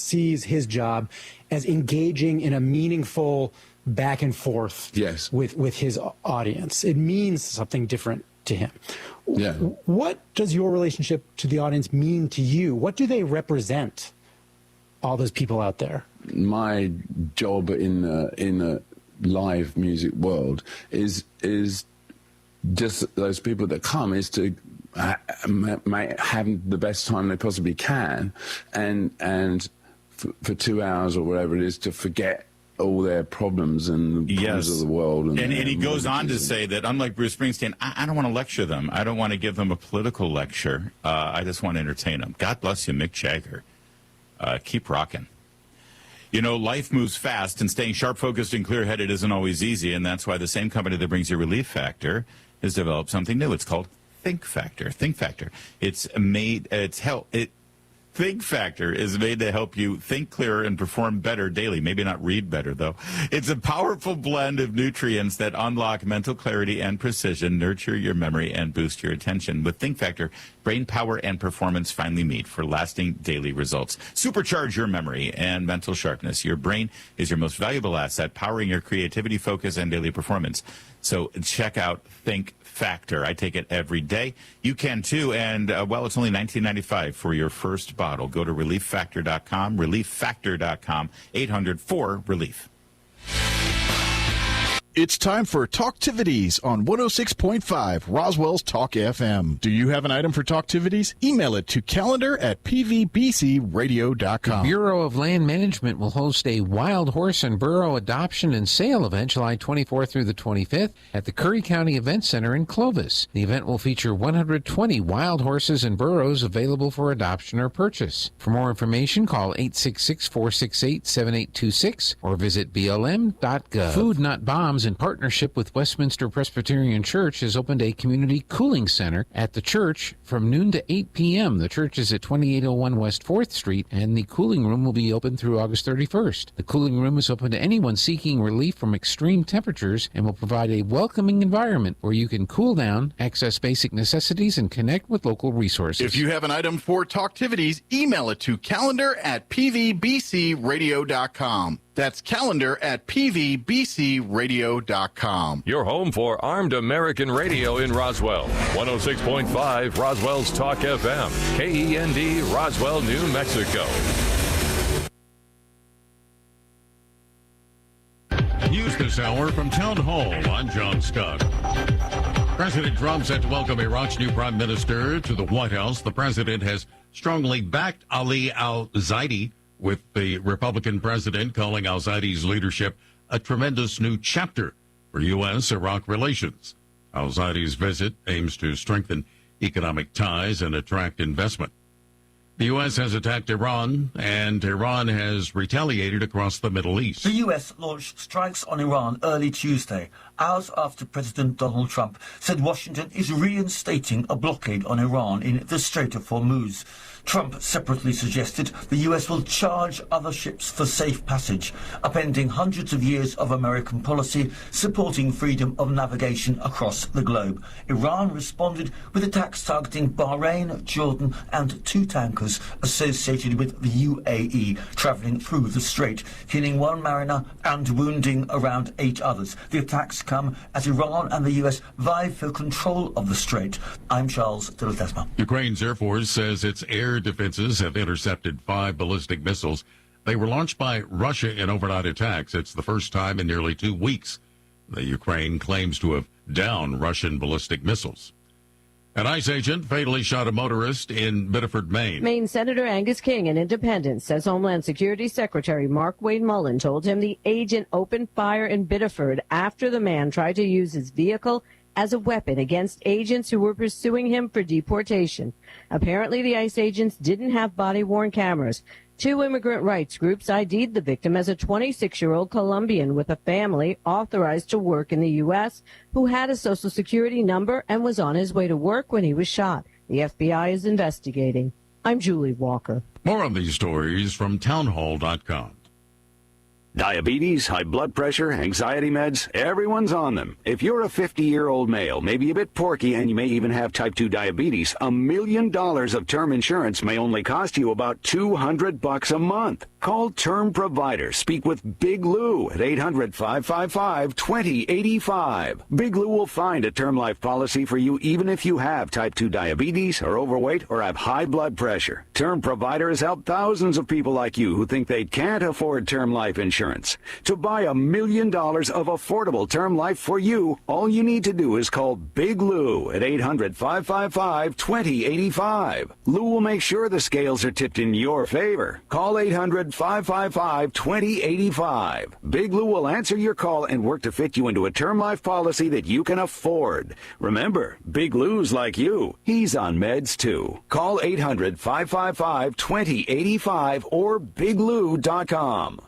sees his job as engaging in a meaningful back and forth with his audience. It means something different to him. Yeah. What does your relationship to the audience mean to you? What do they represent, all those people out there? My job in the live music world is just those people that come is to have the best time they possibly can, and for 2 hours or whatever it is, to forget all their problems and the problems of the world. And he goes on to say that, unlike Bruce Springsteen, I don't want to lecture them. I don't want to give them a political lecture. I just want to entertain them. God bless you, Mick Jagger. Keep rocking. You know, life moves fast, and staying sharp, focused, and clear-headed isn't always easy, and that's why the same company that brings you Relief Factor has developed something new. It's called Think Factor. Think Factor. Think Factor is made to help you think clearer and perform better daily. Maybe not read better, though. It's a powerful blend of nutrients that unlock mental clarity and precision, nurture your memory, and boost your attention. With Think Factor, brain power and performance finally meet for lasting daily results. Supercharge your memory and mental sharpness. Your brain is your most valuable asset, powering your creativity, focus, and daily performance. So check out Think Factor. I take it every day. You can too. And, it's only $19.95 for your first bottle. Go to ReliefFactor.com, ReliefFactor.com, 800-4-RELIEF. It's time for Talktivities on 106.5 Roswell's Talk FM. Do you have an item for Talktivities? Email it to calendar@pvbcradio.com. The Bureau of Land Management will host a wild horse and burro adoption and sale event July 24th through the 25th at the Curry County Event Center in Clovis. The event will feature 120 wild horses and burros available for adoption or purchase. For more information, call 866-468-7826 or visit blm.gov. Food Not Bombs, in partnership with Westminster Presbyterian Church, has opened a community cooling center at the church from noon to 8 p.m. The church is at 2801 West 4th Street, and the cooling room will be open through August 31st. The cooling room is open to anyone seeking relief from extreme temperatures and will provide a welcoming environment where you can cool down, access basic necessities, and connect with local resources. If you have an item for Talktivities, email it to calendar@pvbcradio.com. That's calendar@pvbcradio.com. Your home for armed American radio in Roswell. 106.5 Roswell's Talk FM. KEND, Roswell, New Mexico. News this hour from Town Hall. I'm John Scott. President Trump set to welcome Iraq's new prime minister to the White House. The president has strongly backed Ali al-Zaidi, with the Republican president calling al-Zaidi's leadership a tremendous new chapter for U.S.-Iraq relations. Al-Zaidi's visit aims to strengthen economic ties and attract investment. The U.S. has attacked Iran, and Iran has retaliated across the Middle East. The U.S. launched strikes on Iran early Tuesday, hours after President Donald Trump said Washington is reinstating a blockade on Iran in the Strait of Hormuz. Trump separately suggested the U.S. will charge other ships for safe passage, upending hundreds of years of American policy supporting freedom of navigation across the globe. Iran responded with attacks targeting Bahrain, Jordan, and 2 tankers associated with the UAE travelling through the strait, killing 1 mariner and wounding around 8 others. The attacks come as Iran and the U.S. vie for control of the strait. I'm Charles de la Tesma. Ukraine's Air Force says its air defenses have intercepted 5 ballistic missiles. They were launched by Russia in overnight attacks. It's the first time in nearly 2 weeks. The Ukraine claims to have downed Russian ballistic missiles. An ICE agent fatally shot a motorist in Biddeford, Maine. Maine Senator Angus King, an independent, says Homeland Security Secretary Mark Wade Mullen told him the agent opened fire in Biddeford after the man tried to use his vehicle as a weapon against agents who were pursuing him for deportation. Apparently, the ICE agents didn't have body-worn cameras. 2 immigrant rights groups ID'd the victim as a 26-year-old Colombian with a family authorized to work in the U.S. who had a Social Security number and was on his way to work when he was shot. The FBI is investigating. I'm Julie Walker. More on these stories from townhall.com. Diabetes, high blood pressure, anxiety meds, everyone's on them. If you're a 50-year-old male, maybe a bit porky, and you may even have type 2 diabetes, $1 million of term insurance may only cost you about $200 a month. Call Term Provider. Speak with Big Lou at 800-555-2085. Big Lou will find a term life policy for you even if you have type 2 diabetes, are overweight, or have high blood pressure. Term Provider has helped thousands of people like you who think they can't afford term life insurance. To buy $1 million of affordable term life for you, all you need to do is call Big Lou at 800-555-2085. Lou will make sure the scales are tipped in your favor. Call 800-555-2085. Big Lou will answer your call and work to fit you into a term life policy that you can afford. Remember, Big Lou's like you. He's on meds too. Call 800-555-2085 or biglou.com.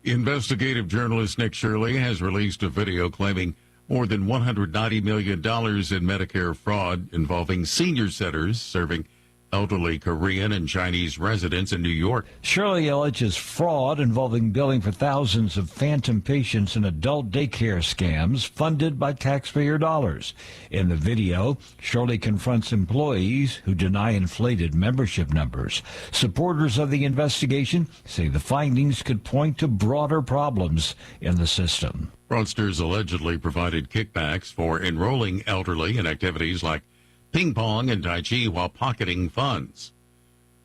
Investigative journalist Nick Shirley has released a video claiming more than $190 million in Medicare fraud involving senior centers serving elderly Korean and Chinese residents in New York. Shirley alleges fraud involving billing for thousands of phantom patients in adult daycare scams funded by taxpayer dollars. In the video, Shirley confronts employees who deny inflated membership numbers. Supporters of the investigation say the findings could point to broader problems in the system. Fraudsters allegedly provided kickbacks for enrolling elderly in activities like ping pong and tai chi while pocketing funds.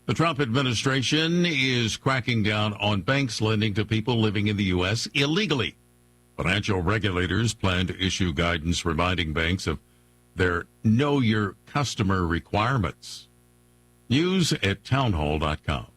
The Trump administration is cracking down on banks lending to people living in the U.S. illegally. Financial regulators plan to issue guidance reminding banks of their Know Your Customer requirements. News at townhall.com.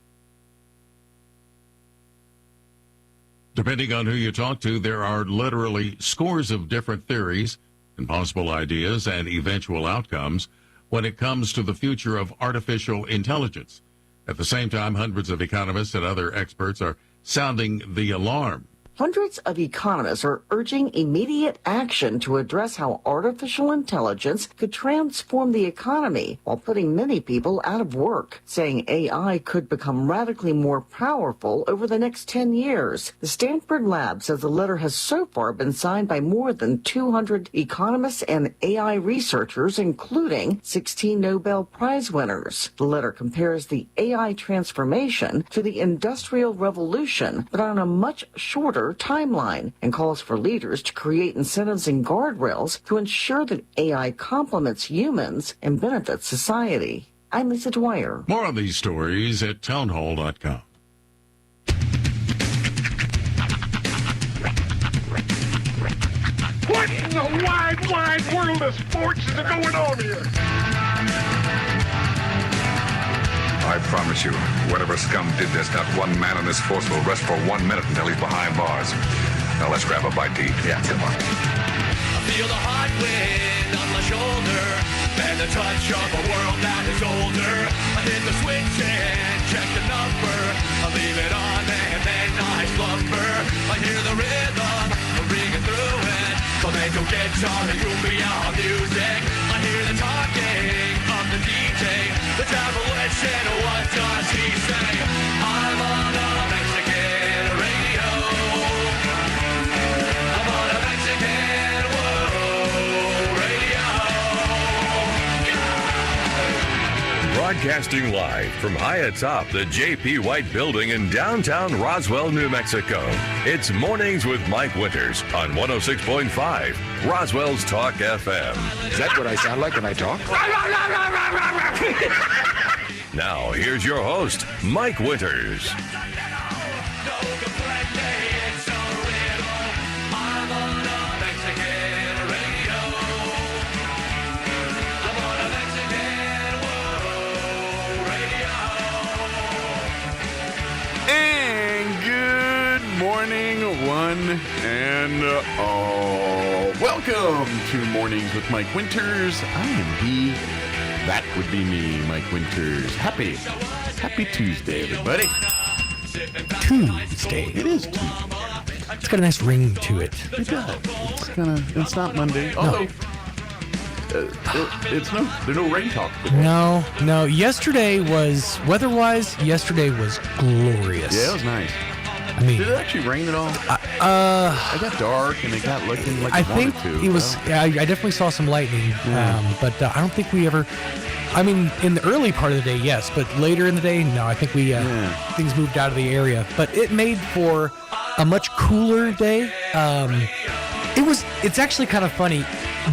Depending on who you talk to, there are literally scores of different theories and possible ideas and eventual outcomes when it comes to the future of artificial intelligence. At the same time, hundreds of economists and other experts are sounding the alarm. Hundreds of economists are urging immediate action to address how artificial intelligence could transform the economy while putting many people out of work, saying AI could become radically more powerful over the next 10 years. The Stanford lab says the letter has so far been signed by more than 200 economists and AI researchers, including 16 Nobel Prize winners. The letter compares the AI transformation to the Industrial Revolution, but on a much shorter timeline, and calls for leaders to create incentives and guardrails to ensure that AI complements humans and benefits society. I'm Lisa Dwyer. More on these stories at townhall.com. What in the wide, wide world of sports is going on here? I promise you, whatever scum did this, not one man in this force will rest for 1 minute until he's behind bars. Now let's grab a bite to eat. Yeah, come on. I feel the hot wind on my shoulder and the touch of a world that is older. I hit the switch and check the number. I leave it on and then I slumber. I hear the rhythm ringing through it. Flamenco guitar and cumbia music. I hear the talking of the DJ. The demolition, what does he say? I'm on a Mexican radio. I'm on a Mexican radio. Broadcasting live from high atop the J.P. White Building in downtown Roswell, New Mexico. It's Mornings with Mike Winters on 106.5 Roswell's Talk FM. Is that what I sound like when I talk? Now, here's your host, Mike Winters. And good morning, one and all. Welcome to Mornings with Mike Winters. I am he. That would be me, Mike Winters. Happy Tuesday, everybody. Tuesday. It is Tuesday. It's got a nice ring to it. It does. It's not Monday. Although, there's no rain talk today. No. Yesterday was, weather-wise, was glorious. Yeah, it was nice. I mean, did it actually rain at all? It got dark and it got looking like I it wanted think to. it was. I definitely saw some lightning, but I don't think we ever I mean, in the early part of the day, yes, but later in the day, no. I think things moved out of the area. But it made for a much cooler day. It's actually kind of funny.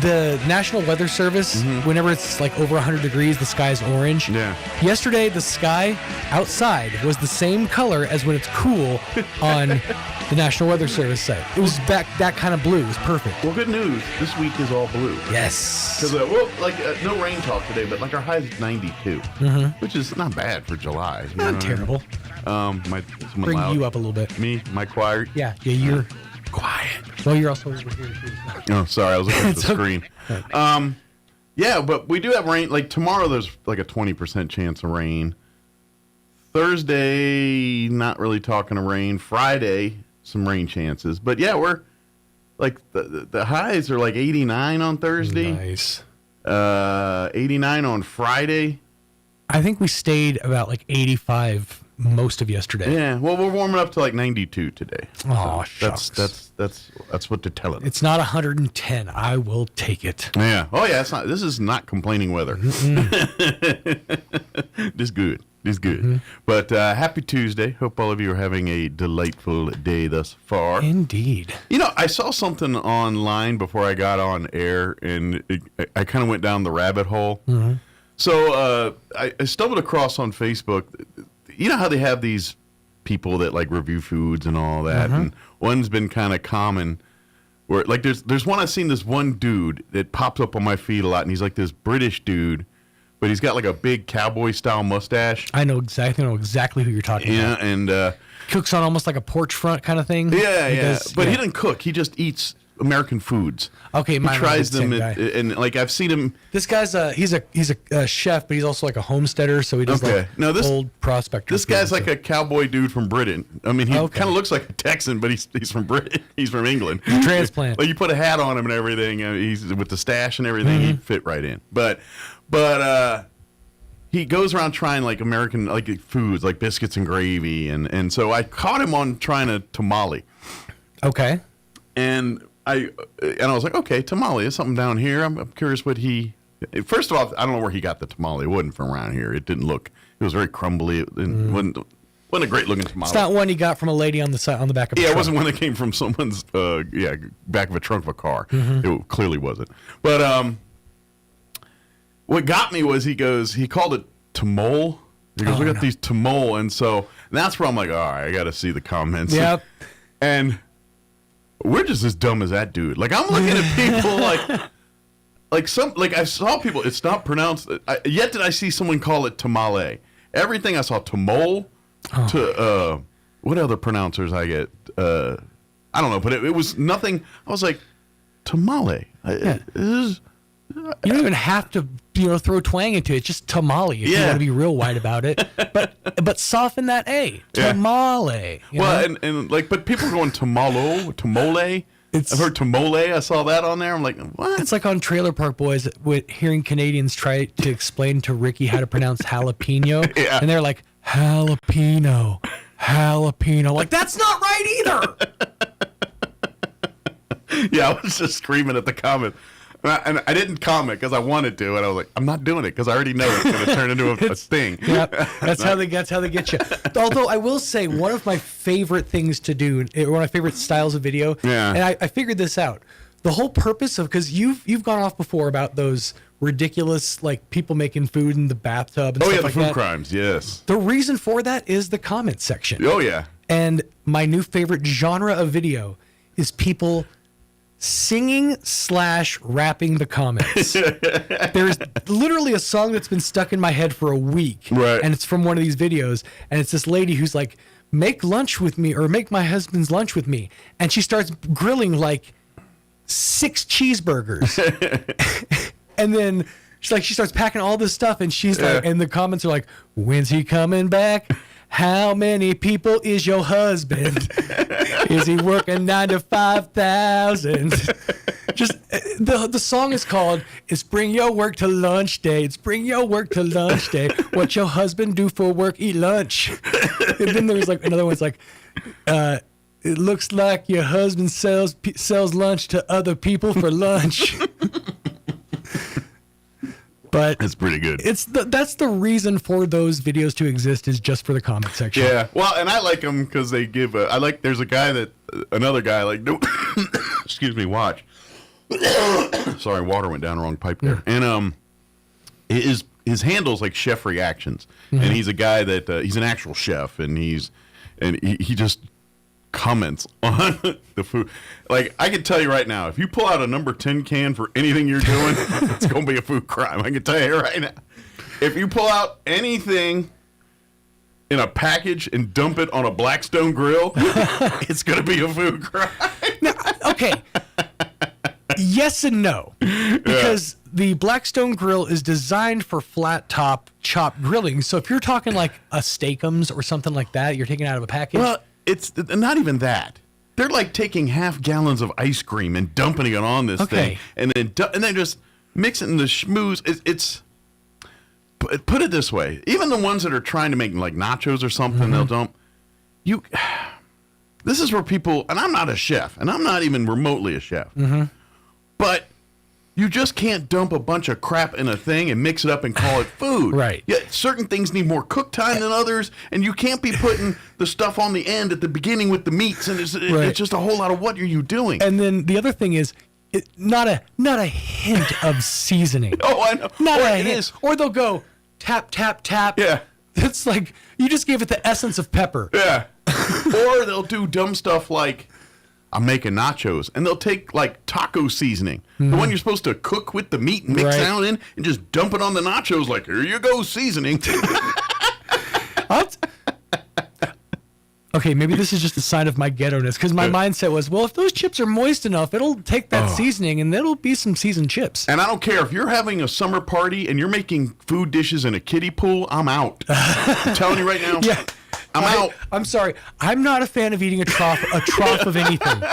The National Weather Service, whenever it's like over 100 degrees, the sky's orange. Yeah. Yesterday, the sky outside was the same color as when it's cool on the National Weather Service site. It was that kind of blue. It was perfect. Well, good news. This week is all blue. Yes. Because, no rain talk today, but like our high is 92, which is not bad for July. Not terrible. Bring you up a little bit. Me? My choir? Yeah, you're quiet. Well, you're also over here, too. Oh, sorry. I was looking at the screen. Yeah, but we do have rain. Like tomorrow, there's like a 20% chance of rain. Thursday, not really talking of rain. Friday, some rain chances. But yeah, we're like the highs are like 89 on Thursday. Nice. 89 on Friday. I think we stayed about like 85 most of yesterday. Yeah, well, we're warming up to like 92 today. Oh, so that's what they're telling us. It's not 110. I will take it. Yeah. Oh yeah. It's not. This is not complaining weather. This good. But happy Tuesday. Hope all of you are having a delightful day thus far. Indeed. You know, I saw something online before I got on air, and I kind of went down the rabbit hole. So I stumbled across on Facebook. You know how they have these people that like review foods and all that, and one's been kind of common where like there's one I've seen, this one dude that pops up on my feed a lot, and he's like this British dude, but he's got like a big cowboy style mustache. I know exactly who you're talking about. Yeah, and cooks on almost like a porch front kind of thing. Yeah, but he doesn't cook. He just eats American foods. Okay, he tries them, and like I've seen him. This guy's he's a chef, but he's also like a homesteader, so he does old prospector. This guy's like a cowboy dude from Britain. I mean, he kind of looks like a Texan, but he's from Britain. He's from England. Transplant. Like you put a hat on him and everything. He's with the stash and everything. He'd fit right in. But he goes around trying like American like foods, like biscuits and gravy, and so I caught him on trying a tamale. Okay. And I was like, okay, tamale is something down here. I'm curious what he. First of all, I don't know where he got the tamale. It wasn't from around here. It didn't look. It was very crumbly. It wasn't a great looking tamale. It's not one he got from a lady on the back of a truck. Yeah, it wasn't one that came from someone's back of a trunk of a car. It clearly wasn't. But what got me was he called it tamale. He goes, we got these tamale, and that's where I'm like, all right, I got to see the comments. Yep. And we're just as dumb as that dude. Like I'm looking at people like I saw people. It's not pronounced. Yet did I see someone call it tamale? Everything I saw tamale to what other pronouncers I get? I don't know, but it was nothing. I was like tamale. You don't even have to throw twang into it. It's just tamale if you want to be real white about it. But soften that A. Tamale. Well, and like, but people are going tamale. I've heard tamale. I saw that on there. I'm like, what? It's like on Trailer Park Boys with hearing Canadians try to explain to Ricky how to pronounce jalapeno. And they're like, jalapeno. Like, that's not right either. Yeah, I was just screaming at the comment. And I didn't comment because I wanted to, and I was like, I'm not doing it because I already know it's going to turn into a thing. Yep, that's how they get you. Although I will say, one of my favorite things to do, one of my favorite styles of video, and I figured this out. The whole purpose of, because you've gone off before about those ridiculous like people making food in the bathtub and stuff like that. Oh yeah, the food crimes, yes. The reason for that is the comment section. Oh yeah. And my new favorite genre of video is people singing / rapping the comments. There's literally a song that's been stuck in my head for a week. Right. And it's from one of these videos. And it's this lady who's like, make lunch with me, or make my husband's lunch with me. And she starts grilling like 6 cheeseburgers. And then she starts packing all this stuff, and she's like, and the comments are like, when's he coming back? How many people is your husband? Is he working 9 to 5,000? Just the song is called "It's Bring Your Work to Lunch Day." It's bring your work to lunch day. What your husband do for work? Eat lunch. And then there's like another one's like, it looks like your husband sells lunch to other people for lunch. But it's pretty good. That's the reason for those videos to exist, is just for the comment section. Yeah, well, and I like them because they give. There's a guy another guy excuse me, watch. Sorry, water went down the wrong pipe there. And his handle's like Chef Reactions, and he's a guy that he's an actual chef, and he just comments on the food. Like, I can tell you right now, if you pull out a number 10 can for anything you're doing, it's going to be a food crime. I can tell you right now. If you pull out anything in a package and dump it on a Blackstone grill, it's going to be a food crime. Now, okay. Yes and no. Because the Blackstone grill is designed for flat top chop grilling. So if you're talking like a Steakums or something like that, you're taking it out of a package. Well, it's not even that. They're like taking half gallons of ice cream and dumping it on this thing, and then just mixing the schmooze. It's put it this way: even the ones that are trying to make like nachos or something, they'll dump. This is where people, and I'm not a chef, and I'm not even remotely a chef, but you just can't dump a bunch of crap in a thing and mix it up and call it food. Right. Yeah, certain things need more cook time than others, and you can't be putting the stuff on the end at the beginning with the meats, and it's just a whole lot of what are you doing? And then the other thing is, not a hint of seasoning. Oh, I know. Not or a it hint. is. Or they'll go tap, tap, tap. Yeah. It's like you just gave it the essence of pepper. Yeah. Or they'll do dumb stuff like, I'm making nachos, and they'll take like taco seasoning, the one you're supposed to cook with the meat and mix out in, and just dump it on the nachos like, here you go, seasoning. Okay, maybe this is just a sign of my ghetto-ness, because my mindset was, well, if those chips are moist enough, it'll take that seasoning, and it'll be some seasoned chips. And I don't care if you're having a summer party and you're making food dishes in a kiddie pool, I'm out. I'm telling you right now. Yeah. I'm out. I'm sorry. I'm not a fan of eating a trough of anything.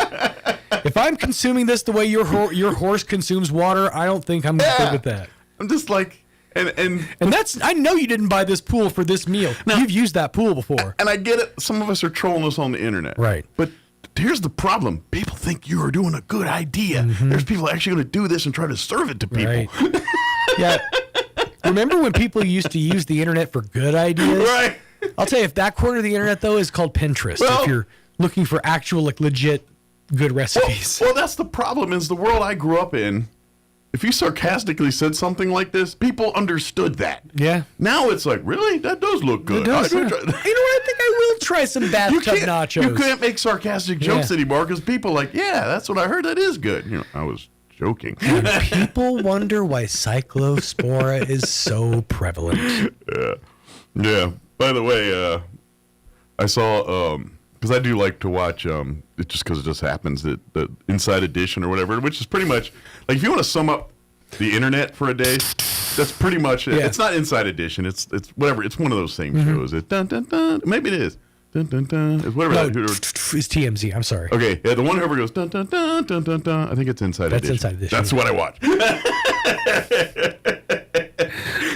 If I'm consuming this the way your horse consumes water, I don't think I'm good with that. I'm just like, and that's, I know you didn't buy this pool for this meal. Now, you've used that pool before. And I get it. Some of us are trolling us on the internet. Right. But here's the problem. People think you are doing a good idea. There's people actually going to do this and try to serve it to people. Right. Yeah. Remember when people used to use the internet for good ideas? Right. I'll tell you, if that corner of the internet, though, is called Pinterest, if you're looking for actual, like, legit good recipes. Well, that's the problem, is the world I grew up in, if you sarcastically said something like this, people understood that. Yeah. Now it's like, really? That does look good. It does, I yeah. try- You know what? I think I will try some bathtub nachos. You can't make sarcastic jokes anymore because people are like, yeah, that's what I heard. That is good. You know, I was joking. And people wonder why cyclospora is so prevalent. Yeah. By the way, I saw, because I do like to watch, just because it just happens, that the Inside Edition or whatever, which is pretty much, like, if you want to sum up the internet for a day, that's pretty much it. Yeah. It's not Inside Edition. It's whatever. It's one of those same shows. It dun dun dun. Maybe it is. Dun dun dun. It's whatever. It's TMZ. I'm sorry. Okay. Yeah, the one whoever goes dun dun dun dun dun dun. I think it's Inside Edition. That's Inside Edition. That's what I watch.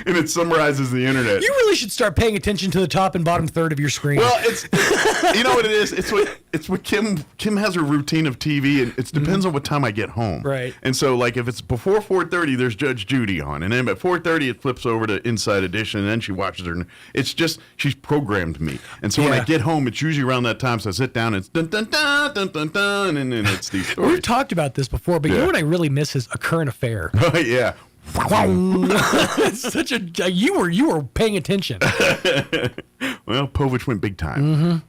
And it summarizes the internet. You really should start paying attention to the top and bottom third of your screen. Well, it's you know what it is. It's what Kim has her routine of TV, and it depends on what time I get home. Right. And so, like, if it's before 4:30, there's Judge Judy on, and then at 4:30 it flips over to Inside Edition, and then she watches her. It's just she's programmed me, and so when I get home, it's usually around that time. So I sit down, and it's dun dun dun dun dun dun, and then it's these stories. We've talked about this before, but you know what I really miss is A Current Affair. Oh yeah. It's such a you were paying attention. Well, Povich went big time.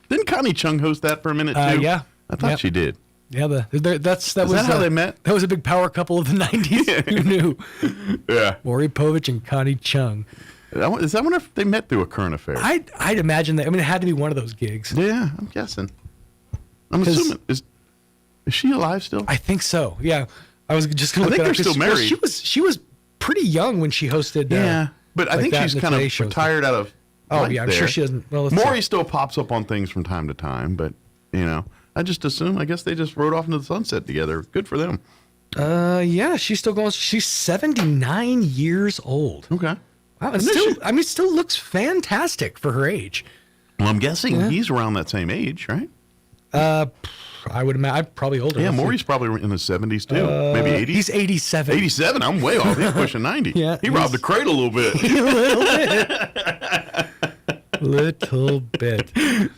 Didn't Connie Chung host that for a minute too? Yeah, I thought she did. Yeah, that was how they met? That was a big power couple of the '90s. Who knew? Yeah, Maury Povich and Connie Chung. Is that when they met through A Current Affair? I'd imagine that. I mean, it had to be one of those gigs. Yeah, I'm guessing. I'm assuming is she alive still? I think so. Yeah. I was just going to look at they're still married. She was pretty young when she hosted. But I think she's kind of retired out of. Oh yeah, I'm sure she doesn't. Well, Maury still pops up on things from time to time, but you know, I just assume. I guess they just rode off into the sunset together. Good for them. Yeah, she's still going. She's 79 years old. Okay. Wow, and still looks fantastic for her age. Well, I'm guessing he's around that same age, right? I would imagine. I'm probably older. Yeah, Maury's probably in the 70s too. Maybe 80s. He's 87. 87? I'm way off. He's pushing 90. Yeah, he robbed the crate a little bit. Little bit.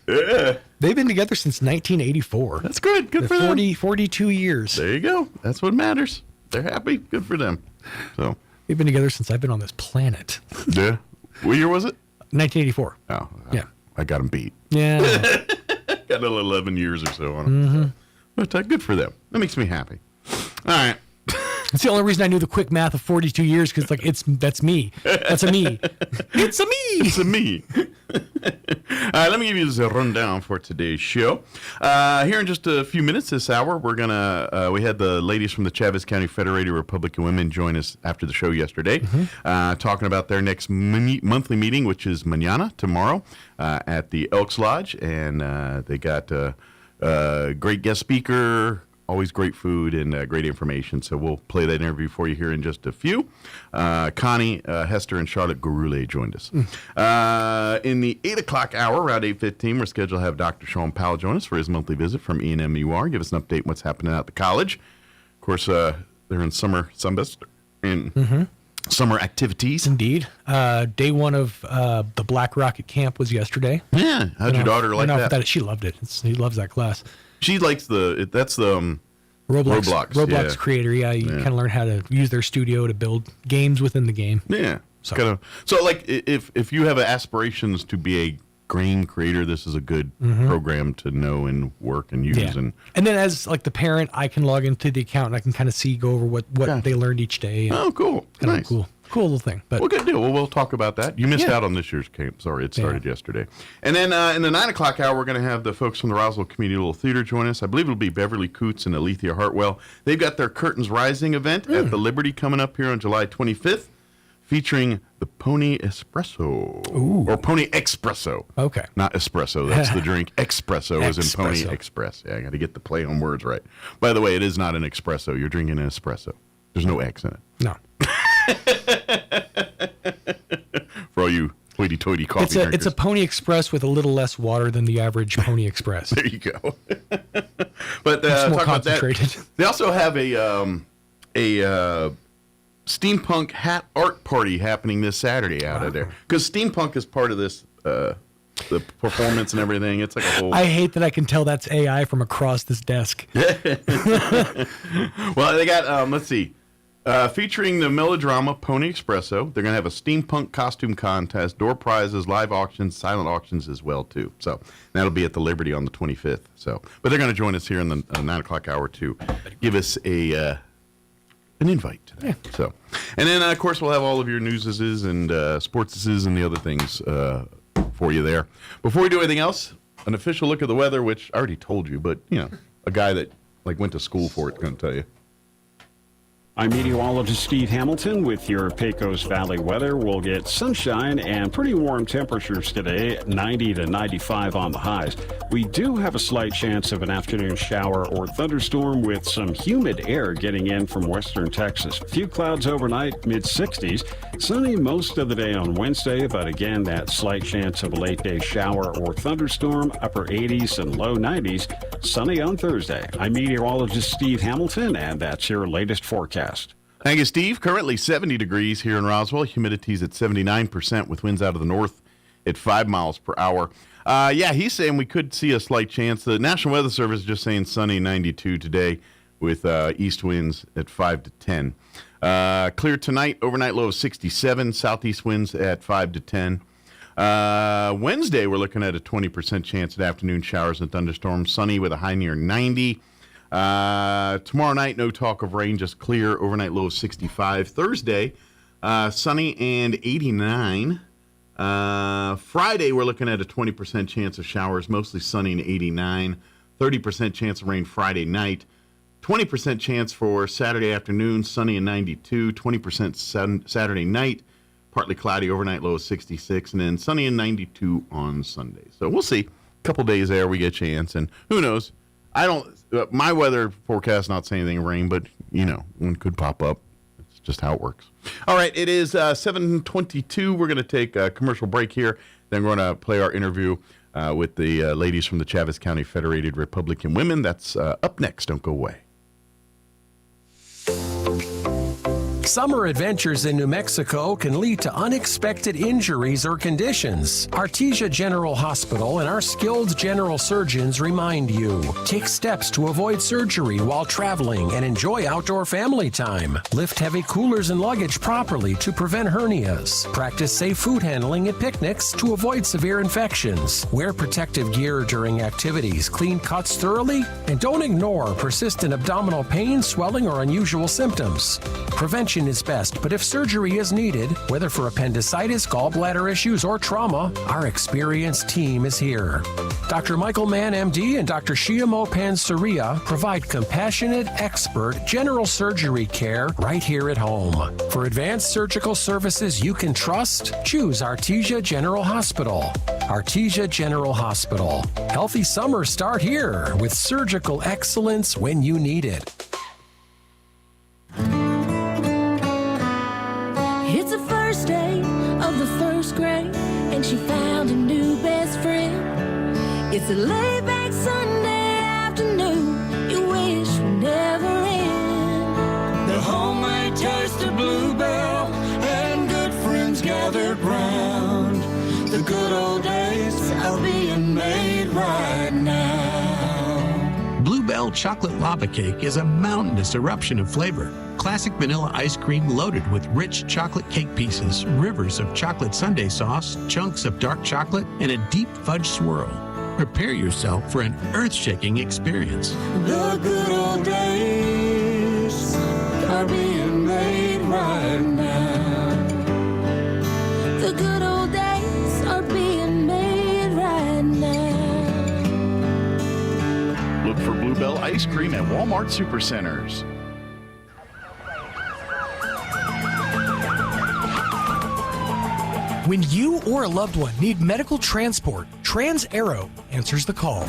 Yeah. They've been together since 1984. That's good. Good for 42 years. There you go. That's what matters. They're happy. Good for them. So we've been together since I've been on this planet. Yeah. What year was it? 1984. Oh, yeah. I got him beat. Yeah. Got another 11 years or so on it. So. But good for them. That makes me happy. All right. It's the only reason I knew the quick math of 42 years because that's me. That's a me. It's a me. It's a me. All right, let me give you this rundown for today's show. Here in just a few minutes this hour, we had the ladies from the Chavez County Federated Republican Women join us after the show yesterday, talking about their next monthly meeting, which is tomorrow, at the Elks Lodge. And they got a great guest speaker, always great food and great information. So we'll play that interview for you here in just a few. Connie, Hester, and Charlotte Gurule joined us. In the 8 o'clock hour, around 8:15, we're scheduled to have Dr. Sean Powell join us for his monthly visit from E&MUR, give us an update on what's happening at the college. Of course, they're in summer semester and summer activities. Indeed. Day one of the Black Rocket Camp was yesterday. Yeah. How'd your daughter like that? She loved it. She loves that class. She likes that's the Roblox creator. Yeah, you kind of learn how to use their studio to build games within the game. Yeah. So like if you have aspirations to be a game creator, this is a good program to know and work and use. Yeah. And then as like the parent, I can log into the account and I can kind of go over what they learned each day. Oh, cool. Nice. Cool little thing. But well, good deal. Well, we'll talk about that. You missed out on this year's camp. Sorry, it started yesterday. And then in the 9 o'clock hour, we're going to have the folks from the Roswell Community Little Theater join us. I believe it'll be Beverly Coots and Alethea Hartwell. They've got their Curtains Rising event at the Liberty coming up here on July 25th, featuring the Pony Espresso. Ooh. Or Pony Espresso. Okay. Not espresso. That's the drink. Espresso is in Pony Express. Yeah, I got to get the play on words right. By the way, it is not an espresso. You're drinking an espresso. There's no X in it. No. For all you hoity-toity coffee drinkers. It's a Pony Express with a little less water than the average Pony Express. There you go. But it's more talk concentrated. About that. They also have a steampunk hat art party happening this Saturday out of there, because steampunk is part of this the performance and everything. It's like a whole. I hate that I can tell that's AI from across this desk. Well, they got let's see. Featuring the melodrama Pony Espresso, they're going to have a steampunk costume contest, door prizes, live auctions, silent auctions as well too. So that'll be at the Liberty on the 25th. So, but they're going to join us here in the 9 o'clock hour to give us an invite to that. Yeah. So, and then of course we'll have all of your newses and sportses and the other things for you there. Before we do anything else, an official look at the weather, which I already told you, but a guy that went to school for it's going to tell you. I'm meteorologist Steve Hamilton with your Pecos Valley weather. We'll get sunshine and pretty warm temperatures today, 90 to 95 on the highs. We do have a slight chance of an afternoon shower or thunderstorm with some humid air getting in from western Texas. A few clouds overnight, mid-60s. Sunny most of the day on Wednesday, but again, that slight chance of a late-day shower or thunderstorm, upper 80s and low 90s. Sunny on Thursday. I'm meteorologist Steve Hamilton, and that's your latest forecast. Thank you, Steve. Currently 70 degrees here in Roswell. Humidity's at 79% with winds out of the north at 5 miles per hour. He's saying we could see a slight chance. The National Weather Service is just saying sunny 92 today with east winds at 5 to 10. Clear tonight, overnight low of 67, southeast winds at 5 to 10. Wednesday, we're looking at a 20% chance of afternoon showers and thunderstorms. Sunny with a high near 90. Tomorrow night, no talk of rain, just clear. Overnight low of 65. Thursday, sunny and 89. Friday, we're looking at a 20% chance of showers, mostly sunny and 89. 30% chance of rain Friday night. 20% chance for Saturday afternoon, sunny and 92. 20% Saturday night, partly cloudy, overnight low of 66. And then sunny and 92 on Sunday. So we'll see. A couple days there, we get a chance. And who knows? My weather forecast not saying anything rain, but one could pop up. It's just how it works. All right, it is 7:22. We're going to take a commercial break here. Then we're going to play our interview with the ladies from the Chaves County Federated Republican Women. That's up next. Don't go away. Summer adventures in New Mexico can lead to unexpected injuries or conditions. Artesia General Hospital and our skilled general surgeons remind you, take steps to avoid surgery while traveling and enjoy outdoor family time. Lift heavy coolers and luggage properly to prevent hernias. Practice safe food handling at picnics to avoid severe infections. Wear protective gear during activities. Clean cuts thoroughly and don't ignore persistent abdominal pain, swelling, or unusual symptoms. Prevention is best, but if surgery is needed, whether for appendicitis, gallbladder issues, or trauma, our experienced team is here. Dr. Michael Mann, MD, and Dr. Shiamo Pansaria provide compassionate, expert general surgery care right here at home. For advanced surgical services you can trust, choose Artesia General Hospital. Artesia General Hospital. Healthy summers start here with surgical excellence when you need it. It's the first day of the first grade, and she found a new best friend. It's a laid-back Sunday afternoon you wish would never end. The homemade taste of Bluebell and good friends gathered round. The good old days are being made right now. Bluebell Chocolate Lava Cake is a mountainous eruption of flavor. Classic vanilla ice cream loaded with rich chocolate cake pieces, rivers of chocolate sundae sauce, chunks of dark chocolate, and a deep fudge swirl. Prepare yourself for an earth-shaking experience. The good old days are being made right now. The good old days are being made right now. Look for Bluebell ice cream at Walmart Supercenters. When you or a loved one need medical transport, Trans-Aero answers the call.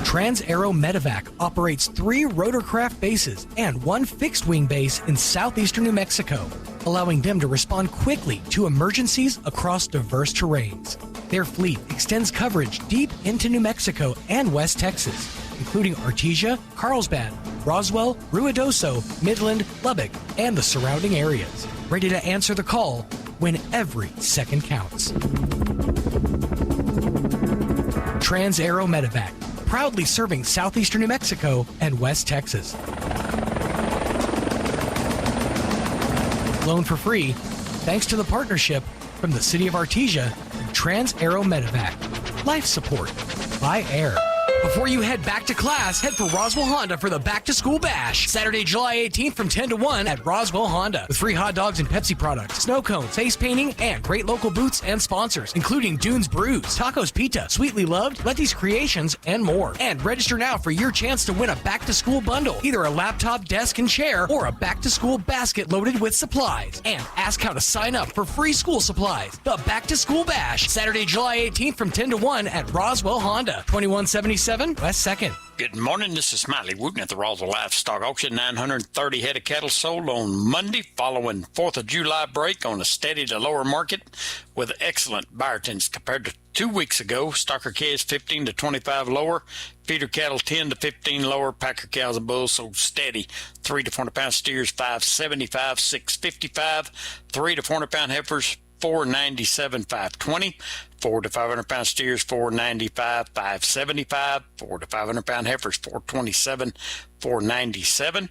Trans-Aero Medevac operates 3 rotorcraft bases and 1 fixed-wing base in southeastern New Mexico, allowing them to respond quickly to emergencies across diverse terrains. Their fleet extends coverage deep into New Mexico and West Texas, including Artesia, Carlsbad, Roswell, Ruidoso, Midland, Lubbock, and the surrounding areas, ready to answer the call when every second counts. Trans-Aero Medevac, proudly serving southeastern New Mexico and West Texas. Flown for free, thanks to the partnership from the City of Artesia and Trans-Aero Medevac. Life support by air. Before you head back to class, head for Roswell Honda for the Back to School Bash. Saturday, July 18th from 10 to 1 at Roswell Honda. With free hot dogs and Pepsi products, snow cones, face painting, and great local booths and sponsors, including Dunes Brews, Tacos Pita, Sweetly Loved, Letty's Creations, and more. And register now for your chance to win a Back to School bundle. Either a laptop, desk, and chair, or a Back to School basket loaded with supplies. And ask how to sign up for free school supplies. The Back to School Bash. Saturday, July 18th from 10 to 1 at Roswell Honda. 2177 West 2nd. Good morning. This is Smiley Wooten at the Roswell Livestock Auction. 930 head of cattle sold on Monday following 4th of July break on a steady to lower market with excellent buyer attendance compared to 2 weeks ago. Stocker calves 15 to 25 lower, feeder cattle 10 to 15 lower, packer cows and bulls sold steady. 3 to 400 pound steers 575, 655, 3 to 400 pound heifers 497, 520. 4 to 500 pound steers 495, 575. 4 to 500 pound heifers 427, 497.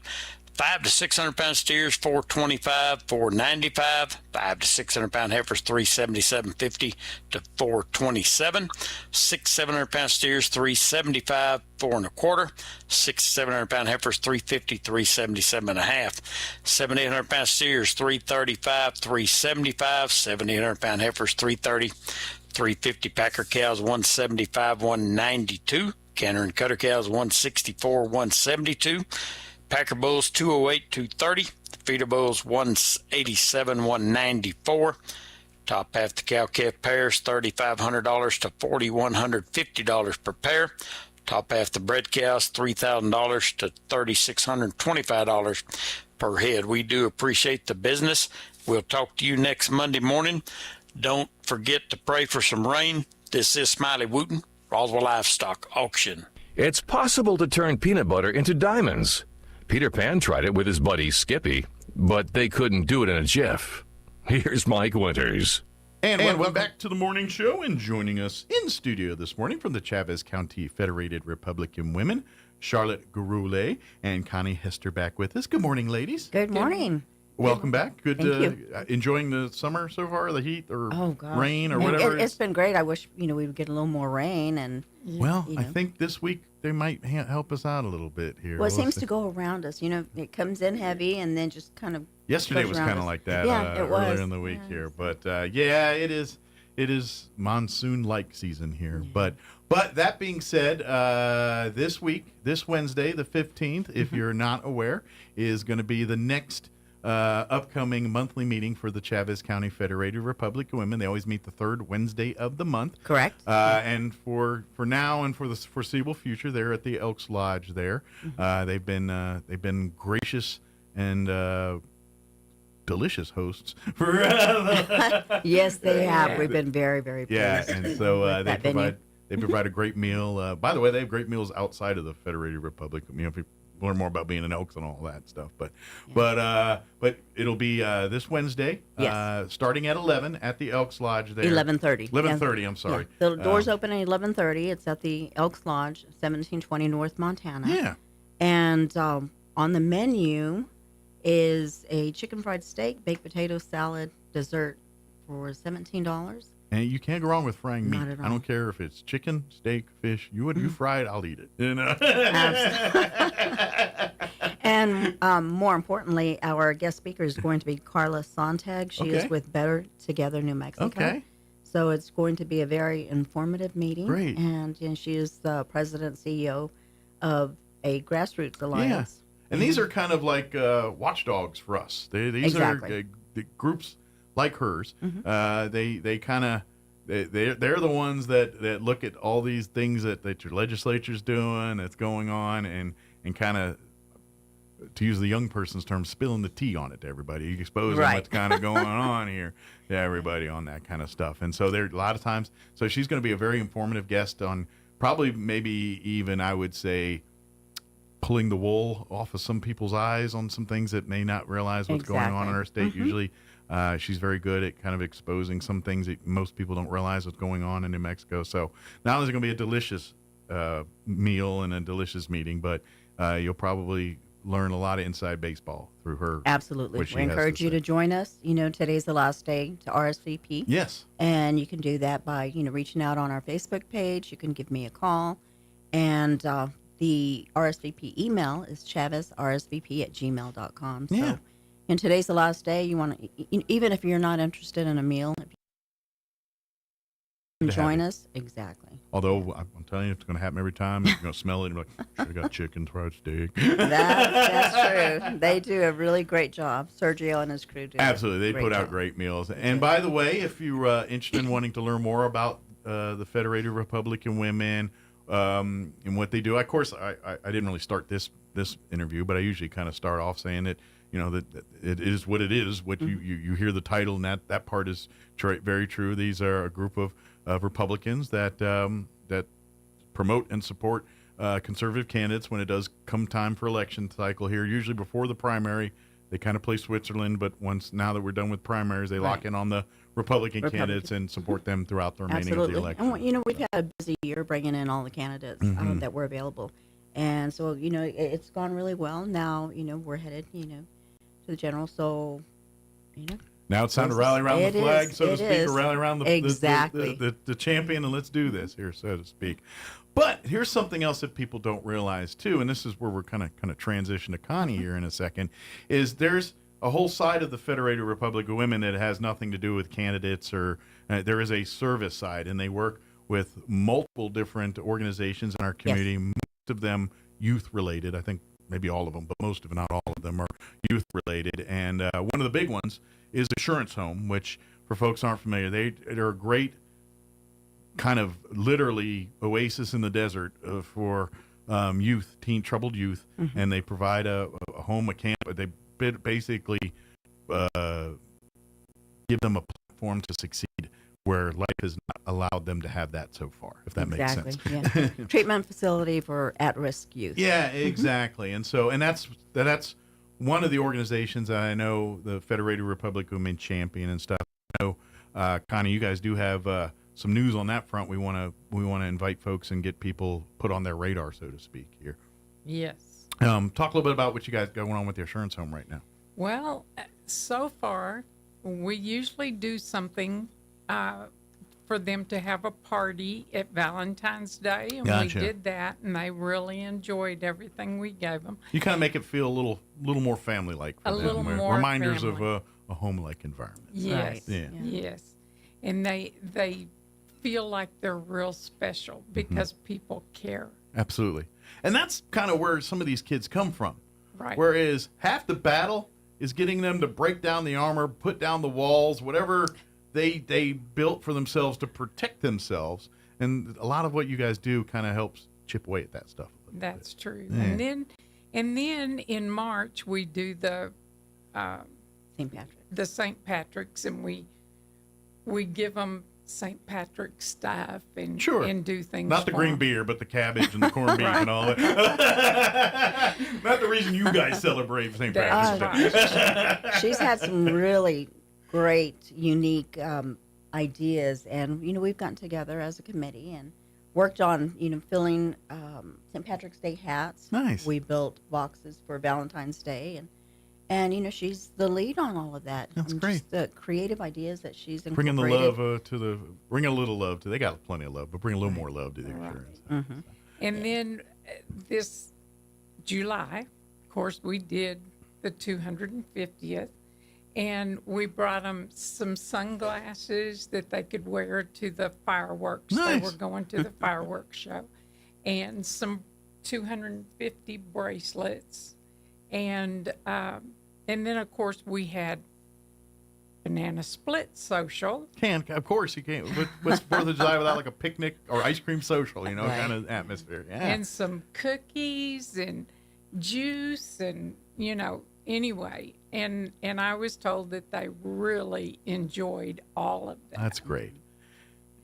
5 to 600 pound steers 425, 495. 5 to 600 pound heifers 377.50 to 427. 6 700 pound steers 375, 4 1/4. 6 700 pound heifers 350, 377.5. 7 800 pound steers 335, 375. 7 800 pound heifers 330, 350. Packer cows 175, 192. Canner and cutter cows 164, 172. Packer bulls 208, 230. Feeder bulls 187, 194. Top half the cow calf pairs $3,500 to $4,150 per pair. Top half the bred cows $3,000 to $3,625 per head. We do appreciate the business. We'll talk to you next Monday morning. Don't forget to pray for some rain. This is Smiley Wooten, Roswell Livestock Auction. It's possible to turn peanut butter into diamonds. Peter Pan tried it with his buddy Skippy, but they couldn't do it in a jiff. Here's Mike Winters. And welcome back to the morning show. And joining us in studio this morning from the Chavez County Federated Republican Women, Charlotte Gurule and Connie Hester back with us. Good morning, ladies. Good morning. Welcome back. Good. Thank you. Enjoying the summer so far, the heat or gosh. rain or whatever. It's been great. I wish we would get a little more rain and. Well, I think this week they might help us out a little bit here. Well, it seems to go around us. It comes in heavy and then just kind of. Yesterday was kind of like that earlier in the week here, but it is monsoon-like season here. Yeah. But that being said, this week, this Wednesday, the 15th, if you're not aware, is going to be the next upcoming monthly meeting for the Chavez County Federated Republican Women. They always meet the third Wednesday of the month. Correct. And for now and for the foreseeable future, they're at the Elks Lodge there. They've been gracious and delicious hosts for yes, they have. We've been very, very pleased. Yeah, and so they provide a great meal. By the way, they have great meals outside of the Federated Republic. If you learn more about being an Elks and all that stuff, but it'll be this Wednesday, starting at 11 at the Elks Lodge there. 11:30. 11:30. I'm sorry. Yeah. The doors open at 11:30. It's at the Elks Lodge, 1720 North Montana. Yeah. And on the menu is a chicken fried steak, baked potato salad, dessert for $17. And you can't go wrong with frying meat. Not at all. I don't care if it's chicken, steak, fish. You fry it, I'll eat it. And more importantly, our guest speaker is going to be Carla Sontag. She is with Better Together New Mexico. Okay. So it's going to be a very informative meeting. Great. And she is the president and CEO of a grassroots alliance. Yeah. And these are kind of like watchdogs for us. These are groups like hers. Mm-hmm. They're the ones that look at all these things that your legislature's doing, that's going on, and kind of, to use the young person's term, spilling the tea on it to everybody, exposing what's kind of going on here to everybody on that kind of stuff. And so there a lot of times, so she's going to be a very informative guest on probably maybe even, I would say, pulling the wool off of some people's eyes on some things that may not realize what's going on in our state. Mm-hmm. Usually she's very good at kind of exposing some things that most people don't realize what's going on in New Mexico. So not only is it going to be a delicious meal and a delicious meeting, but you'll probably learn a lot of inside baseball through her. Absolutely. We encourage you to join us. Today's the last day to RSVP. Yes. And you can do that by, reaching out on our Facebook page. You can give me a call. And the RSVP email is chavezrsvp@gmail.com. So, Yeah. And today's the last day. You want to, even if you're not interested in a meal, if you join us. Exactly. Although I'm telling you, it's going to happen every time. You're going to smell it and be like, should have got chicken fried steak. That's true. They do a really great job. Sergio and his crew do. Absolutely. They put out great meals. And by the way, if you're interested in wanting to learn more about the Federated Republican Women and what they do, of course, I didn't really start this interview, but I usually kind of start off saying that, that it is what it is. What you hear the title, and that part is very true. These are a group of Republicans that promote and support conservative candidates when it does come time for election cycle here. Usually before the primary, they kind of play Switzerland, but now that we're done with primaries, they lock in on the Republican candidates and support them throughout the remaining of the election. And, we've had a busy year bringing in all the candidates that were available. And so, it's gone really well. Now, we're headed, to the general. So, Now it's time to rally around the flag, so to speak, or rally around the champion, and let's do this here, so to speak. But here's something else that people don't realize, too, and this is where we're kind of transition to Connie here in a second, is there's a whole side of the Federated Republic of Women that has nothing to do with candidates, or there is a service side, and they work with multiple different organizations in our community, Yes. most of them youth-related. I think maybe all of them, but most of them, not all of them, are youth-related. And one of the big ones is Assurance Home, which, for folks who aren't familiar, they're a great kind of literally oasis in the desert for youth, troubled youth, and they provide a home, a camp. They basically give them a platform to succeed where life has not allowed them to have that so far, if that makes sense. Yeah. Treatment facility for at-risk youth. Yeah, exactly. And that's one of the organizations that I know, the Federated Republic Women Champion and stuff. I know, Connie, you guys do have some news on that front. We want to invite folks and get people put on their radar, so to speak, here. Yes. Talk a little bit about what you guys got going on with the Assurance Home right now. Well, so far, we usually do something for them to have a party at Valentine's Day, and Gotcha. we did that, and they really enjoyed everything we gave them. You kind of make it feel a little more family-like for A them. little more reminders family. of a home-like environment. Yes, Yeah. yes, and they feel like they're real special because people care. Absolutely. And that's kind of where some of these kids come from. Right. Whereas half the battle is getting them to break down the armor, put down the walls, whatever they built for themselves to protect themselves. And a lot of what you guys do kind of helps chip away at that stuff. That's true. Yeah. And then in March we do the St. Patrick's, and we give them St. Patrick's stuff and do things. Not the for green 'em. beer, but the cabbage and the corned beef and all that. Not the reason you guys celebrate St. Patrick's Day. She's had some really great, unique ideas, and we've gotten together as a committee and worked on filling St. Patrick's Day hats. Nice. We built boxes for Valentine's Day, and she's the lead on all of that. That's And great. just the creative ideas that she's Bringing incorporated. the love bring a little love to. They got plenty of love, but bring a little more love to the Assurance. And then this July, of course, we did the 250th, and we brought them some sunglasses that they could wear to the fireworks. Nice. They were going to the fireworks show, and some 250 bracelets, and then of course we had banana split social. Of course you can't. What's 4th of July without like a picnic or ice cream social, Right. kind of atmosphere. Yeah. And some cookies and juice and anyway, and I was told that they really enjoyed all of that. That's great.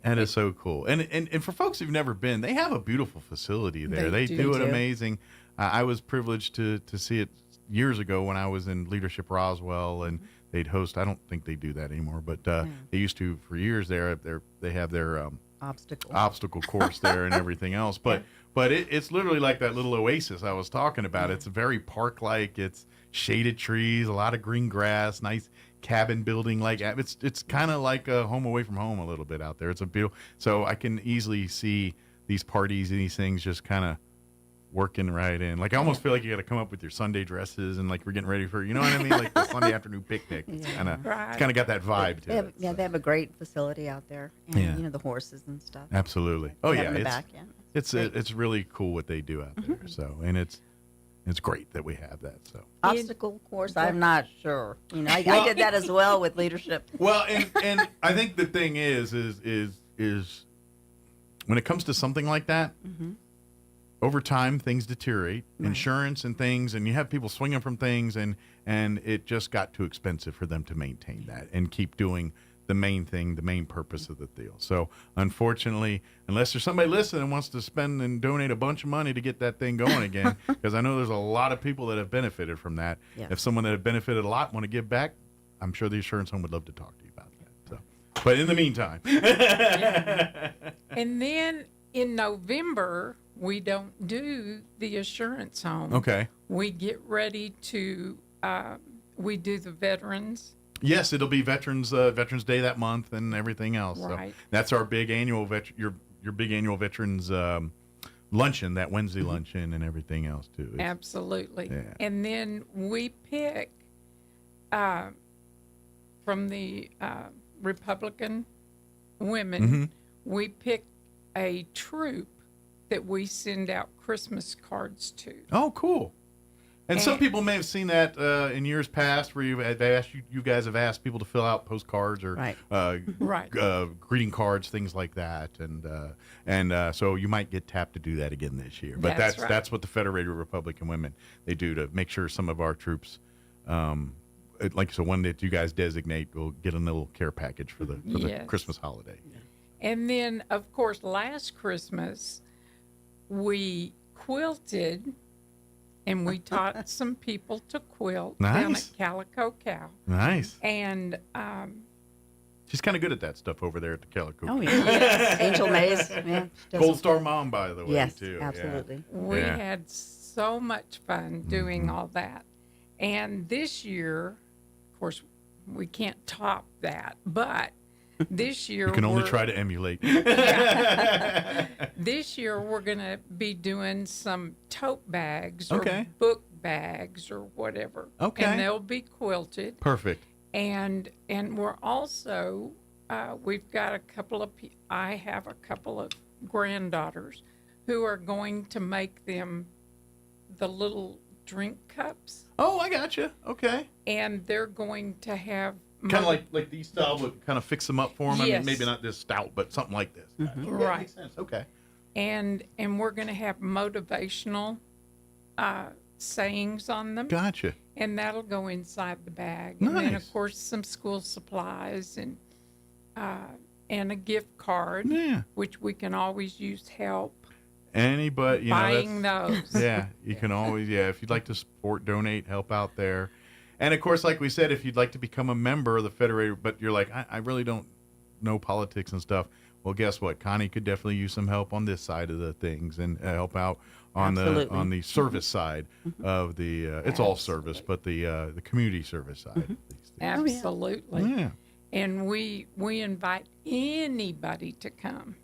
That is so cool. And for folks who've never been, they have a beautiful facility there. They do it amazing. I was privileged to see it years ago when I was in Leadership Roswell, and they'd host. I don't think they do that anymore, but they used to for years there. They have their obstacle course there and everything else. But it's literally like that little oasis I was talking about. It's very park-like. It's shaded trees, a lot of green grass, nice cabin building. Like it's kind of like a home away from home a little bit out there. It's a beautiful. So I can easily see these parties and these things just kind of working right in. Like I almost feel like you got to come up with your Sunday dresses and like we're getting ready for, you know what I mean, like the Sunday afternoon picnic. It's kind of got that vibe to it. They have a great facility out there, and the horses and stuff. Absolutely. Oh yeah, In the back, it's really cool what they do out there. So and it's great that we have that. So Obstacle course, I'm not sure. I did that as well with leadership. Well, and I think the thing is when it comes to something like that, over time things deteriorate, insurance and things, and you have people swinging from things, and it just got too expensive for them to maintain that and keep doing the main thing, the main purpose of the deal. So unfortunately, unless there's somebody listening and wants to spend and donate a bunch of money to get that thing going again, because I know there's a lot of people that have benefited from that. Yeah. If someone that have benefited a lot want to give back, I'm sure the Assurance Home would love to talk to you about that. So, but in the meantime. And then in November, we don't do the Assurance Home. Okay. We get ready to, we do the veterans. Yes, it'll be Veterans Day that month and everything else. Right. So that's our big annual your big annual Veterans luncheon, that Wednesday luncheon and everything else too. Absolutely. Yeah. And then we pick from the Republican women, we pick a troop that we send out Christmas cards to. Oh, cool. And some people may have seen that in years past, where you guys have asked people to fill out postcards or greeting cards, things like that, and so you might get tapped to do that again this year. But that's what the Federated Republican Women, they do to make sure some of our troops like so one that you guys designate, we'll get a little care package for the Yes. Christmas holiday. And then, of course, last Christmas, we quilted, and we taught some people to quilt down Nice. at Calico Cow. Nice. And She's kind of good at that stuff over there at the Calico. Oh, yeah. Yes. Angel Mays. Yeah, she does Gold Star Mom, by the way, Yes, too. absolutely. we had so much fun doing all that. And this year, of course, we can't top that, but this year You can only we're- try to emulate. This year we're going to be doing some tote bags or Okay. book bags or whatever. Okay. And they'll be quilted. Perfect. And we're also we've got I have a couple of granddaughters who are going to make them the little drink cups. Oh, I gotcha. Okay. And they're going to have Kind of like these style, but kind of fix them up for them. I Yes. mean, maybe not this stout, but something like this. Yeah, Right. makes sense. Okay. And we're going to have motivational sayings on them. Gotcha. And that'll go inside the bag. And then, Nice. of course, some school supplies and a gift card, which we can always use help. Anybody, you Buying know, those. Yeah, you can always, if you'd like to support, donate, help out there. And of course, like we said, if you'd like to become a member of the Federated, but you're like, I really don't know politics and stuff. Well, guess what? Connie could definitely use some help on this side of the things and help out on the service side of the. It's all service, but the community service side. Of these things. Absolutely. Yeah. And we invite anybody to come.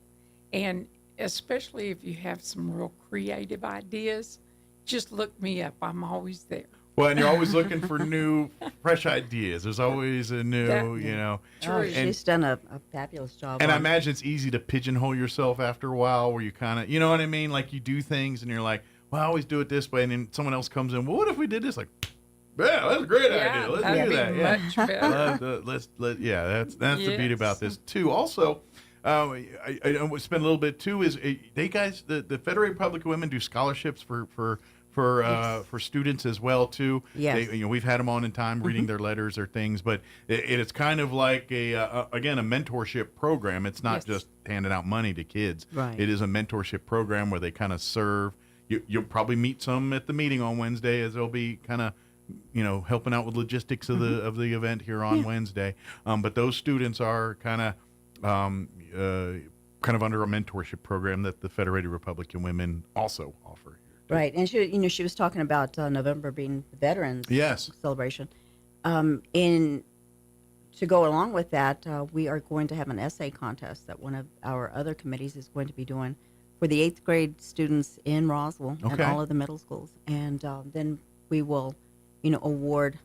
And especially if you have some real creative ideas, just look me up. I'm always there. Well, and you're always looking for new, fresh ideas. There's always a new, you know. Oh, she's done a fabulous job. And I imagine it's easy to pigeonhole yourself after a while where you kind of, you know what I mean? Like you do things and you're like, well, I always do it this way. And then someone else comes in, well, what if we did this? Like, yeah, that's a great idea. Let's do that. Yeah. Much better. That's the beauty about this too. Also, I spend a little bit too, is they guys, the Federated Republican Women do scholarships for students as well too. Yes. They, we've had them on in time reading their letters or things, but it's kind of like a mentorship program. It's not just handing out money to kids. Right. It is a mentorship program where they kind of serve. You'll probably meet some at the meeting on Wednesday, as they'll be kind of helping out with logistics of the event here on Wednesday. But those students are kind of under a mentorship program that the Federated Republican Women also offer. Right, and she was talking about November being the Veterans celebration. To go along with that, we are going to have an essay contest that one of our other committees is going to be doing for the 8th grade students in Roswell and all of the middle schools, and then we will, award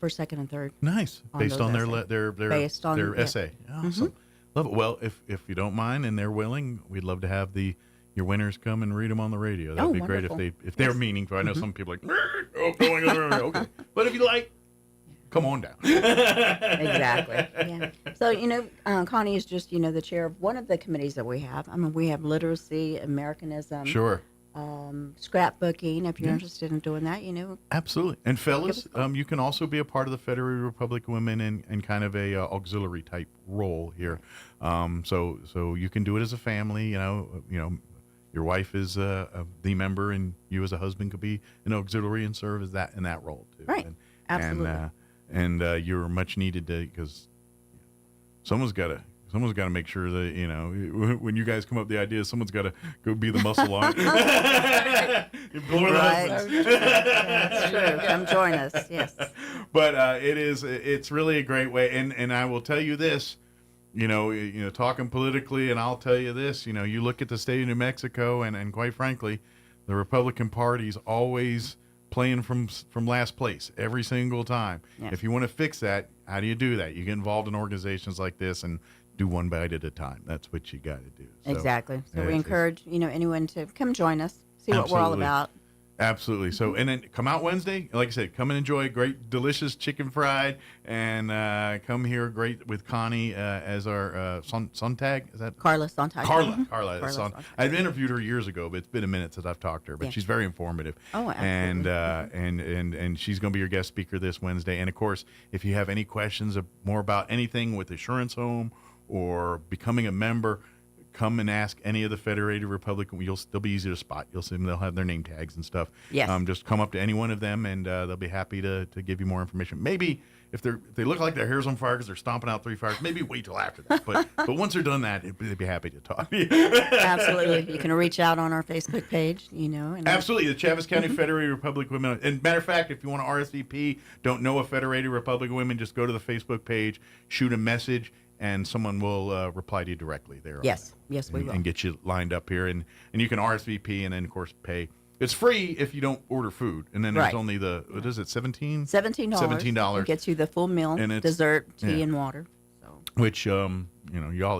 first, second, and third. Nice, based on their based on their essay. Awesome, love it. Well, if you don't mind and they're willing, we'd love to have your winners come and read them on the radio. That'd be wonderful. great if they're meaningful. I know some people are like, going on the radio. Okay, but if you like, come on down. Exactly. Yeah. So Connie is just the chair of one of the committees that we have. I mean, we have literacy, Americanism. Sure. Scrapbooking. If you're interested in doing that, Absolutely. And fellas, you can also be a part of the Federated Republican Women in kind of a auxiliary type role here. So you can do it as a family. Your wife is the member, and you as a husband could be an auxiliary and serve as that in that role too. Right. Absolutely. And you're much needed because someone's got to make sure that when you guys come up with the idea, someone's got to go be the muscle on it. That's true. Come join us. Yes. But it's really a great way, and I will tell you this. Talking politically, and I'll tell you this, you look at the state of New Mexico, and quite frankly, the Republican Party's always playing from last place every single time. Yeah. If you want to fix that, how do you do that? You get involved in organizations like this and do one bite at a time. That's what you got to do. So, exactly. So we encourage anyone to come join us, see what we're all about. Absolutely. So, and then come out Wednesday. Like I said, come and enjoy great, delicious chicken fried, and come here great with Connie as our Sontag. Is that Carla Sontag? Carla. Carla Sontag. I've interviewed her years ago, but it's been a minute since I've talked to her. But she's very informative. Oh, absolutely. And she's going to be your guest speaker this Wednesday. And of course, if you have any questions more about anything with Assurance Home or becoming a member, come and ask any of the Federated Republican. They'll be easy to spot. You'll see them. They'll have their name tags and stuff. Yes. Just come up to any one of them, and they'll be happy to give you more information. Maybe if they look like their hair's on fire because they're stomping out 3 fires, maybe wait till after that. But once they're done that, they'd be happy to talk to you. Absolutely. You can reach out on our Facebook page, And Absolutely. The Chaves County Federated Republican Women. And matter of fact, if you want to RSVP, don't know a Federated Republican Women, just go to the Facebook page, shoot a message, and someone will reply to you directly there. Yes, we will. And get you lined up here. And you can RSVP and then, of course, pay. It's free if you don't order food. And then there's only what is it, $17? $17. It gets you the full meal, and dessert, tea, and water. So. Which, y'all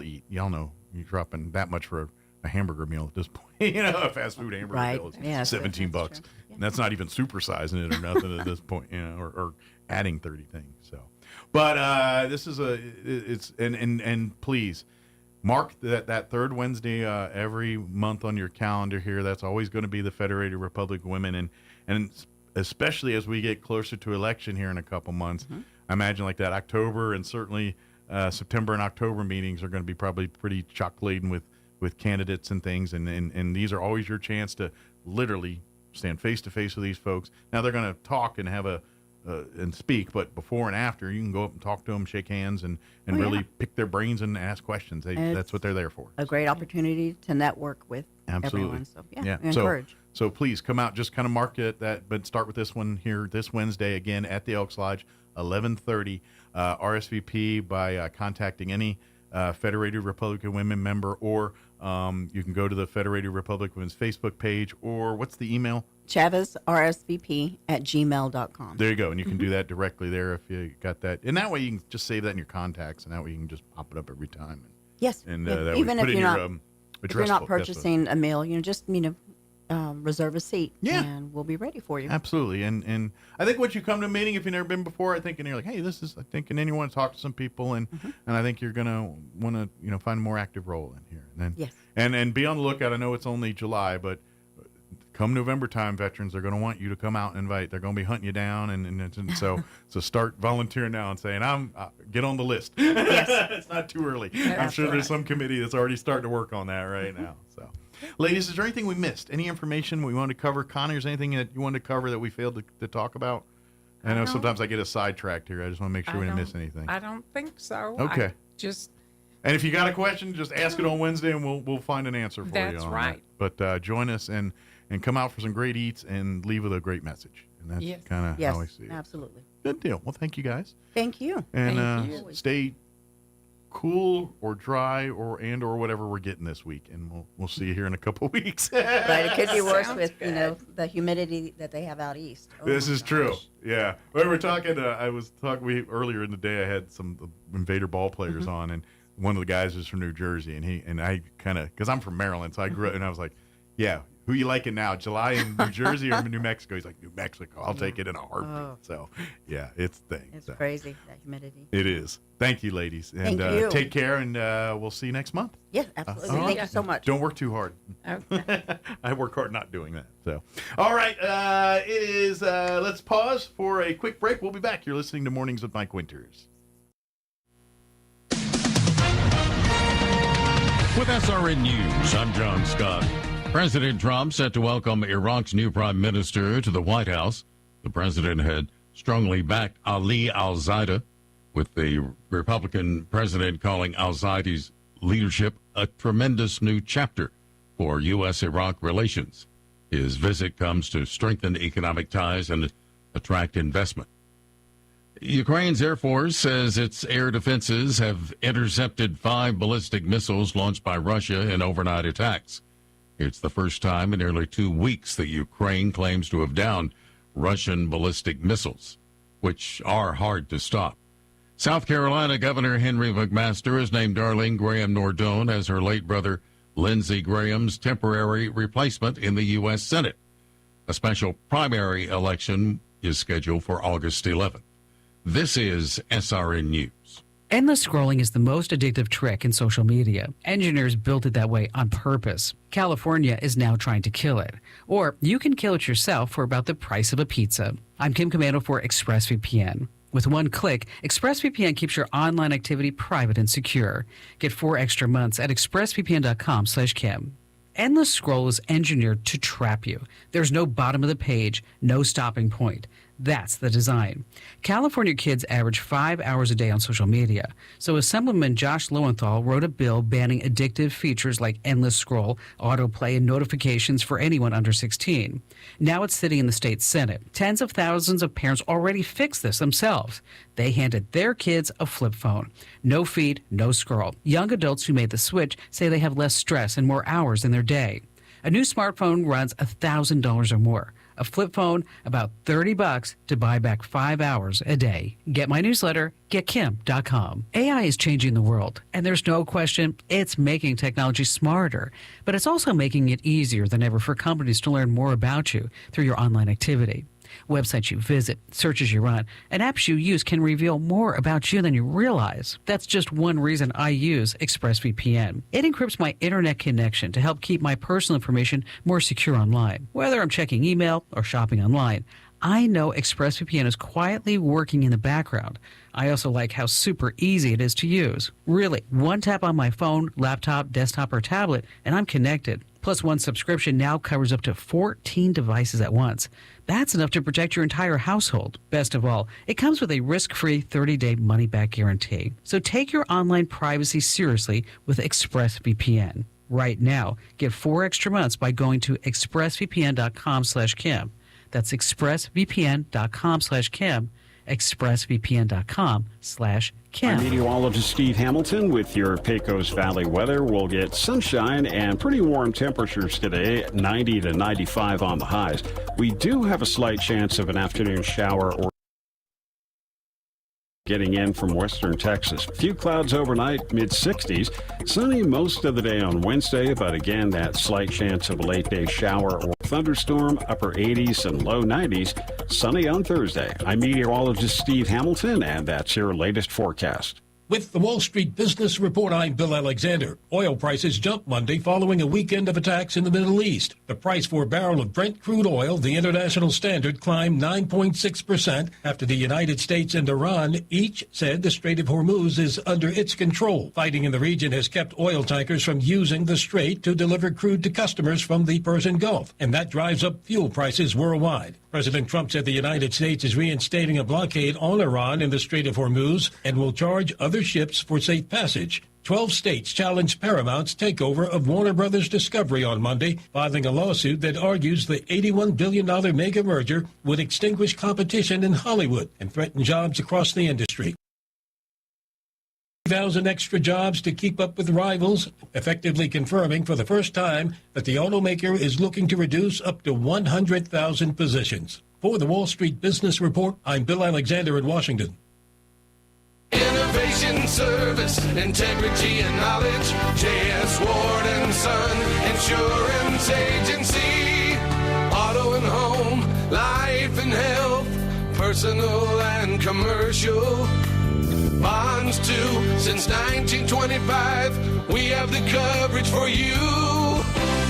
eat. Y'all know you're dropping that much for a hamburger meal at this point. A fast food hamburger meal is $17. Yeah. And that's not even supersizing it or nothing at this point, or adding 30 things. So. But this is and please mark that third Wednesday every month on your calendar here. That's always going to be the Federated Republican Women, and especially as we get closer to election here in a couple months. Mm-hmm. I imagine like that October and certainly September and October meetings are going to be probably pretty chock laden with candidates and things, and these are always your chance to literally stand face to face with these folks. Now they're going to talk and have and speak, but before and after, you can go up and talk to them, shake hands, and really pick their brains and ask questions. That's what they're there for. A great opportunity to network with everyone. So, encourage. So please come out, just kind of mark it but start with this one here this Wednesday, again, at the Elks Lodge, 11:30. RSVP by contacting any Federated Republican Women member, or you can go to the Federated Republican Women's Facebook page, or what's the email? ChavezRSVP@gmail.com. There you go. And you can do that directly there if you got that. And that way you can just save that in your contacts, and that way you can just pop it up every time. Yes. And even if you're not purchasing a meal, just, reserve a seat. Yeah. And we'll be ready for you. Absolutely. And I think once you come to a meeting, if you've never been before, and you're like, hey, and then you want to talk to some people, and I think you're going to want to, find a more active role in here. And then, and be on the lookout. I know it's only July, but come November time, veterans, they're going to want you to come out and invite. They're going to be hunting you down, and so start volunteering now and saying, get on the list. Yes. It's not too early. I'm sure there's some committee that's already starting to work on that right now. So, ladies, is there anything we missed? Any information we wanted to cover? Connie, is there anything that you wanted to cover that we failed to talk about? I know sometimes I get sidetracked here. I just want to make sure we didn't miss anything. I don't think so. Okay. And if you got a question, just ask it on Wednesday, and we'll find an answer for you. That's right. That. But join us and come out for some great eats and leave with a great message. And that's kind of how I see it. Absolutely. Good deal. Well, thank you guys. Thank you. And stay cool or dry or whatever we're getting this week, and we'll see you here in a couple weeks. Right. It could be worse with the humidity that they have out east. This is true. Yeah. We were talking. Earlier in the day. I had some Invader ball players on, and one of the guys is from New Jersey, and I kind of, because I'm from Maryland, so I grew up, and I was like, yeah. Who you liking now, July in New Jersey or New Mexico? He's like, New Mexico. I'll take it in a heartbeat. Oh. So, yeah, it's the thing. It's crazy, that humidity. It is. Thank you, ladies. And Thank you. Take care, and we'll see you next month. Yeah, absolutely. Thank you so much. Don't work too hard. Okay. I work hard not doing that. So, all right, let's pause for a quick break. We'll be back. You're listening to Mornings with Mike Winters. With SRN News, I'm John Scott. President Trump set to welcome Iraq's new prime minister to the White House. The president had strongly backed Ali al-Zaida, with the Republican president calling al-Zaidi's leadership a tremendous new chapter for U.S.-Iraq relations. His visit comes to strengthen economic ties and attract investment. Ukraine's Air Force says its air defenses have intercepted 5 ballistic missiles launched by Russia in overnight attacks. It's the first time in nearly 2 weeks that Ukraine claims to have downed Russian ballistic missiles, which are hard to stop. South Carolina Governor Henry McMaster has named Darlene Graham Nordone as her late brother Lindsey Graham's temporary replacement in the U.S. Senate. A special primary election is scheduled for August 11th. This is SRN News. Endless scrolling is the most addictive trick in social media. Engineers built it that way on purpose. California is now trying to kill it. Or you can kill it yourself for about the price of a pizza. I'm Kim Commando for ExpressVPN. With one click, ExpressVPN keeps your online activity private and secure. Get 4 extra months at expressvpn.com/Kim. Endless scroll is engineered to trap you. There's no bottom of the page, no stopping point. That's the design. California kids average 5 hours a day on social media. So Assemblyman Josh Lowenthal wrote a bill banning addictive features like endless scroll, autoplay, and notifications for anyone under 16. Now it's sitting in the state Senate. Tens of thousands of parents already fixed this themselves. They handed their kids a flip phone. No feed, no scroll. Young adults who made the switch say they have less stress and more hours in their day. A new smartphone runs $1,000 or more. A flip phone, about $30 to buy back 5 hours a day. Get my newsletter, getkim.com. AI is changing the world, and there's no question it's making technology smarter, but it's also making it easier than ever for companies to learn more about you through your online activity. Websites you visit, searches you run, and apps you use can reveal more about you than you realize. That's just one reason I use ExpressVPN. It encrypts my internet connection to help keep my personal information more secure online. Whether I'm checking email or shopping online, I know ExpressVPN is quietly working in the background. I also like how super easy it is to use. Really, one tap on my phone, laptop, desktop, or tablet, and I'm connected. Plus, one subscription now covers up to 14 devices at once. That's enough to protect your entire household. Best of all, it comes with a risk-free 30-day money-back guarantee. So take your online privacy seriously with ExpressVPN. Right now, get 4 extra months by going to expressvpn.com/Kim. That's expressvpn.com/Kim. expressvpn.com/Kim. I'm meteorologist Steve Hamilton with your Pecos Valley weather. We'll get sunshine and pretty warm temperatures today, 90 to 95 on the highs. We do have a slight chance of an afternoon shower or getting in from western Texas. Few clouds overnight, mid-60s. Sunny most of the day on Wednesday, but again, that slight chance of a late-day shower or thunderstorm, upper 80s and low 90s. Sunny on Thursday. I'm meteorologist Steve Hamilton, and that's your latest forecast. With the Wall Street Business Report, I'm Bill Alexander. Oil prices jumped Monday following a weekend of attacks in the Middle East. The price for a barrel of Brent crude oil, the international standard, climbed 9.6% after the United States and Iran each said the Strait of Hormuz is under its control. Fighting in the region has kept oil tankers from using the strait to deliver crude to customers from the Persian Gulf, and that drives up fuel prices worldwide. President Trump said the United States is reinstating a blockade on Iran in the Strait of Hormuz and will charge other ships for safe passage. 12 states challenged Paramount's takeover of Warner Brothers Discovery on Monday, filing a lawsuit that argues the $81 billion mega merger would extinguish competition in Hollywood and threaten jobs across the industry. 3,000 extra jobs to keep up with rivals, effectively confirming for the first time that the automaker is looking to reduce up to 100,000 positions. For the Wall Street Business Report, I'm Bill Alexander in Washington. Innovation, service, integrity, and knowledge. J.S. Ward & Son Insurance Agency. Auto and home, life and health, personal and commercial. Bonds too, since 1925, we have the coverage for you.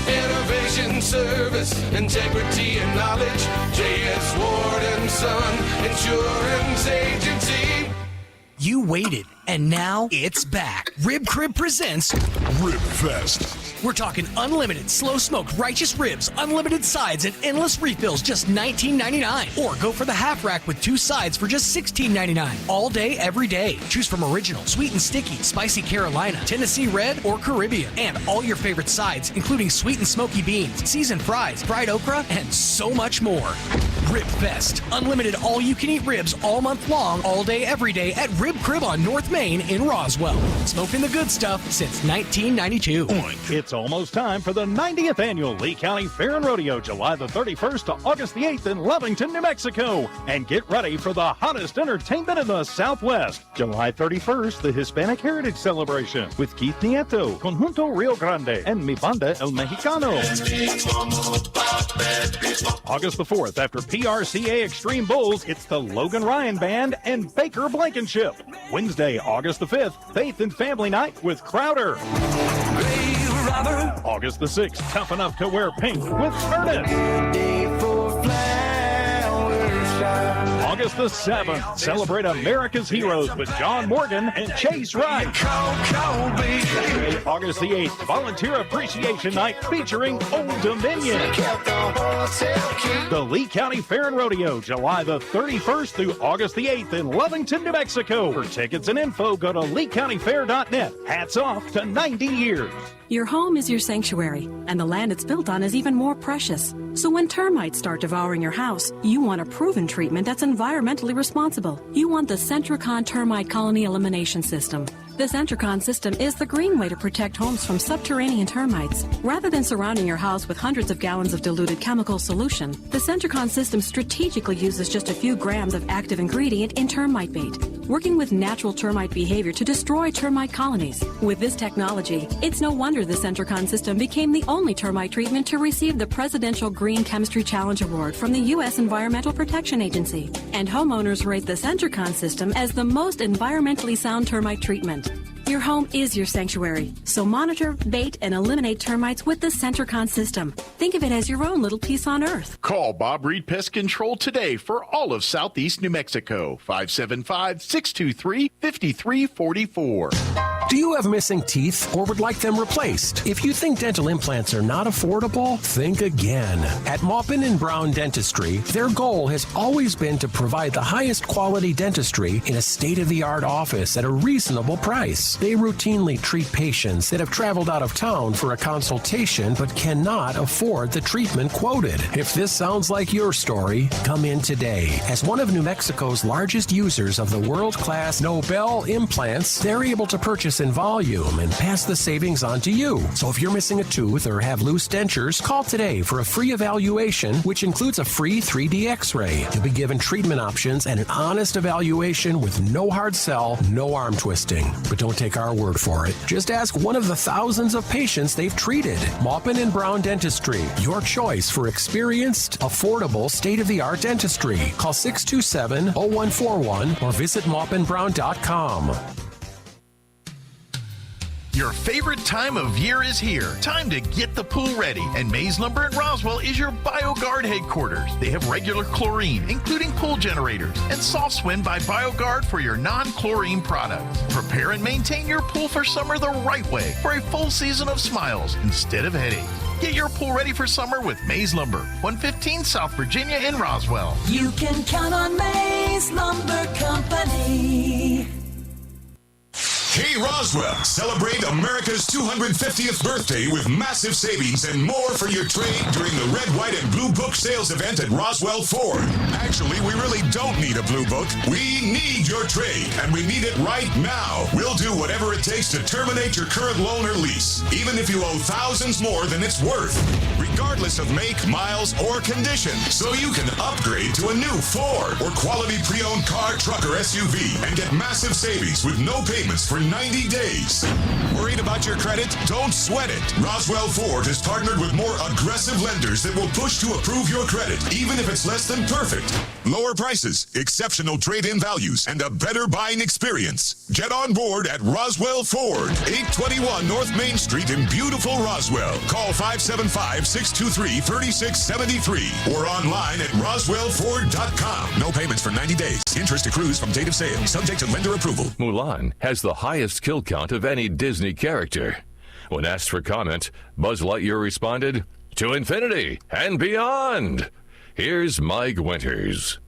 Innovation, service, integrity, and knowledge. J.S. Ward & Son Insurance Agency. You waited, and now it's back. Rib Crib presents Rib Fest. We're talking unlimited, slow-smoked, righteous ribs, unlimited sides, and endless refills, just $19.99. Or go for the half rack with 2 sides for just $16.99. All day, every day. Choose from original, sweet and sticky, spicy Carolina, Tennessee Red, or Caribbean. And all your favorite sides, including sweet and smoky beans, seasoned fries, fried okra, and so much more. Rib Fest. Unlimited all-you-can-eat ribs all month long, all day, every day at Rib Crib on North Main in Roswell. Smoking the good stuff since 1992. It's almost time for the 90th Annual Lee County Fair and Rodeo, July the 31st to August the 8th in Lovington, New Mexico. And get ready for the hottest entertainment in the Southwest. July 31st, the Hispanic Heritage Celebration with Keith Nieto, Conjunto Rio Grande, and Mi Banda El Mexicano. August the 4th, after PRCA Extreme Bulls, it's the Logan Ryan Band and Baker Blankenship. Wednesday, August the 5th, Faith and Family Night with Crowder. August the 6th, Tough Enough to Wear Pink with Ernest. August the 7th, celebrate America's heroes with John Morgan and Chase Wright. August the 8th, Volunteer Appreciation Night featuring Old Dominion. The Lee County Fair and Rodeo, July the 31st through August the 8th in Lovington, New Mexico. For tickets and info, go to leecountyfair.net. Hats off to 90 years. Your home is your sanctuary, and the land it's built on is even more precious. So when termites start devouring your house, you want a proven treatment that's environmentally responsible. You want the Centricon Termite Colony Elimination System. The Centricon system is the green way to protect homes from subterranean termites. Rather than surrounding your house with hundreds of gallons of diluted chemical solution, the Centricon system strategically uses just a few grams of active ingredient in termite bait, working with natural termite behavior to destroy termite colonies. With this technology, it's no wonder the Centricon system became the only termite treatment to receive the Presidential Green Chemistry Challenge Award from the U.S. Environmental Protection Agency. And homeowners rate the Centricon system as the most environmentally sound termite treatment. Your home is your sanctuary, so monitor, bait, and eliminate termites with the Centricon system. Think of it as your own little piece on Earth. Call Bob Reed Pest Control today for all of Southeast New Mexico. 575-623-5344. Do you have missing teeth or would like them replaced? If you think dental implants are not affordable, think again. At Maupin & Brown Dentistry, their goal has always been to provide the highest quality dentistry in a state-of-the-art office at a reasonable price. They routinely treat patients that have traveled out of town for a consultation but cannot afford the treatment quoted. If this sounds like your story, come in today. As one of New Mexico's largest users of the world-class Nobel implants, they're able to purchase in volume and pass the savings on to you. So if you're missing a tooth or have loose dentures, call today for a free evaluation, which includes a free 3D x-ray. You'll be given treatment options and an honest evaluation with no hard sell, no arm twisting. But don't take our word for it. Just ask one of the thousands of patients they've treated. Maupin & Brown Dentistry, your choice for experienced, affordable, state-of-the-art dentistry. Call 627-0141 or visit maupinbrown.com. Your favorite time of year is here. Time to get the pool ready. And Mays Lumber in Roswell is your BioGuard headquarters. They have regular chlorine, including pool generators, and Soft Swim by BioGuard for your non-chlorine products. Prepare and maintain your pool for summer the right way for a full season of smiles instead of headaches. Get your pool ready for summer with Mays Lumber, 115 South Virginia in Roswell. You can count on Mays Lumber Company. Hey Roswell, celebrate America's 250th birthday with massive savings and more for your trade during the Red, White, and Blue Book sales event at Roswell Ford. Actually, we really don't need a Blue Book. We need your trade, and we need it right now. We'll do whatever it takes to terminate your current loan or lease, even if you owe thousands more than it's worth, regardless of make, miles, or condition. So you can upgrade to a new Ford or quality pre-owned car, truck, or SUV and get massive savings with no payments for 90 days. Worried about your credit? Don't sweat it. Roswell Ford has partnered with more aggressive lenders that will push to approve your credit, even if it's less than perfect. Lower prices, exceptional trade-in values, and a better buying experience. Get on board at Roswell Ford, 821 North Main Street in beautiful Roswell. Call 575-623-3673 or online at roswellford.com. No payments for 90 days. Interest accrues from date of sale, subject to lender approval. Mulan has the highest kill count of any Disney character. When asked for comment, Buzz Lightyear responded, "To infinity and beyond." Here's Mike Winters.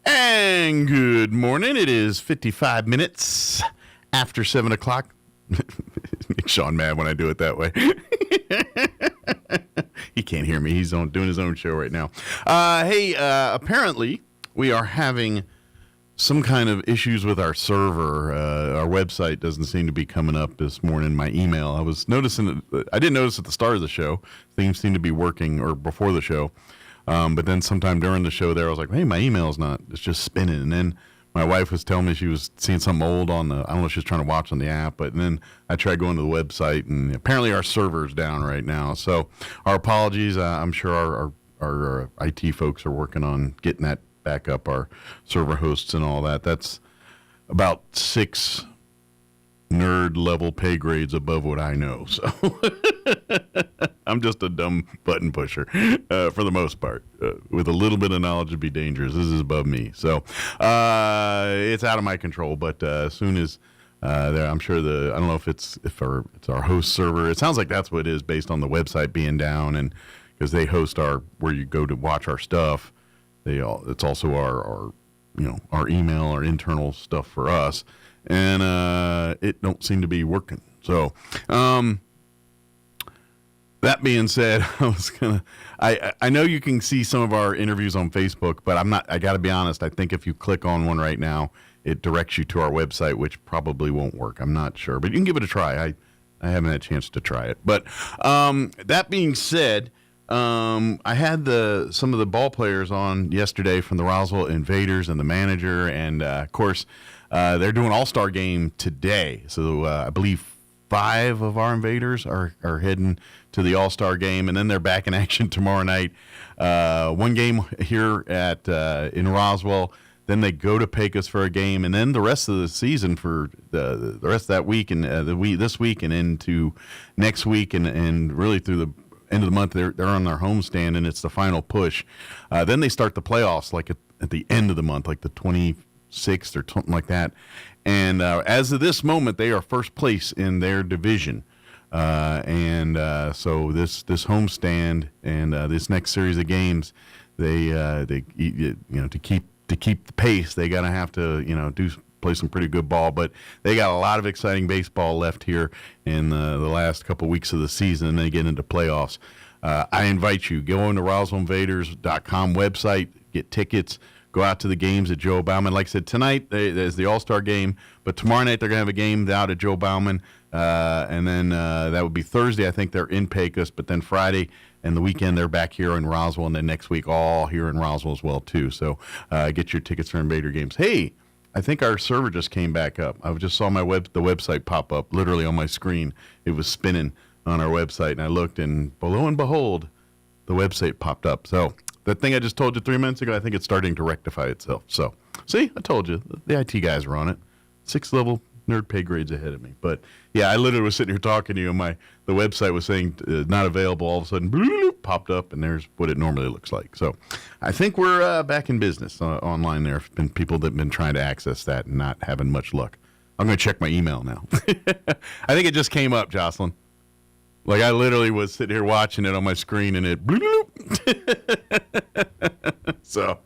And good morning. It is 55 minutes after 7 o'clock. Makes Sean mad when I do it that way. He can't hear me. He's doing his own show right now. Hey, apparently we are having some kind of issues with our server. Our website doesn't seem to be coming up this morning. My email, I was noticing, I didn't notice at the start of the show, things seem to be working, or before the show. But then sometime during the show there, I was like, hey, my email's it's just spinning. And then my wife was telling me she was seeing something old on I don't know if she was trying to watch on the app, but then I tried going to the website, and apparently our server's down right now. So our apologies. I'm sure our IT folks are working on getting that back up, our server hosts and all that. That's about 6 nerd level pay grades above what I know. So I'm just a dumb button pusher for the most part. With a little bit of knowledge would be dangerous. This is above me. So it's out of my control. But as soon as I'm sure I don't know if it's our host server. It sounds like that's what it is based on the website being down, and because they host where you go to watch our stuff. It's also our email, our internal stuff for us, and it don't seem to be working. So that being said, I know you can see some of our interviews on Facebook, but I got to be honest. I think if you click on one right now, it directs you to our website, which probably won't work. I'm not sure, but you can give it a try. I haven't had a chance to try it, but that being said. I had some of the ball players on yesterday from the Roswell Invaders and the manager, and of course they're doing All-Star game today. So I believe 5 of our Invaders are heading to the All-Star game, and then they're back in action tomorrow night. One game here in Roswell. Then they go to Pecos for a game, and then the rest of the season for the rest of that week and this week and into next week and really through the end of the month, they're on their homestand, and it's the final push. Then they start the playoffs like at the end of the month, like the 26th or something like that. And as of this moment, they are first place in their division. So this homestand and this next series of games, they to keep the pace, they gotta have to play some pretty good ball, but they got a lot of exciting baseball left here in the last couple weeks of the season, and they get into playoffs. I invite you, go on to RoswellInvaders.com website, get tickets, go out to the games at Joe Bauman. Like I said, tonight there's the All-Star game, but tomorrow night they're going to have a game out at Joe Bauman, and then that would be Thursday. I think they're in Pecos, but then Friday and the weekend they're back here in Roswell, and then next week all here in Roswell as well, too. So get your tickets for Invader games. Hey, I think our server just came back up. I just saw the website pop up literally on my screen. It was spinning on our website, and I looked, and lo and behold, the website popped up. So that thing I just told you 3 minutes ago, I think it's starting to rectify itself. So, see, I told you, the IT guys are on it. 6 level nerd pay grades ahead of me. But yeah, I literally was sitting here talking to you, and the website was saying not available. All of a sudden, bloop, popped up, and there's what it normally looks like. So I think we're back in business online. There have been people that have been trying to access that and not having much luck. I'm going to check my email now. I think it just came up, Jocelyn. Like I literally was sitting here watching it on my screen, and it bloop. So.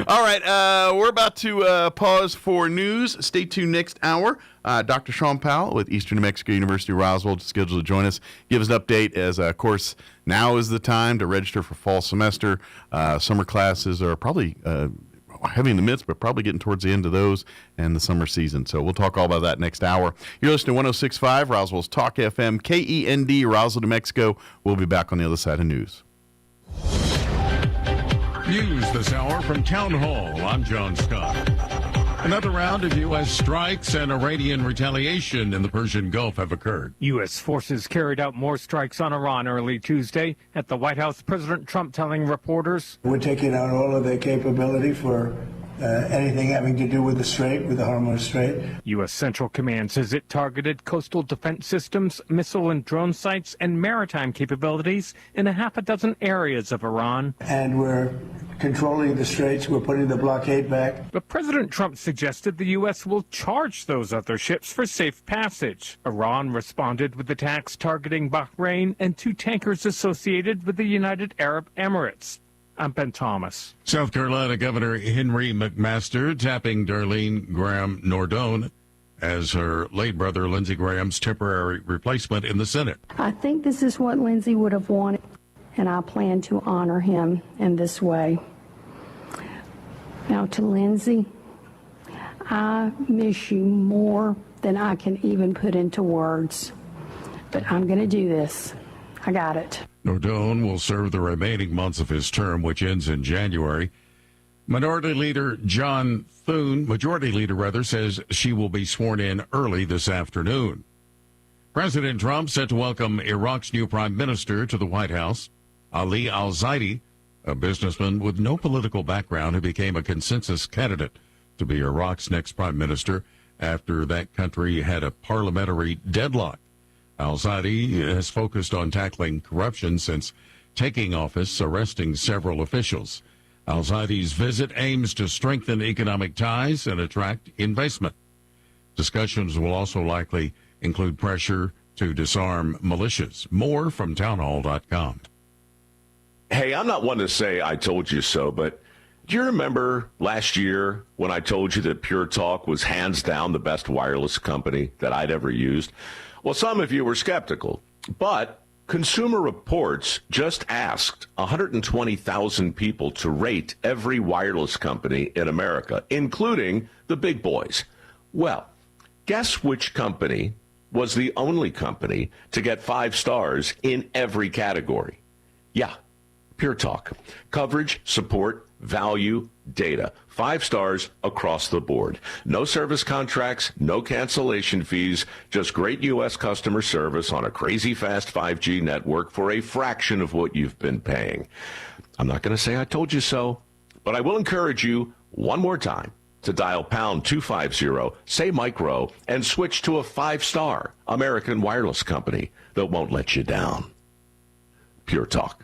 All right, we're about to pause for news. Stay tuned next hour. Dr. Sean Powell with Eastern New Mexico University Roswell is scheduled to join us. Give us an update as, of course, now is the time to register for fall semester. Summer classes are probably heavy in the midst, but probably getting towards the end of those and the summer season. So we'll talk all about that next hour. You're listening to 106.5 Roswell's Talk FM, KEND, Roswell, New Mexico. We'll be back on the other side of news. News this hour from Town Hall. I'm John Scott. Another round of U.S. strikes and Iranian retaliation in the Persian Gulf have occurred. U.S. forces carried out more strikes on Iran early Tuesday. At the White House, President Trump telling reporters, "We're taking out all of their capability for anything having to do with the Strait, with the Hormuz Strait." U.S. Central Command says it targeted coastal defense systems, missile and drone sites, and maritime capabilities in a half a dozen areas of Iran. And we're controlling the straits. We're putting the blockade back. But President Trump suggested the U.S. will charge those other ships for safe passage. Iran responded with attacks targeting Bahrain and 2 tankers associated with the United Arab Emirates. I'm Ben Thomas. South Carolina Governor Henry McMaster tapping Darlene Graham Nordone as her late brother Lindsey Graham's temporary replacement in the Senate. I think this is what Lindsey would have wanted. and I plan to honor him in this way. Now to Lindsay, I miss you more than I can even put into words, but I'm going to do this. I got it. Nardone will serve the remaining months of his term, which ends in January. Majority Leader says she will be sworn in early this afternoon. President Trump set to welcome Iraq's new prime minister to the White House. Ali al-Zaidi, a businessman with no political background who became a consensus candidate to be Iraq's next prime minister after that country had a parliamentary deadlock. Al-Zaidi has focused on tackling corruption since taking office, arresting several officials. Al-Zaidi's visit aims to strengthen economic ties and attract investment. Discussions will also likely include pressure to disarm militias. More from townhall.com. Hey, I'm not one to say I told you so, but do you remember last year when I told you that Pure Talk was hands down the best wireless company that I'd ever used? Well, some of you were skeptical, but Consumer Reports just asked 120,000 people to rate every wireless company in America, including the big boys. Well, guess which company was the only company to get 5 stars in every category? Yeah, Pure Talk. Coverage, support, value, data. 5 stars across the board. No service contracts, no cancellation fees, just great U.S. customer service on a crazy fast 5G network for a fraction of what you've been paying. I'm not going to say I told you so, but I will encourage you one more time to dial pound 250, say micro, and switch to a 5-star American wireless company that won't let you down. Pure Talk.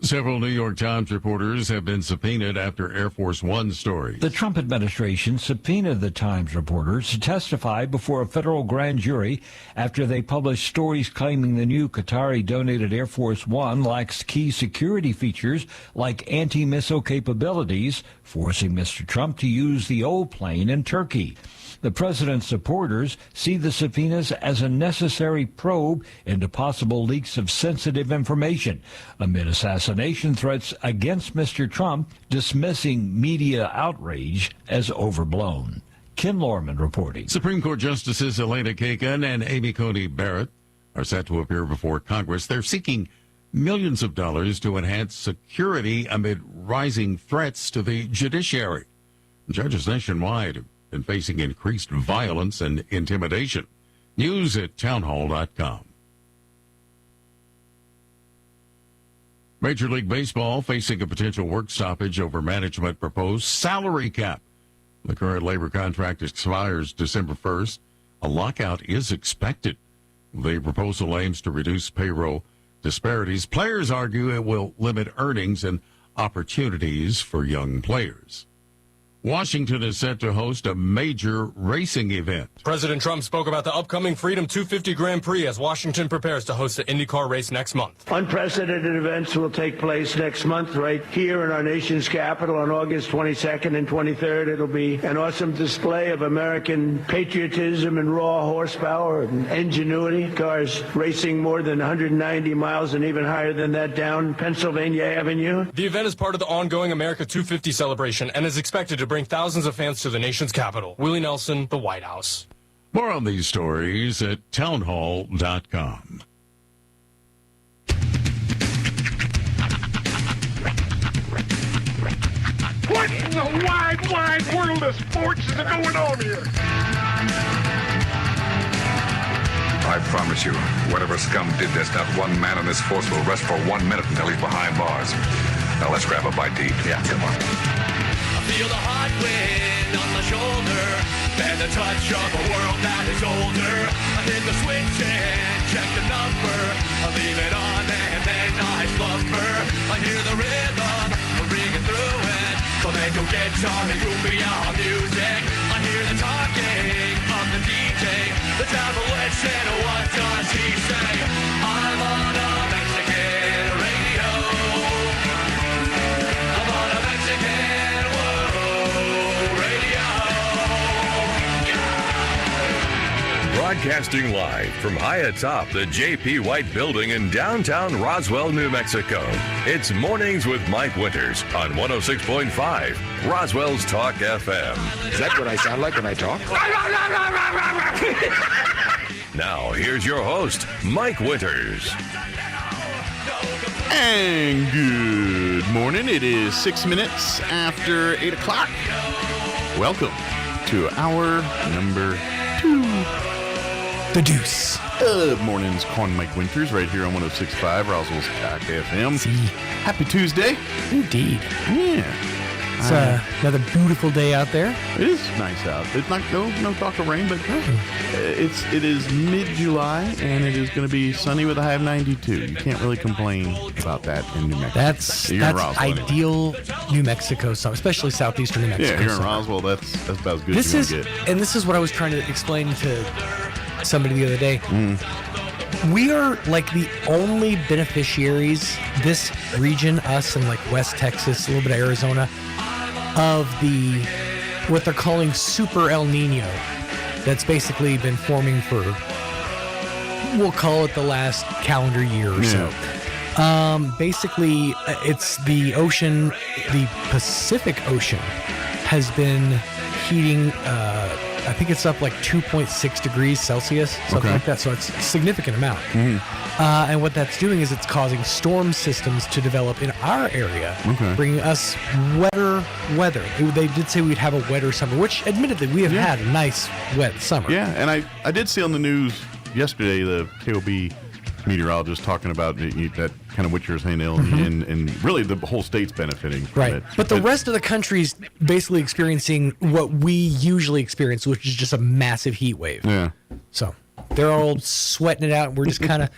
Several New York Times reporters have been subpoenaed after Air Force One stories. The Trump administration subpoenaed the Times reporters to testify before a federal grand jury after they published stories claiming the new Qatari-donated Air Force One lacks key security features like anti-missile capabilities, forcing Mr. Trump to use the old plane in Turkey. The president's supporters see the subpoenas as a necessary probe into possible leaks of sensitive information amid assassination threats against Mr. Trump, dismissing media outrage as overblown. Ken Lorman reporting. Supreme Court Justices Elena Kagan and Amy Coney Barrett are set to appear before Congress. They're seeking millions of dollars to enhance security amid rising threats to the judiciary. Judges nationwide have been facing increased violence and intimidation. News at townhall.com. Major League Baseball facing a potential work stoppage over management proposed salary cap. The current labor contract expires December 1st. A lockout is expected. The proposal aims to reduce payroll disparities. Players argue it will limit earnings and opportunities for young players. Washington is set to host a major racing event. President Trump spoke about the upcoming Freedom 250 Grand Prix as Washington prepares to host the IndyCar race next month. Unprecedented events will take place next month right here in our nation's capital on August 22nd and 23rd. It'll be an awesome display of American patriotism and raw horsepower and ingenuity. Cars racing more than 190 miles and even higher than that down Pennsylvania Avenue. The event is part of the ongoing America 250 celebration and is expected to bring thousands of fans to the nation's capital. Willie Nelson, the White House. More on these stories at townhall.com. What in the wide, wide world of sports is going on here? I promise you, whatever scum did this, not one man in this force will rest for 1 minute until he's behind bars. Now let's grab a bite to eat. Yeah, come on. Feel the hot wind on my shoulder and the touch of a world that is older. I hit the switch and check the number. I leave it on and then I slumber. I hear the rhythm ringing through it. Flamenco guitar and cumbia music. I hear the talking of the DJ. The devil said, what does he say? I'm on a Mexican radio. I'm on a Mexican Broadcast Broadcasting live from high atop the J.P. White Building in downtown Roswell, New Mexico. It's Mornings with Mike Winters on 106.5 Roswell's Talk FM. Is that what I sound like when I talk? Now, here's your host, Mike Winters. And good morning. It is 6 minutes after 8 o'clock. Welcome to hour number 2. The Deuce. Mornings, calling Mike Winters right here on 106.5 Roswell's Talk FM. Happy Tuesday. Indeed. Yeah. It's another beautiful day out there. It is nice out. It's not no talk of rain, but it is mid-July and it is going to be sunny with a high of 92. You can't really complain about that in New Mexico. That's ideal New Mexico summer, especially southeastern New Mexico. Yeah, here in summer. Roswell, that's about as good as you can get. And this is what I was trying to explain to somebody the other day. We are like the only beneficiaries, this region, us and like West Texas, a little bit of Arizona, of the what they're calling Super El Nino that's basically been forming for, we'll call it the last calendar year or so. Basically, it's the ocean, the Pacific Ocean has been heating, I think it's up like 2.6 degrees Celsius, something like that. So it's a significant amount. And what that's doing is it's causing storm systems to develop in our area, bringing us wetter weather. They did say we'd have a wetter summer, which admittedly we have had a nice wet summer. Yeah, and I did see on the news yesterday the KOB meteorologist talking about that kind of what you're saying, and really the whole state's benefiting from it. But the rest of the country's basically experiencing what we usually experience, which is just a massive heat wave. Yeah. So they're all sweating it out, and we're just kind of,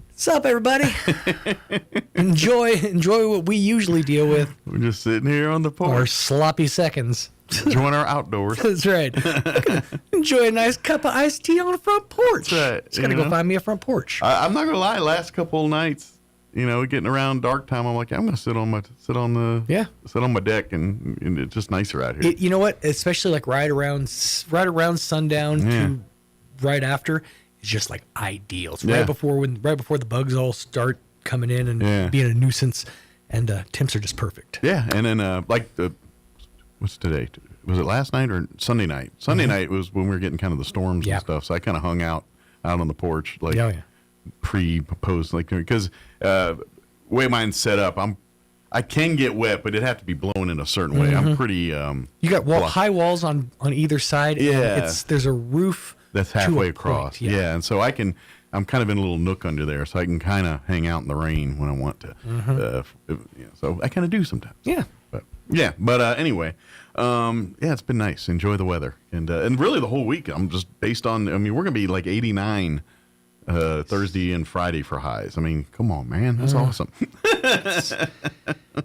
what's up, everybody? enjoy what we usually deal with. We're just sitting here on the porch. Our sloppy seconds. Enjoying our outdoors. That's right. Enjoy a nice cup of iced tea on the front porch. That's right. Just gotta go find me a front porch. I'm not gonna lie. Last couple of nights, getting around dark time, I'm like, I'm gonna sit on my deck, and it's just nicer out here. You know what? Especially like right around sundown to right after, it's just like ideal. It's right before the bugs all start coming in and being a nuisance, and temps are just perfect. Yeah, and then what's today? Was it last night or Sunday night? Sunday night was when we were getting kind of the storms and stuff. So I kind of hung out on the porch, like pre-post, like because way mine's set up, I can get wet, but it'd have to be blown in a certain way. I'm pretty. You got high walls on either side. Yeah, and there's a roof that's halfway across. Yeah, and so I'm kind of in a little nook under there, so I can kind of hang out in the rain when I want to. So I kind of do sometimes. Yeah. But anyway, it's been nice. Enjoy the weather, and really the whole week. I'm just based on. I mean, we're gonna be like 89 Thursday and Friday for highs. I mean, come on, man, that's awesome.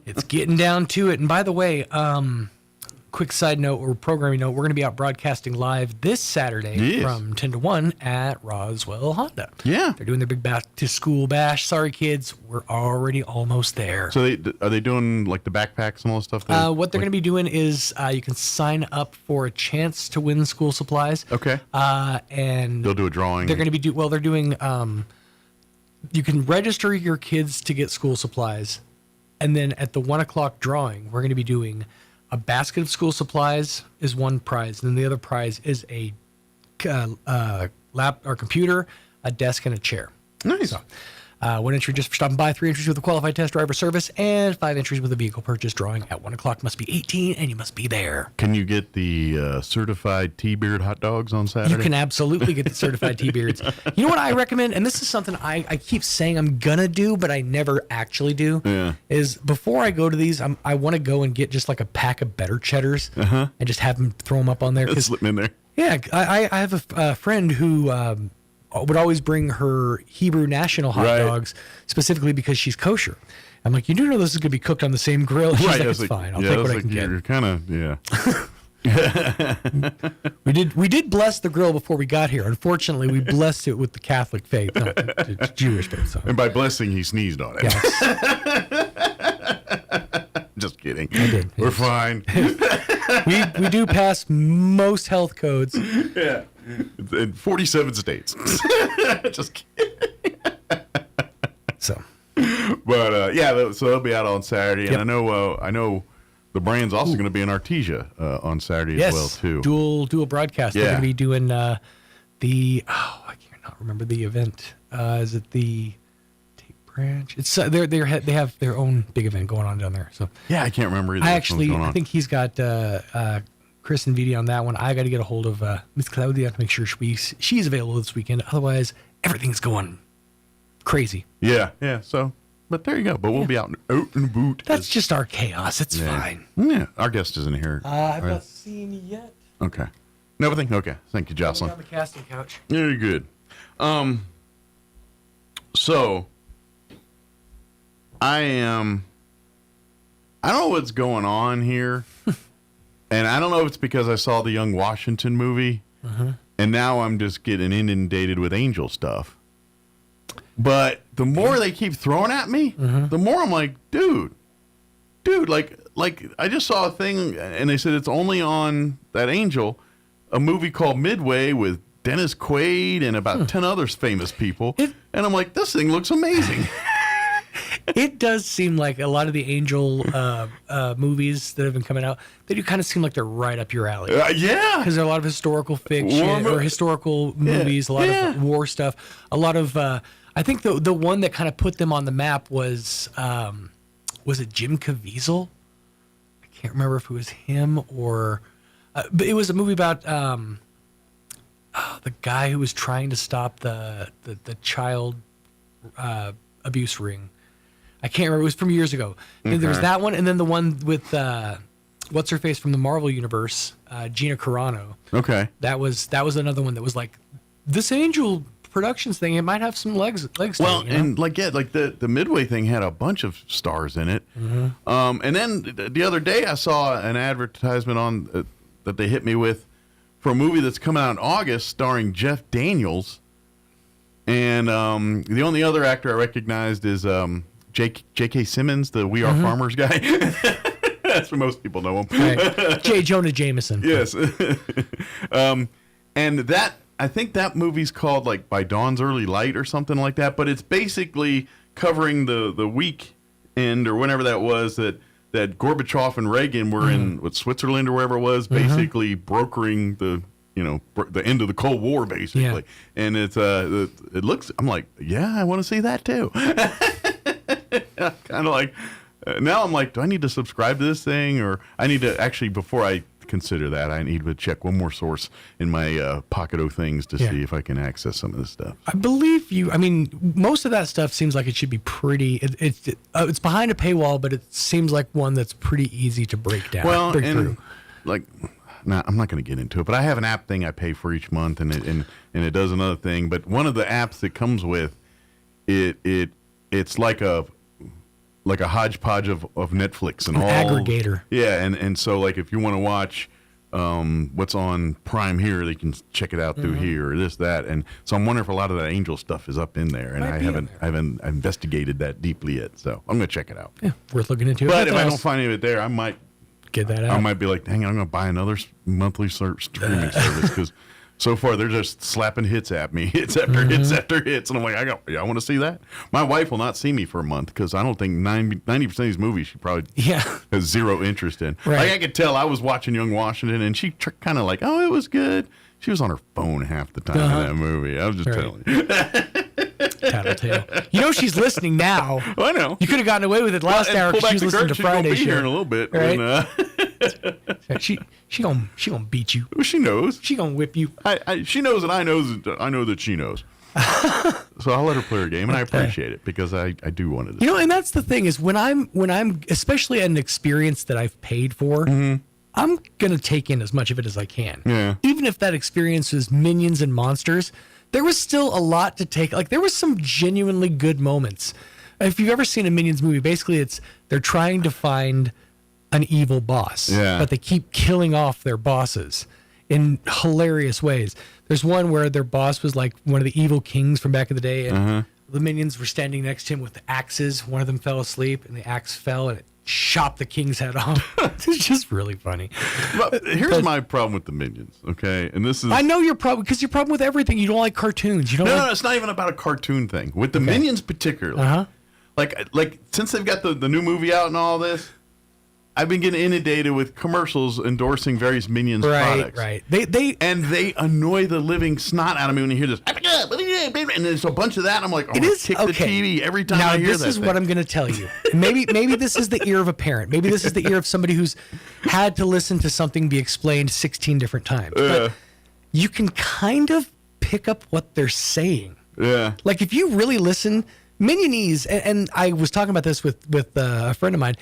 It's getting down to it. And by the way, quick side note or programming note, we're going to be out broadcasting live this Saturday from 10 to 1 at Roswell Honda. Yeah. They're doing their big back to school bash. Sorry, kids, we're already almost there. So are they doing like the backpacks and all that stuff? What they're going to be doing is you can sign up for a chance to win school supplies. Okay. And they'll do a drawing. They're going to be they're doing, you can register your kids to get school supplies. And then at the 1 o'clock drawing, we're going to be doing a basket of school supplies is one prize. And then the other prize is a lap or computer, a desk, and a chair. Nice. So, 1 entry just for stopping by, 3 entries with a qualified test driver service, and 5 entries with a vehicle purchase. Drawing at 1 o'clock must be 18, and you must be there. Can you get the certified T-Beard hot dogs on Saturday? You can absolutely get the certified T-Beards. You know what I recommend, and this is something I keep saying I'm going to do, but I never actually do, is before I go to these, I want to go and get just like a pack of better cheddars and just have them throw them up on there. Slip them in there. Yeah, I have a friend who would always bring her Hebrew national hot dogs specifically because she's kosher. I'm like, you do know this is going to be cooked on the same grill? She's like, it's fine. I'll take what I can get. You're kind of, We did bless the grill before we got here. Unfortunately, we blessed it with the Catholic faith, not the Jewish faith. So. And by blessing, he sneezed on it. Yes. Just kidding. I did. We're fine. we do pass most health codes. Yeah. In 47 states. Just kidding. So, but yeah, so they'll be out on Saturday, and I know the brand's also going to be in Artesia on Saturday as well too. Dual broadcast. They're going to be doing I cannot remember the event. Is it the Tape Branch? It's they have their own big event going on down there. So yeah, I can't remember either. I think he's got Chris and Vidi on that one. I got to get a hold of Miss Claudia to make sure she's available this weekend. Otherwise, everything's going crazy. Yeah. So, but there you go. But we'll be out and boot. That's just our chaos. It's fine. Yeah, our guest isn't here. I've not seen you yet. Okay. Nothing. Okay. Thank you, Jocelyn. On the casting couch. Very good. So I don't know what's going on here. And I don't know if it's because I saw the Young Washington movie, and now I'm just getting inundated with angel stuff. But the more they keep throwing at me, the more I'm like, dude, like I just saw a thing, and they said it's only on that angel, a movie called Midway with Dennis Quaid and about 10 other famous people. And I'm like, this thing looks amazing. It does seem like a lot of the angel movies that have been coming out, they do kind of seem like they're right up your alley. Yeah. Because there are a lot of historical fiction or historical movies, a lot of war stuff, a lot of, I think the one that kind of put them on the map was it Jim Caviezel? I can't remember if it was him or, but it was a movie about the guy who was trying to stop the child abuse ring. I can't remember. It was from years ago. Okay. There was that one, and then the one with what's her face from the Marvel universe, Gina Carano. Okay, that was another one that was like this Angel Productions thing. It might have some legs. Well, to it, and like the Midway thing had a bunch of stars in it. And then the other day I saw an advertisement on that they hit me with for a movie that's coming out in August starring Jeff Daniels. And the only other actor I recognized is J.K. Simmons, the We Are Farmers guy. That's where most people know him. Right. J. Jonah Jameson. Yes. And that, I think that movie's called like By Dawn's Early Light or something like that. But it's basically covering the weekend or whenever that was that Gorbachev and Reagan were in Switzerland or wherever it was, basically brokering the end of the Cold War, basically. Yeah. And it looks, I'm like, yeah, I want to see that too. Kind of like, now I'm like, do I need to subscribe to this thing? Or I need to actually, before I consider that, I need to check one more source in my pocket of things to see if I can access some of this stuff. I believe you. I mean, most of that stuff seems like it should be pretty. It's behind a paywall, but it seems like one that's pretty easy to break down. Well, break and through. like, nah, I'm not going to get into it, but I have an app thing I pay for each month, and it does another thing. But one of the apps that comes with it's like a hodgepodge of Netflix and all aggregator. Yeah, and so like if you want to watch what's on Prime here, they can check it out through here or this, that. And so I'm wondering if a lot of that angel stuff is up in there, and I haven't investigated that deeply yet. So I'm going to check it out. Yeah, worth looking into. But if I don't find any of it there, I might get that out. I might be like, dang it, I'm going to buy another monthly streaming service because so far they're just slapping hits at me, hits after hits after hits, and I'm like, I want to see that. My wife will not see me for a month because I don't think 90% of these movies she probably has zero interest in. Right. Like I could tell I was watching Young Washington, and she kind of like, oh, it was good. She was on her phone half the time in that movie. I was just telling you. Tattletale. You know she's listening now. Well, I know. You could have gotten away with it last hour because she was listening to Friday show. Here in a little bit. Right? And, she gonna beat you. Well, she knows. She gonna whip you. She knows, and I know that she knows. So I'll let her play her game, and I appreciate it because I do want to. You know, and that's the thing is when I'm especially at an experience that I've paid for. I'm going to take in as much of it as I can. Yeah. Even if that experience is Minions and monsters, there was still a lot to take. Like, there was some genuinely good moments. If you've ever seen a Minions movie, basically they're trying to find an evil boss. Yeah. But they keep killing off their bosses in hilarious ways. There's one where their boss was like one of the evil kings from back in the day, and the Minions were standing next to him with the axes. One of them fell asleep, and the axe fell, and it chop the king's head off. It's just really funny. But here's my problem with the Minions, okay? And this is... I know your problem, because your problem with everything, you don't like cartoons. You don't No, it's not even about a cartoon thing. With the Minions particularly. Uh-huh. Like since they've got the new movie out and all this, I've been getting inundated with commercials endorsing various Minions products. Right. They annoy the living snot out of me when you hear this. And there's a bunch of that. And I'm like, It is kick okay. the TV every time now, I hear that. This is what I'm going to tell you. Maybe this is the ear of a parent. Maybe this is the ear of somebody who's had to listen to something be explained 16 different times. But you can kind of pick up what they're saying. Yeah. Like if you really listen, Minionese, and I was talking about this with a friend of mine.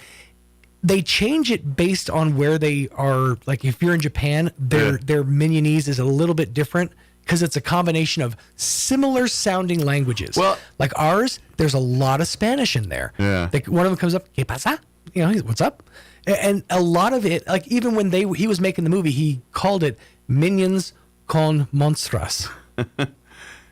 They change it based on where they are. Like if you're in Japan, their Minionese is a little bit different because it's a combination of similar sounding languages. Well, like ours, there's a lot of Spanish in there. Yeah. Like one of them comes up, ¿Qué pasa? You know, what's up? And a lot of it, like even when he was making the movie, he called it Minions con Monstras.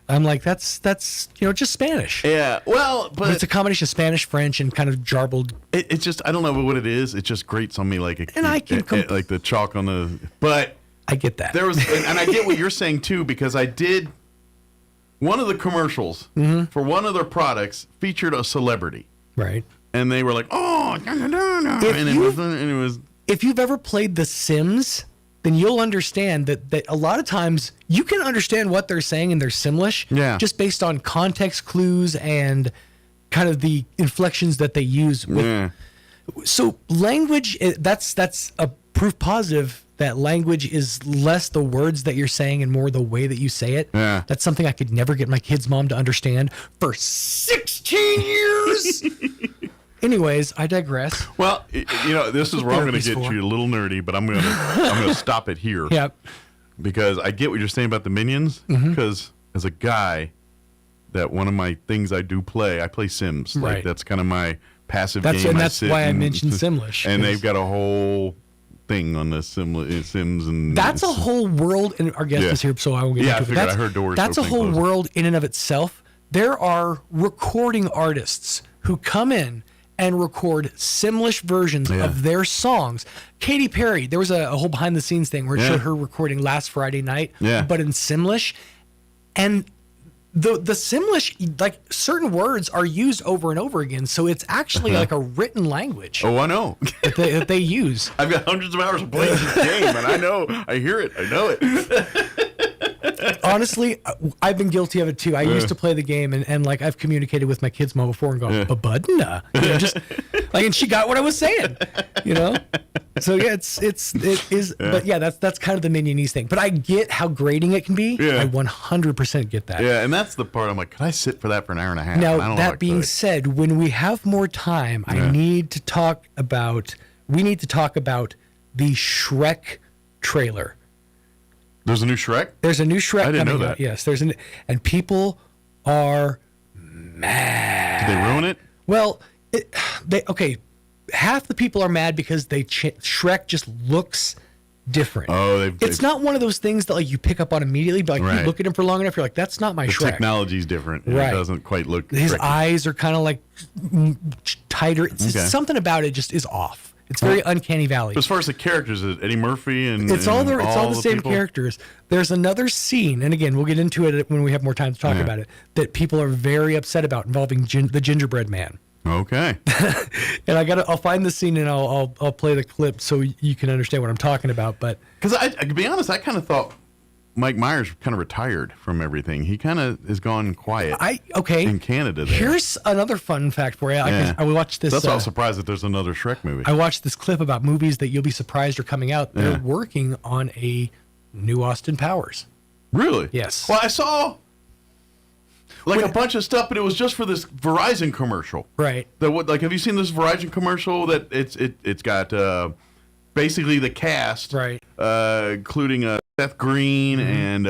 I'm like, that's just Spanish. Yeah, well, but it's a combination of Spanish, French, and kind of jarbled. It's just I don't know what it is. It just grates on me like like the chalk on the. But I get that. There was, and I get what you're saying too, because I did one of the commercials for one of their products featured a celebrity, right? And they were like, "Oh, it was." If you've ever played The Sims, then you'll understand that a lot of times you can understand what they're saying in their Simlish, just based on context clues and kind of the inflections that they use. So language, that's a proof positive that language is less the words that you're saying and more the way that you say it. Yeah. That's something I could never get my kid's mom to understand for 16 years. Anyways, I digress. Well, this is where I'm going to get you a little nerdy, but I'm going to stop it here. Yep. Because I get what you're saying about the Minions. Because as a guy, that one of my things I do play, I play Sims. Right. Like that's kind of my passive game. And that's why I mentioned Simlish. And they've got a whole thing on the Sims and that's a whole world. And our guest is here, so I won't get into it. I heard doors. That's a whole world in and of itself. There are recording artists who come in and record Simlish versions of their songs. Katy Perry, there was a whole behind the scenes thing where it showed her recording last Friday night, but in Simlish. And the Simlish, like certain words are used over and over again. So it's actually like a written language. Oh, I know. that they use. I've got hundreds of hours of playing this game, and I hear it. I know it. Honestly, I've been guilty of it too. I used to play the game, and like I've communicated with my kids' mom before and gone, "Babudna," just like, and she got what I was saying, So yeah, it is, but yeah, that's kind of the Minionese thing. But I get how grating it can be. Yeah. I 100% get that. Yeah, and that's the part I'm like, can I sit for that for an hour and a half? Now that being said, when we have more time, we need to talk about the Shrek trailer. There's a new Shrek? There's a new Shrek. I didn't know that. Out. Yes, and people are mad. Did they ruin it? Well, half the people are mad because Shrek just looks different. Oh, it's not one of those things that like you pick up on immediately, but like you look at him for long enough, you're like, that's not my the Shrek. Technology's different. Right. It doesn't quite look. His Shrek-y. eyes are kind of like tighter. It's something about it just is off. It's very uncanny valley. As far as the characters, is Eddie Murphy and it's all the same people? characters. There's another scene, and again, we'll get into it when we have more time to talk about it, that people are very upset about involving the gingerbread man. Okay. And I'll find the scene and I'll play the clip so you can understand what I'm talking about. But because to be honest, I kind of thought Mike Myers kind of retired from everything. He kind of has gone quiet. In Canada. There. Here's another fun fact for you. I watched this. That's why I was surprised that there's another Shrek movie. I watched this clip about movies that you'll be surprised are coming out. They're working on a new Austin Powers. Really? Yes. Well, I saw a bunch of stuff, but it was just for this Verizon commercial. Right. Have you seen this Verizon commercial that it's got basically the cast, right? Including Seth Green and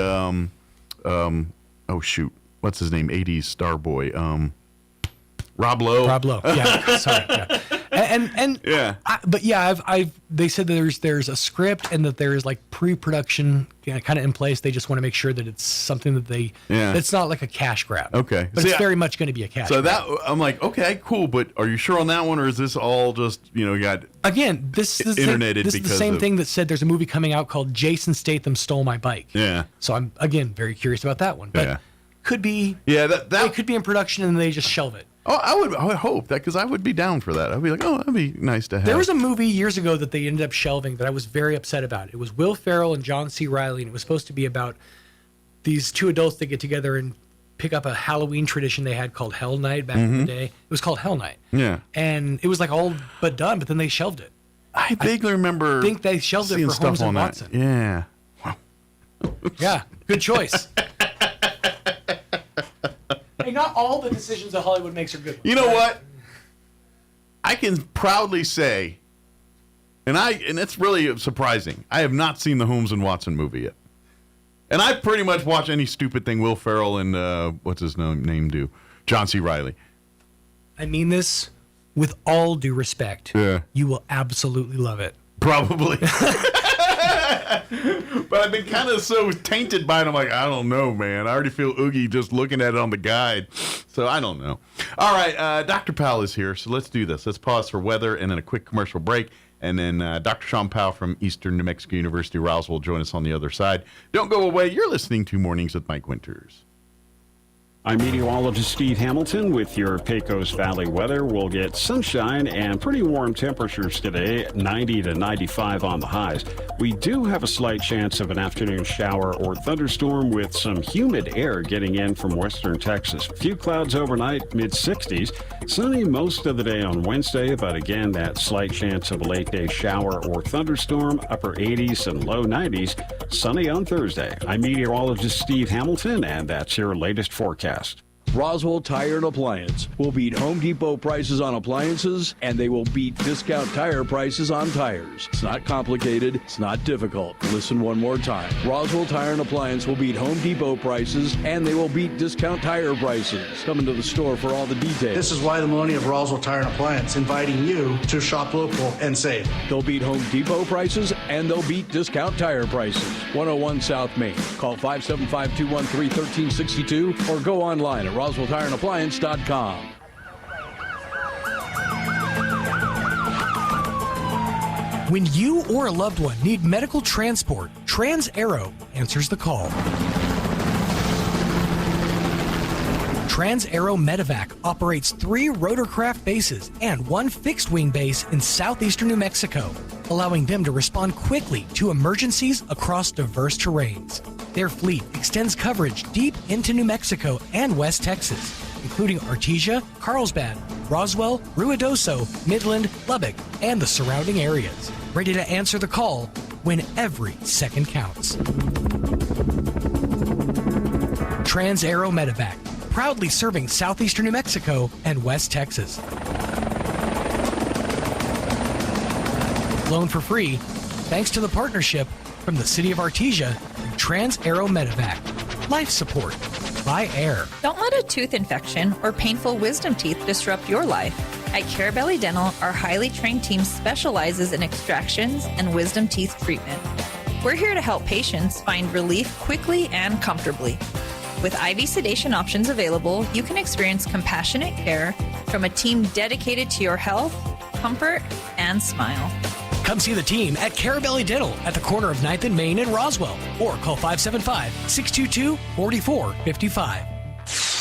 oh shoot, what's his name? 80s star boy, Rob Lowe. Yeah, sorry. Yeah. And yeah. They said that there's a script and that there's like pre-production kind of in place. They just want to make sure that it's something that it's not like a cash grab. Okay. But it's very much going to be a cash grab. So I'm like, okay, cool, but are you sure on that one, or is this all just, got again, this is interneted this is the same thing that said there's a movie coming out called Jason Statham Stole My Bike. Yeah. So I'm again very curious about that one. But could be it could be in production and they just shelve it. Oh, I would hope that, because I would be down for that. I'd be like, oh, that'd be nice to have. There was a movie years ago that they ended up shelving that I was very upset about. It was Will Ferrell and John C. Reilly, and it was supposed to be about these two adults that get together and pick up a Halloween tradition they had called Hell Night back in the day. It was called Hell Night. Yeah. And it was like all but done, but then they shelved it. I vaguely remember. I think they shelved it for Holmes and Watson. Yeah. Yeah. Good choice. Hey, not all the decisions that Hollywood makes are good ones. You know what? I can proudly say, and it's really surprising, I have not seen the Holmes and Watson movie yet. And I pretty much watch any stupid thing Will Ferrell and what's his name do? John C. Reilly. I mean this with all due respect. Yeah. You will absolutely love it. Probably. But I've been kind of so tainted by it. I'm like, I don't know, man. I already feel oogie just looking at it on the guide. So I don't know. All right, Dr. Powell is here, so let's do this. Let's pause for weather and then a quick commercial break. And then Dr. Sean Powell from Eastern New Mexico University, Roswell, will join us on the other side. Don't go away. You're listening to Mornings with Mike Winters. I'm meteorologist Steve Hamilton with your Pecos Valley weather. We'll get sunshine and pretty warm temperatures today, 90 to 95 on the highs. We do have a slight chance of an afternoon shower or thunderstorm with some humid air getting in from western Texas. A few clouds overnight, mid-60s. Sunny most of the day on Wednesday, but again, that slight chance of a late-day shower or thunderstorm, upper 80s and low 90s. Sunny on Thursday. I'm meteorologist Steve Hamilton, and that's your latest forecast. Roswell Tire and Appliance will beat Home Depot prices on appliances, and they will beat discount tire prices on tires. It's not complicated. It's not difficult. Listen one more time. Roswell Tire and Appliance will beat Home Depot prices, and they will beat discount tire prices. Come into the store for all the details. This is why the Maloney of Roswell Tire and Appliance inviting you to shop local and save. They'll beat Home Depot prices, and they'll beat discount tire prices. 101 South Main. Call 575-213-1362 or go online at RoswellTireandAppliance.com. When you or a loved one need medical transport, Trans-Aero answers the call. Trans-Aero Medevac operates 3 rotorcraft bases and 1 fixed-wing base in southeastern New Mexico, allowing them to respond quickly to emergencies across diverse terrains. Their fleet extends coverage deep into New Mexico and West Texas, including Artesia, Carlsbad, Roswell, Ruidoso, Midland, Lubbock, and the surrounding areas. Ready to answer the call when every second counts. Trans-Aero Medevac, proudly serving southeastern New Mexico and West Texas. Flown for free, thanks to the partnership from the City of Artesia and Trans-Aero Medevac. Life support by air. Don't let a tooth infection or painful wisdom teeth disrupt your life. At Carabelli Dental, our highly trained team specializes in extractions and wisdom teeth treatment. We're here to help patients find relief quickly and comfortably. With IV sedation options available, you can experience compassionate care from a team dedicated to your health, comfort, and smile. Come see the team at Carabelli Dental at the corner of 9th and Main in Roswell, or call 575-622-4455.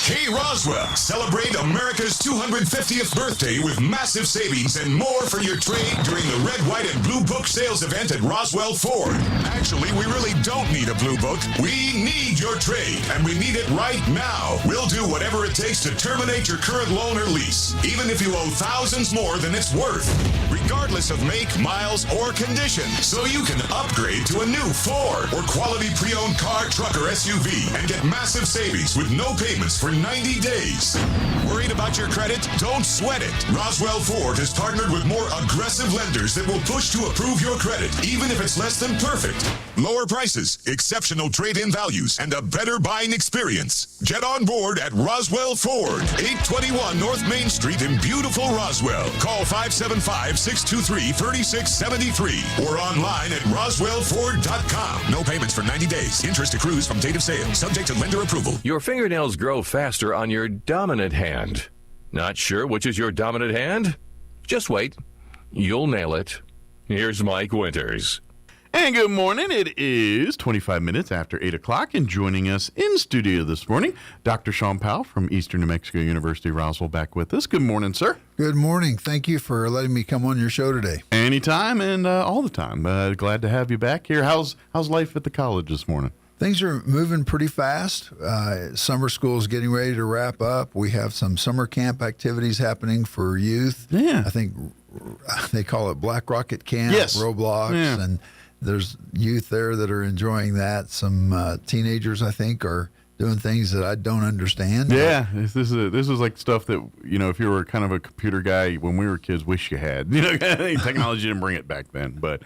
Hey Roswell, celebrate America's 250th birthday with massive savings and more for your trade during the Red, White, and Blue Book sales event at Roswell Ford. Actually, we really don't need a blue book. We need your trade, and we need it right now. We'll do whatever it takes to terminate your current loan or lease, even if you owe thousands more than it's worth, regardless of make, miles, or condition. So you can upgrade to a new Ford or quality pre-owned car, truck, or SUV and get massive savings with no payments for 90 days. Worried about your credit? Don't sweat it. Roswell Ford has partnered with more aggressive lenders that will push to approve your credit, even if it's less than perfect. Lower prices, exceptional trade-in values, and a better buying experience. Get on board at Roswell Ford, 821 North Main Street in beautiful Roswell. Call 575-623-3673 or online at roswellford.com. No payments for 90 days. Interest accrues from date of sale, subject to lender approval. Your fingernails grow faster on your dominant hand. Not sure which is your dominant hand? Just wait. You'll nail it. Here's Mike Winters. And good morning. It is 25 minutes after 8 o'clock, and joining us in studio this morning, Dr. Sean Powell from Eastern New Mexico University, Roswell, back with us. Good morning, sir. Good morning. Thank you for letting me come on your show today. Anytime and all the time. Glad to have you back here. How's life at the college this morning? Things are moving pretty fast. Summer school is getting ready to wrap up. We have some summer camp activities happening for youth. Yeah. I think they call it Black Rocket Camp, yes. Roblox, yeah. and there's youth there that are enjoying that. Some teenagers, I think, are doing things that I don't understand. Yeah, this is like stuff that, if you were kind of a computer guy when we were kids, wish you had. Technology didn't bring it back then, but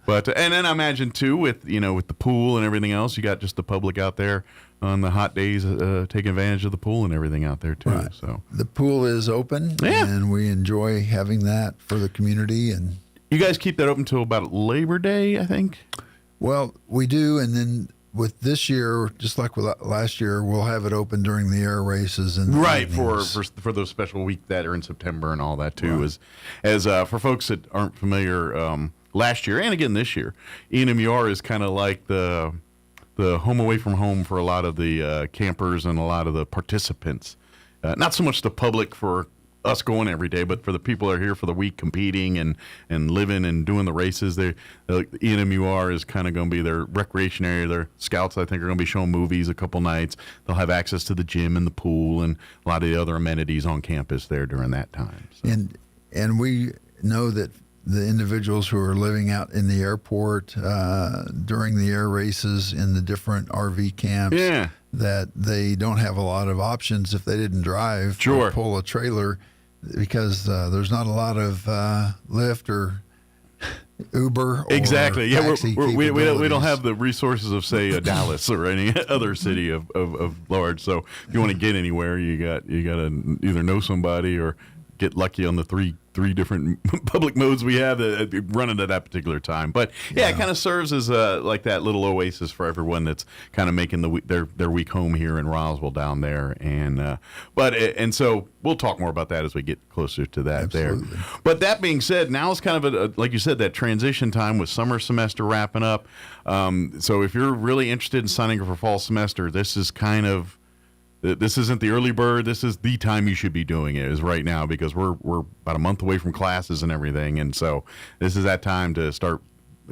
and then I imagine too with the pool and everything else, you got just the public out there on the hot days taking advantage of the pool and everything out there too. Right. So the pool is open, and we enjoy having that for the community. And you guys keep that open until about Labor Day, I think? Well, we do, and then with this year, just like with last year, we'll have it open during the air races and right for those special weeks that are in September and all that too. Right. As for folks that aren't familiar, last year and again this year, ENMUR is kind of like the home away from home for a lot of the campers and a lot of the participants. Not so much the public for us going every day, but for the people that are here for the week competing and living and doing the races, ENMUR is kind of going to be their recreation area. Their scouts, I think, are going to be showing movies a couple nights. They'll have access to the gym and the pool and a lot of the other amenities on campus there during that time. So. And we know that the individuals who are living out in the airport during the air races in the different RV camps, that they don't have a lot of options if they didn't drive or pull a trailer, because there's not a lot of Lyft or Uber or exactly. Yeah, we don't have the resources of, say, Dallas or any other city of large. So if you want to get anywhere, you got to either know somebody or get lucky on the three different public modes we have that running at that particular time. But it kind of serves as like that little oasis for everyone that's kind of making their week home here in Roswell down there. And so we'll talk more about that as we get closer to that. Absolutely. There. But that being said, now is kind of like you said, that transition time with summer semester wrapping up. So if you're really interested in signing up for fall semester, this isn't the early bird. This is the time you should be doing it, is right now, because we're about a month away from classes and everything. And so this is that time to start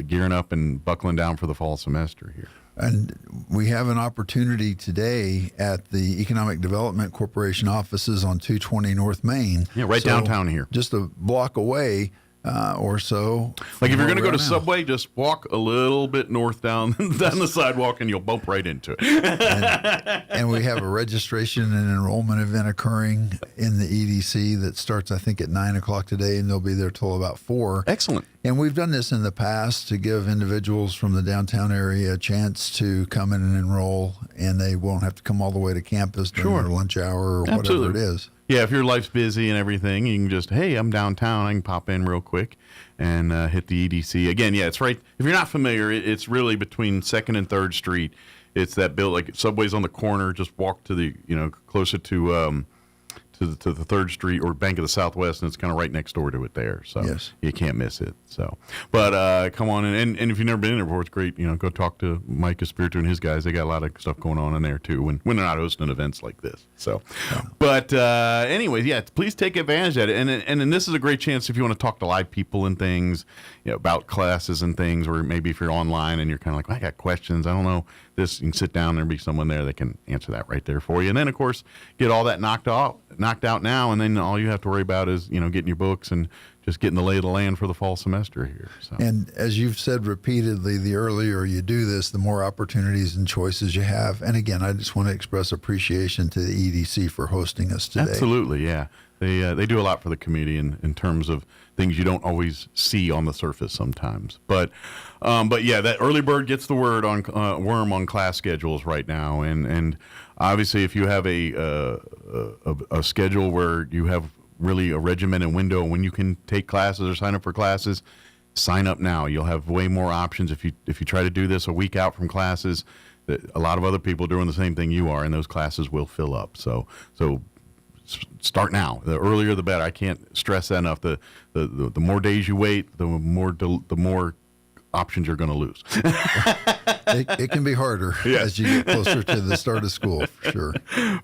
gearing up and buckling down for the fall semester here. And we have an opportunity today at the Economic Development Corporation offices on 220 North Main. Yeah, right downtown here. Just a block away. Or so. Like if you're going to go to Subway, just walk a little bit north down the sidewalk and you'll bump right into it. And we have a registration and enrollment event occurring in the EDC that starts, I think, at 9 o'clock today, and they'll be there till about 4. Excellent. And we've done this in the past to give individuals from the downtown area a chance to come in and enroll, and they won't have to come all the way to campus during their lunch hour or whatever it is. Yeah, if your life's busy and everything, you can just, hey, I'm downtown. I can pop in real quick and hit the EDC. Again, it's right. If you're not familiar, it's really between 2nd and 3rd Street. It's that build, like Subway's on the corner. Just walk to the, closer to the 3rd Street or Bank of the Southwest, and it's kind of right next door to it there. So you can't miss it. So, but come on in, and if you've never been in there before, it's great. Go talk to Mike Espiritu and his guys. They got a lot of stuff going on in there too when they're not hosting events like this. So, but anyways, please take advantage of it. And this is a great chance if you want to talk to live people and things, about classes and things, or maybe if you're online and you're kind of like, I got questions, I don't know this, you can sit down and there'll be someone there that can answer that right there for you. And then of course get all that knocked out now, and then all you have to worry about is getting your books and just getting the lay of the land for the fall semester here. So. And as you've said repeatedly, the earlier you do this, the more opportunities and choices you have. And again, I just want to express appreciation to the EDC for hosting us today. Absolutely, yeah. They do a lot for the community in terms of things you don't always see on the surface sometimes. But yeah, that early bird gets the worm on class schedules right now, and obviously if you have a schedule where you have really a regimented window when you can take classes or sign up for classes, sign up now. You'll have way more options if you try to do this a week out from classes. A lot of other people are doing the same thing you are, and those classes will fill up. So start now. The earlier the better. I can't stress that enough. The more days you wait, the more options you're going to lose. It can be harder as you get closer to the start of school, for sure.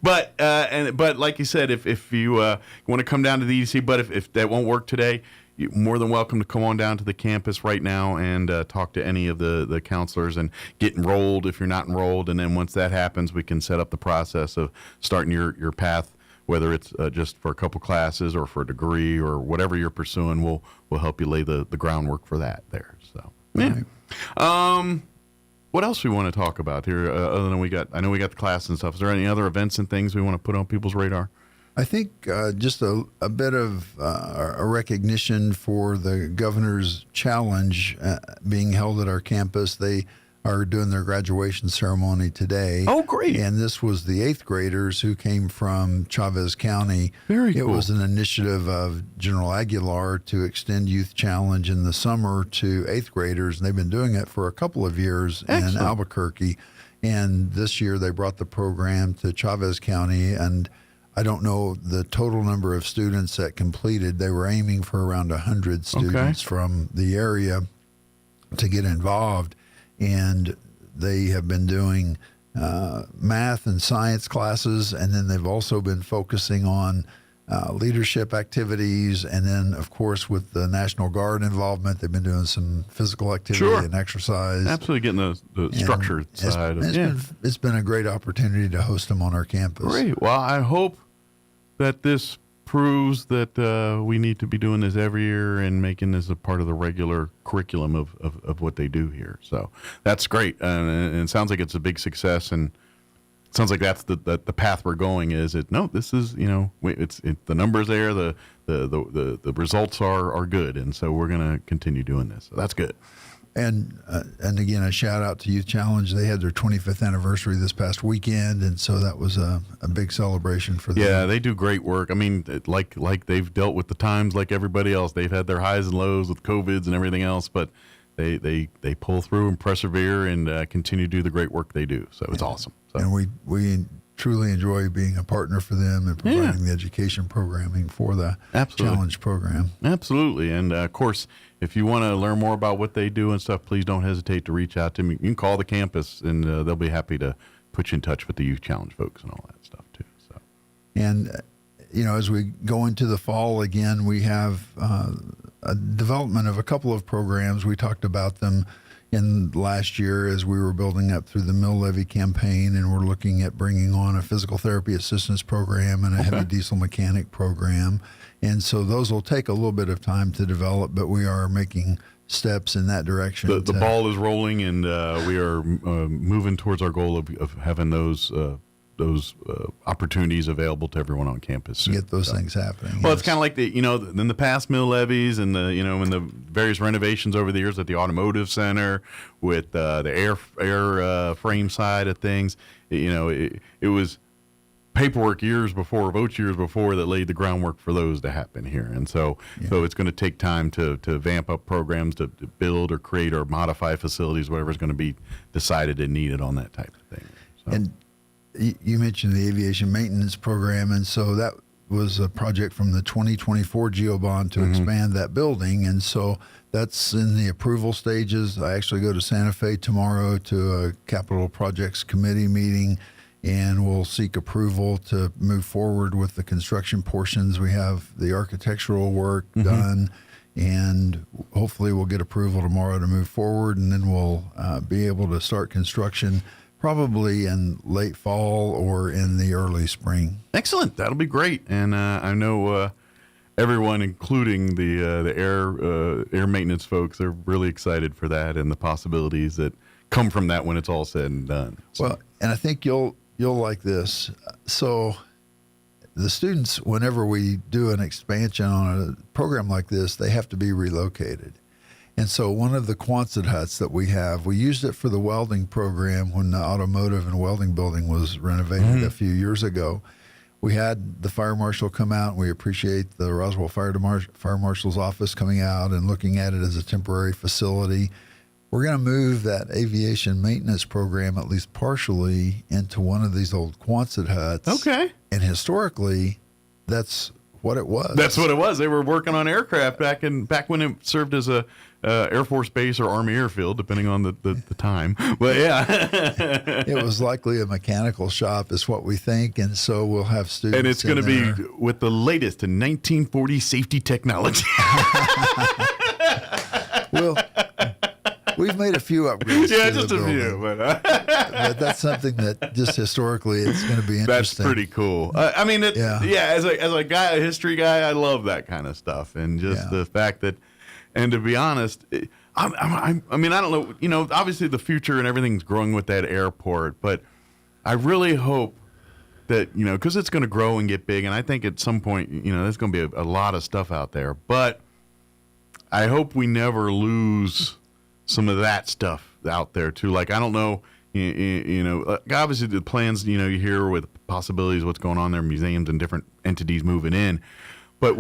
But like you said, if you want to come down to the EDC, but if that won't work today, you're more than welcome to come on down to the campus right now and talk to any of the counselors and get enrolled if you're not enrolled. And then once that happens, we can set up the process of starting your path, whether it's just for a couple classes or for a degree or whatever you're pursuing. We'll help you lay the groundwork for that there. So, yeah. Right. What else we want to talk about here? Other than I know we got the class and stuff. Is there any other events and things we want to put on people's radar? I think just a bit of a recognition for the governor's challenge being held at our campus. They are doing their graduation ceremony today. Oh, great. And this was the 8th graders who came from Chavez County. Very cool. It was an initiative of General Aguilar to extend Youth Challenge in the summer to 8th graders, and they've been doing it for a couple of years in Albuquerque. And this year they brought the program to Chavez County, and I don't know the total number of students that completed. They were aiming for around 100 students from the area to get involved. And they have been doing math and science classes, and then they've also been focusing on leadership activities. And then, of course, with the National Guard involvement, they've been doing some physical activity and exercise. Absolutely, getting the structured side. It's been a great opportunity to host them on our campus. Great. Well, I hope that this proves that we need to be doing this every year and making this a part of the regular curriculum of what they do here. So that's great. And it sounds like it's a big success, and it sounds like that's the path we're going is it. No, this is, the numbers there, the results are good. And so we're going to continue doing this. So that's good. And again, a shout out to Youth Challenge. They had their 25th anniversary this past weekend, and so that was a big celebration for them. Yeah, they do great work. I mean, like they've dealt with the times like everybody else. They've had their highs and lows with COVIDs and everything else, but they pull through and persevere and continue to do the great work they do. So it's awesome. So. And we truly enjoy being a partner for them and providing the education programming for the Challenge program. Absolutely. And of course, if you want to learn more about what they do and stuff, please don't hesitate to reach out to me. You can call the campus, and they'll be happy to put you in touch with the Youth Challenge folks and all that stuff too. So, and as we go into the fall again, we have a development of a couple of programs. We talked about them in last year as we were building up through the mill levy campaign, and we're looking at bringing on a physical therapy assistance program and a heavy diesel mechanic program. And so those will take a little bit of time to develop, but we are making steps in that direction. The ball is rolling, and we are moving towards our goal of having those opportunities available to everyone on campus. Get those things happening. Well, it's kind of like in the past mill levies and in the various renovations over the years at the automotive center with the air frame side of things. It was paperwork votes years before that laid the groundwork for those to happen here. And so it's going to take time to vamp up programs to build or create or modify facilities, whatever is going to be decided and needed on that type of thing. So. And you mentioned the aviation maintenance program, and so that was a project from the 2024 GEO bond to expand that building. And so that's in the approval stages. I actually go to Santa Fe tomorrow to a capital projects committee meeting, and we'll seek approval to move forward with the construction portions. We have the architectural work done, and hopefully we'll get approval tomorrow to move forward, and then we'll be able to start construction probably in late fall or in the early spring. Excellent. That'll be great. And I know everyone, including the air maintenance folks, are really excited for that and the possibilities that come from that when it's all said and done. So. Well, and I think you'll like this. So the students, whenever we do an expansion on a program like this, they have to be relocated. And so one of the Quonset huts that we have, we used it for the welding program when the automotive and welding building was renovated a few years ago. We had the fire marshal come out. We appreciate the Roswell Fire Marshal's office coming out and looking at it as a temporary facility. We're going to move that aviation maintenance program, at least partially, into one of these old Quonset huts. Okay. And historically, that's what it was. That's what it was. They were working on aircraft back when it served as a Air Force base or Army airfield, depending on the time. But yeah, it was likely a mechanical shop, is what we think, and so we'll have students. And it's going to be with the latest in 1940 safety technology. Well, we've made a few upgrades. Yeah, just a few, but that's something that just historically it's going to be interesting. That's pretty cool. I mean, as a guy, a history guy, I love that kind of stuff, and just the fact that. And to be honest, I mean, I don't know, obviously the future and everything's growing with that airport, but I really hope that, because it's going to grow and get big, and I think at some point, there's going to be a lot of stuff out there, but I hope we never lose some of that stuff out there too. Like, I don't know, obviously the plans, you hear with possibilities, what's going on there, museums and different entities moving in, but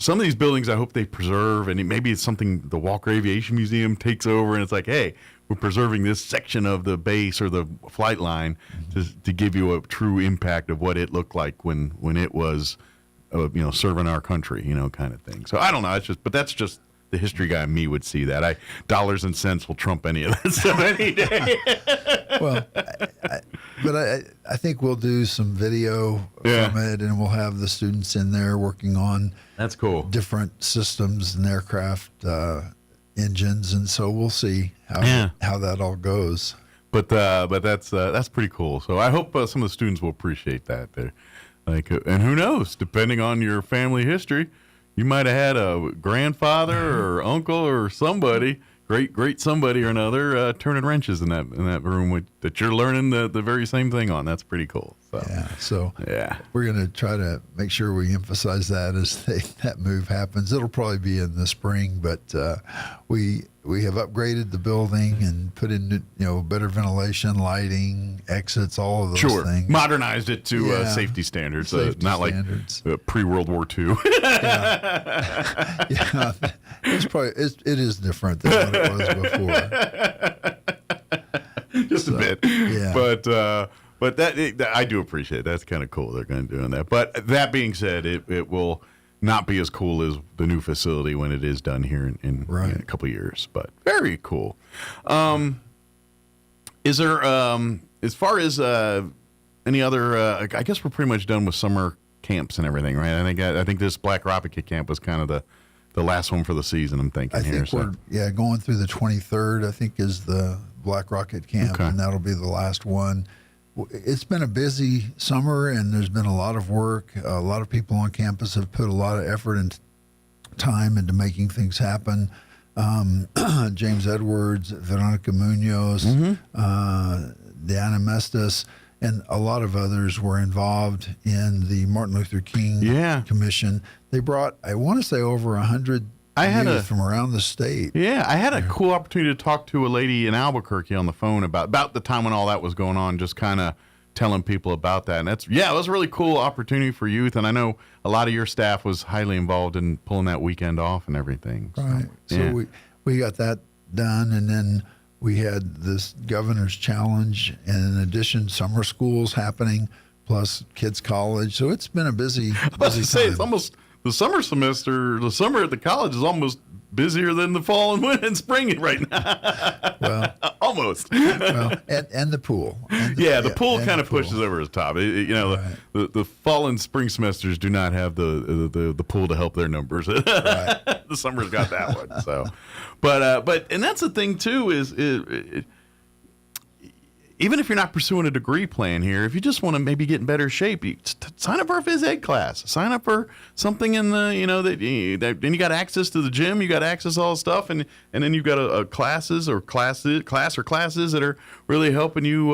some of these buildings, I hope they preserve, and maybe it's something the Walker Aviation Museum takes over, and it's like, hey, we're preserving this section of the base or the flight line to give you a true impact of what it looked like when it was, serving our country, kind of thing. So I don't know. But that's just the history guy in me would see that. Dollars and cents will trump any of that stuff any day. Well, I think we'll do some video from it, and we'll have the students in there working on that's cool different systems and aircraft engines, and so we'll see how that all goes. But that's pretty cool. So I hope some of the students will appreciate that. And who knows? Depending on your family history, you might have had a grandfather or uncle or somebody. Great somebody or another turning wrenches in that room that you're learning the very same thing on. That's pretty cool. So we're going to try to make sure we emphasize that as that move happens. It'll probably be in the spring, but we have upgraded the building and put in better ventilation, lighting, exits, all of those things. Modernized it to safy standards, not standards. Like pre-World War II. It is different than what it was before. Just a bit. Yeah. But that I do appreciate. That's kind of cool. They're going to do that. But that being said, it will not be as cool as the new facility when it is done here in a couple of years. But very cool. Is there as far as any other? I guess we're pretty much done with summer camps and everything, right? I think this Black Rocket Camp was kind of the last one for the season. I'm thinking we're going through the 23rd. I think is the Black Rocket Camp, and that'll be the last one. It's been a busy summer, and there's been a lot of work. A lot of people on campus have put a lot of effort and time into making things happen. James Edwards, Veronica Munoz, Diana Mestis, and a lot of others were involved in the Martin Luther King Commission. They brought, I want to say, over 100 youth from around the state. Yeah, I had a cool opportunity to talk to a lady in Albuquerque on the phone about the time when all that was going on, just kind of telling people about that. And it was a really cool opportunity for youth. And I know a lot of your staff was highly involved in pulling that weekend off and everything. Right. So we got that done, and then we had this governor's challenge, and in addition, summer schools happening, plus kids' college. So it's been a busy time. It's almost the summer semester. The summer at the college is almost busier than the fall and winter and spring right now. Well, almost. Well, and the pool. The pool kind of pushes over the top. The fall and spring semesters do not have the pool to help their numbers. The summer's got that one. So, but and that's the thing too is even if you're not pursuing a degree plan here, if you just want to maybe get in better shape, you sign up for a phys ed class. Sign up for something in the, then you got access to the gym, you got access to all the stuff, and then you've got classes that are really helping you,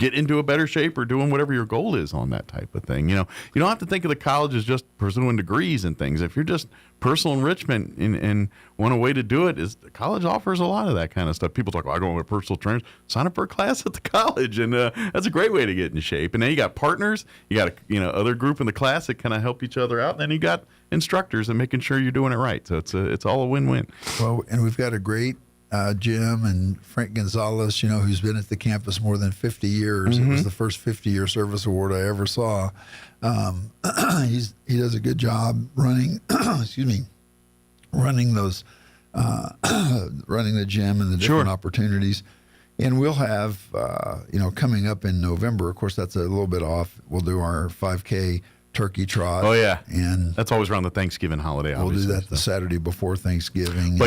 get into a better shape or doing whatever your goal is on that type of thing. You know, you don't have to think of the college as just pursuing degrees and things. If you're just personal enrichment and one way to do it is the college offers a lot of that kind of stuff. People talk, I go with personal trainers, sign up for a class at the college, and that's a great way to get in shape. And then you got partners, you got other group in the class that kind of help each other out, and then you got instructors and making sure you're doing it right. So it's all a win-win. Well, and we've got a great Jim and Frank Gonzalez, who's been at the campus more than 50 years. It was the first 50-year service award I ever saw. He does a good job running, running those, running the gym and the different opportunities. And we'll have, coming up in November, of course, that's a little bit off. We'll do our 5K turkey trot. Oh yeah, and that's always around the Thanksgiving holiday. Obviously. We'll do that the Saturday before Thanksgiving.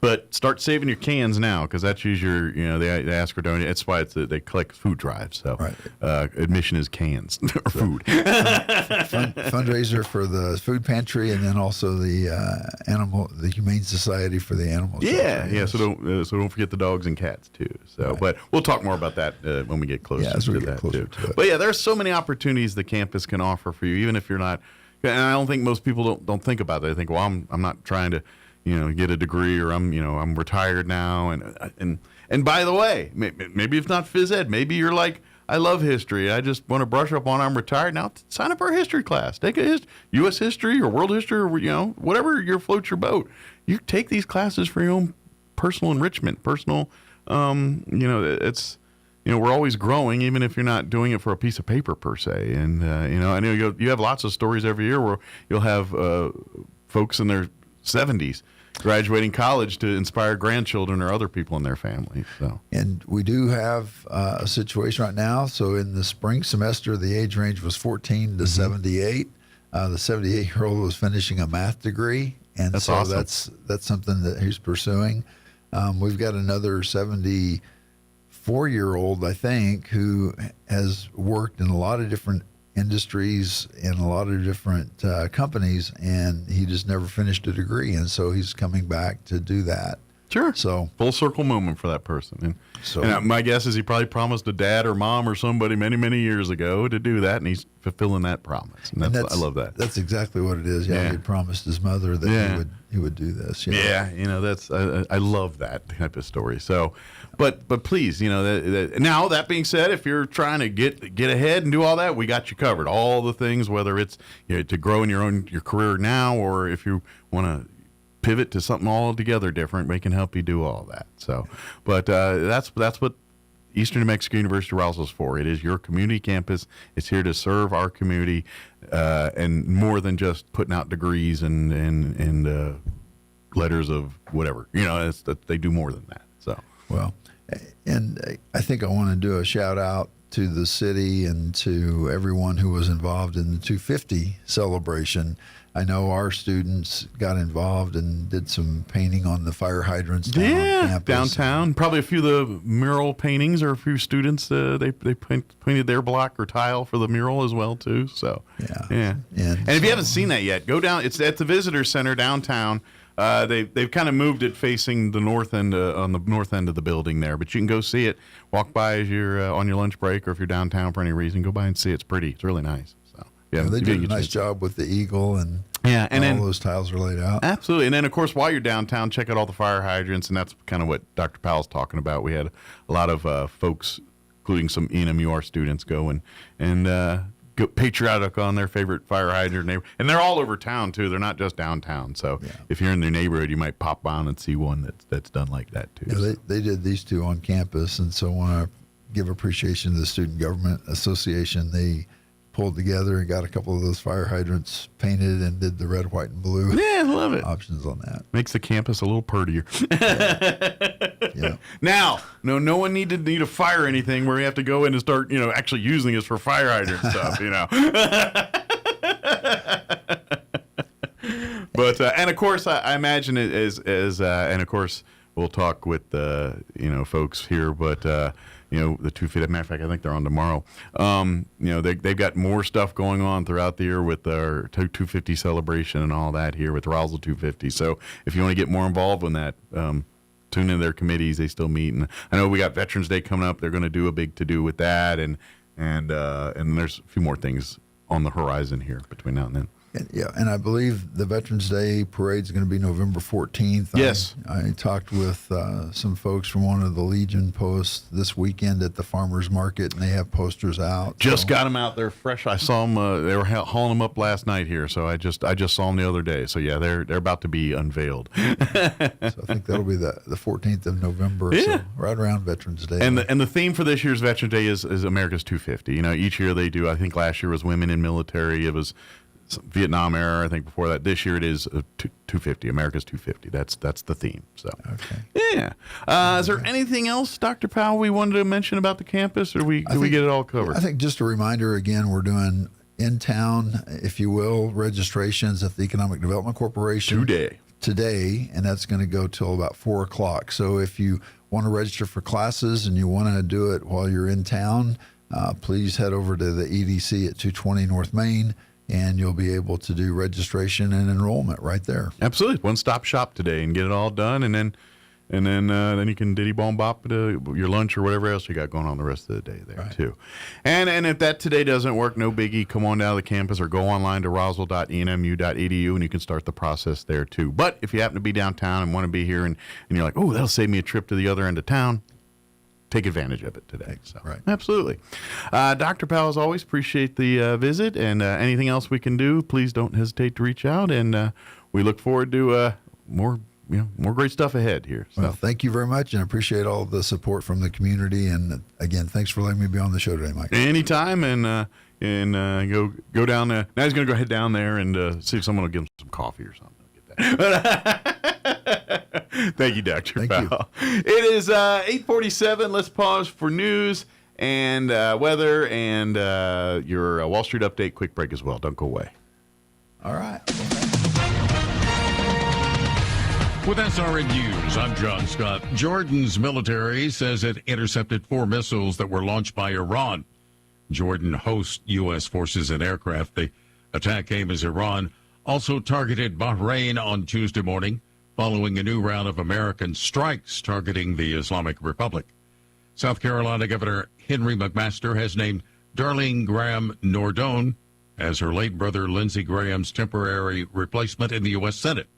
But start saving your cans now, because that's usually they ask for donation. That's why it's they collect food drives. So admission is cans or food. Fundraiser for the food pantry, and then also the Humane Society for the animals. Yeah. So don't forget the dogs and cats too. So, but we'll talk more about that when we get closer to that too. But yeah, there's so many opportunities the campus can offer for you, even if you're not. And I don't think most people don't think about that. They think, well, I'm not trying to, get a degree, or I'm retired now. And by the way, maybe it's not phys ed. Maybe you're like, I love history. I just want to brush up on. I'm retired now. Sign up for a history class. Take a U.S. history or world history, or whatever floats your boat. You take these classes for your own personal enrichment. Personal, it's. We're always growing, even if you're not doing it for a piece of paper per se. And I know you have lots of stories every year where you'll have folks in their 70s graduating college to inspire grandchildren or other people in their family. So, and we do have a situation right now. So in the spring semester, the age range was 14 to 78. The 78-year-old was finishing a math degree, and that's so awesome. that's something that he's pursuing. We've got another 74-year-old, I think, who has worked in a lot of different industries and a lot of different companies, and he just never finished a degree, and so he's coming back to do that. Sure. So full circle moment for that person. And my guess is he probably promised a dad or mom or somebody many, many years ago to do that, and he's fulfilling that promise. And I love that. That's exactly what it is. Yeah, he promised his mother that he would do this. Yeah, that's I love that type of story. So, but please, now that being said, if you're trying to get ahead and do all that, we got you covered. All the things, whether it's to grow in your career now, or if you want to pivot to something altogether different, we can help you do all that. So, but that's what Eastern New Mexico University Roswell is for. It is your community campus. It's here to serve our community, and more than just putting out degrees and letters of whatever. They do more than that. So, well, and I think I want to do a shout out to the city and to everyone who was involved in the 250 celebration. I know our students got involved and did some painting on the fire hydrants downtown. Probably a few of the mural paintings, or a few students they painted their block or tile for the mural as well too. So yeah. And if you haven't seen that yet, go down. It's at the Visitor Center downtown. They've kind of moved it facing the north end, on the north end of the building there, but you can go see it. Walk by as you're on your lunch break, or if you're downtown for any reason, go by and see it. It's pretty. It's really nice. So they did a nice job with the eagle, and all those tiles are laid out. Absolutely. And then, of course, while you're downtown, check out all the fire hydrants, and that's kind of what Dr. Powell's talking about. We had a lot of folks, including some ENMUR students, go and go patriotic on their favorite fire hydrant neighbor, and they're all over town too. They're not just downtown. So if you're in their neighborhood, you might pop on and see one that's done like that too. Yeah, they did these two on campus, and so I want to give appreciation to the Student Government Association. They pulled together and got a couple of those fire hydrants painted and did the red, white, and blue. Yeah, love it. Options on that. Makes the campus a little prettier. Yeah. Now, no one need to fire anything where we have to go in and start, actually using this for fire hydrant stuff, But and of course, I imagine it as and of course we'll talk with folks here, but the 250. Matter of fact, I think they're on tomorrow. They've got more stuff going on throughout the year with our 250 celebration and all that here with Roswell 250. So if you want to get more involved in that, tune in their committees. They still meet, and I know we got Veterans Day coming up. They're going to do a big to do with that, and there's a few more things on the horizon here between now and then. And I believe the Veterans Day parade is going to be November 14th. Yes. I talked with some folks from one of the Legion posts this weekend at the farmers market, and they have posters out. Just got them out there fresh. I saw them. They were hauling them up last night here, so I just saw them the other day. So yeah, they're about to be unveiled. So I think that'll be the 14th of November. Yeah. So right around Veterans Day. And the theme for this year's Veterans Day is America's 250. You know, each year they do. I think last year was women in military. It was Vietnam era, I think before that. This year it is 250, America's 250. That's the theme. So, okay. Yeah. Is there anything else, Dr. Powell, we wanted to mention about the campus, or do we get it all covered? I think just a reminder again, we're doing in town, if you will, registrations at the Economic Development Corporation today, and that's going to go till about 4 o'clock. So if you want to register for classes and you want to do it while you're in town, please head over to the EDC at 220 North Main, and you'll be able to do registration and enrollment right there. Absolutely, one-stop shop today, and get it all done, and then you can diddy bong bop your lunch or whatever else you got going on the rest of the day there too. And if that today doesn't work, no biggie. Come on down to the campus or go online to roswell.enmu.edu, and you can start the process there too. But if you happen to be downtown and want to be here, and you're like, oh, that'll save me a trip to the other end of town, take advantage of it today. So, absolutely. Dr. Powell, as always, appreciate the visit, and anything else we can do, please don't hesitate to reach out, and we look forward to more great stuff ahead here. So. Well, thank you very much, and I appreciate all the support from the community, and again, thanks for letting me be on the show today, Mike. Anytime, and go down there. Now he's going to go head down there and see if someone will give him some coffee or something. Thank you, Dr. Powell. It is 8:47. Let's pause for news and weather and your Wall Street update. Quick break as well. Don't go away. All right. With SRN News, I'm John Scott. Jordan's military says it intercepted 4 missiles that were launched by Iran. Jordan hosts U.S. forces and aircraft. The attack came as Iran also targeted Bahrain on Tuesday morning, following a new round of American strikes targeting the Islamic Republic. South Carolina Governor Henry McMaster has named Darlene Graham Nordone as her late brother Lindsey Graham's temporary replacement in the U.S. Senate.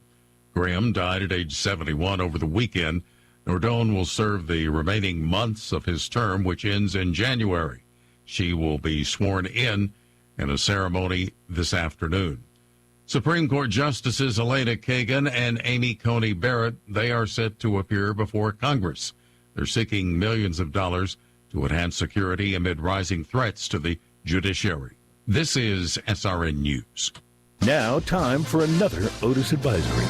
Graham died at age 71 over the weekend. Nordone will serve the remaining months of his term, which ends in January. She will be sworn in a ceremony this afternoon. Supreme Court Justices Elena Kagan and Amy Coney Barrett, they are set to appear before Congress. They're seeking millions of dollars to enhance security amid rising threats to the judiciary. This is SRN News. Now, time for another Otis Advisory.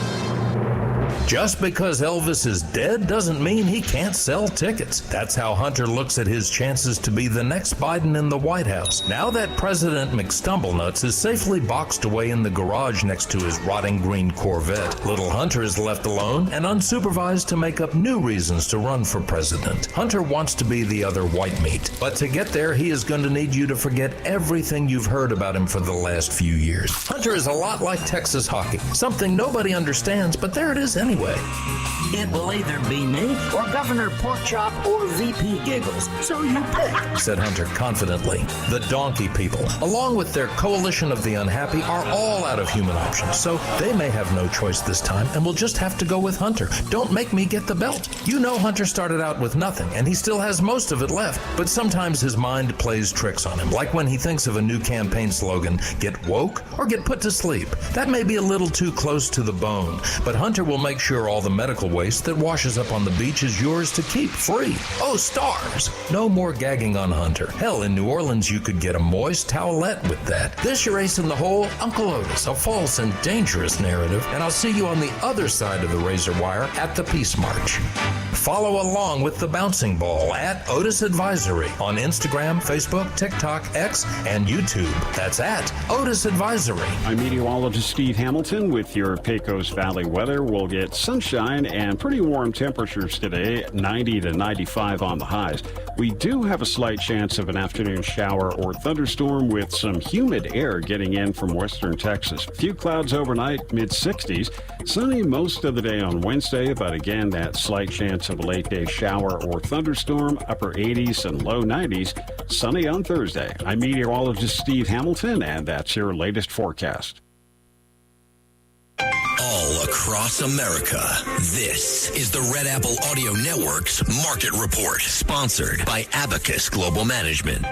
Just because Elvis is dead doesn't mean he can't sell tickets. That's how Hunter looks at his chances to be the next Biden in the White House. Now that President McStumblenuts is safely boxed away in the garage next to his rotting green Corvette, little Hunter is left alone and unsupervised to make up new reasons to run for president. Hunter wants to be the other white meat, but to get there, he is going to need you to forget everything you've heard about him for the last few years. Hunter is a lot like Texas hockey, something nobody understands, but there it is anyway. It will either be me or Governor Porkchop or VP Giggles, so you pick, said Hunter confidently. The donkey people, along with their coalition of the unhappy, are all out of human options, so they may have no choice this time and will just have to go with Hunter. Don't make me get the belt. You know Hunter started out with nothing, and he still has most of it left, but sometimes his mind plays tricks on him, like when he thinks of a new campaign slogan, get woke or get put to sleep. That may be a little too close to the bone, but Hunter will make sure all the medical waste that washes up on the beach is yours to keep free. Oh, stars! No more gagging on Hunter. Hell, in New Orleans, you could get a moist towelette with that. This your ace in the hole, Uncle Otis, a false and dangerous narrative, and I'll see you on the other side of the razor wire at the Peace March. Follow along with the bouncing ball at Otis Advisory on Instagram, Facebook, TikTok, X, and YouTube. That's at Otis Advisory. I'm meteorologist Steve Hamilton with your Pecos Valley weather. We'll get sunshine and and pretty warm temperatures today, 90 to 95 on the highs. We do have a slight chance of an afternoon shower or thunderstorm with some humid air getting in from western Texas. Few clouds overnight, mid-60s. Sunny most of the day on Wednesday, but again, that slight chance of a late-day shower or thunderstorm, upper 80s and low 90s. Sunny on Thursday. I'm meteorologist Steve Hamilton, and that's your latest forecast. All across America, this is the Red Apple Audio Network's Market Report, sponsored by Abacus Global Management.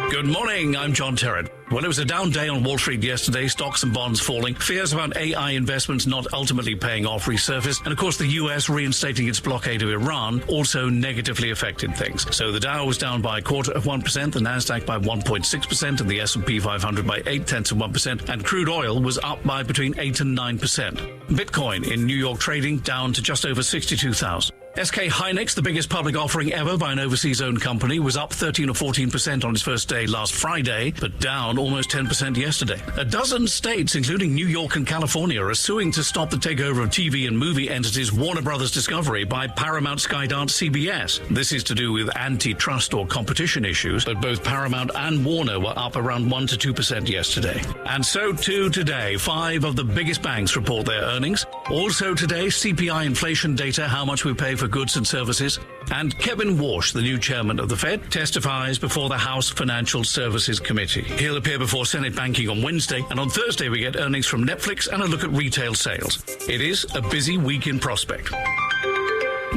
Good morning, I'm John Terrett. Well, it was a down day on Wall Street yesterday, stocks and bonds falling. Fears about AI investments not ultimately paying off resurfaced. And of course, the US reinstating its blockade of Iran also negatively affected things. So the Dow was down by 0.25%, the Nasdaq by 1.6%, and the S&P 500 by 0.8%, and crude oil was up by between 8 and 9%. Bitcoin in New York trading down to just over 62,000. SK Hynix, the biggest public offering ever by an overseas-owned company, was up 13 or 14% on its first day last Friday, but down almost 10% yesterday. A dozen states, including New York and California, are suing to stop the takeover of TV and movie entities Warner Brothers Discovery by Paramount, Skydance, CBS. This is to do with antitrust or competition issues, but both Paramount and Warner were up around 1 to 2% yesterday. And so too today, 5 of the biggest banks report their earnings. Also today, CPI inflation data, how much we pay for goods and services. And Kevin Warsh, the new chairman of the Fed, testifies before the House Financial Services Committee. He'll appear before Senate Banking on Wednesday, and on Thursday we get earnings from Netflix and a look at retail sales. It is a busy week in prospect.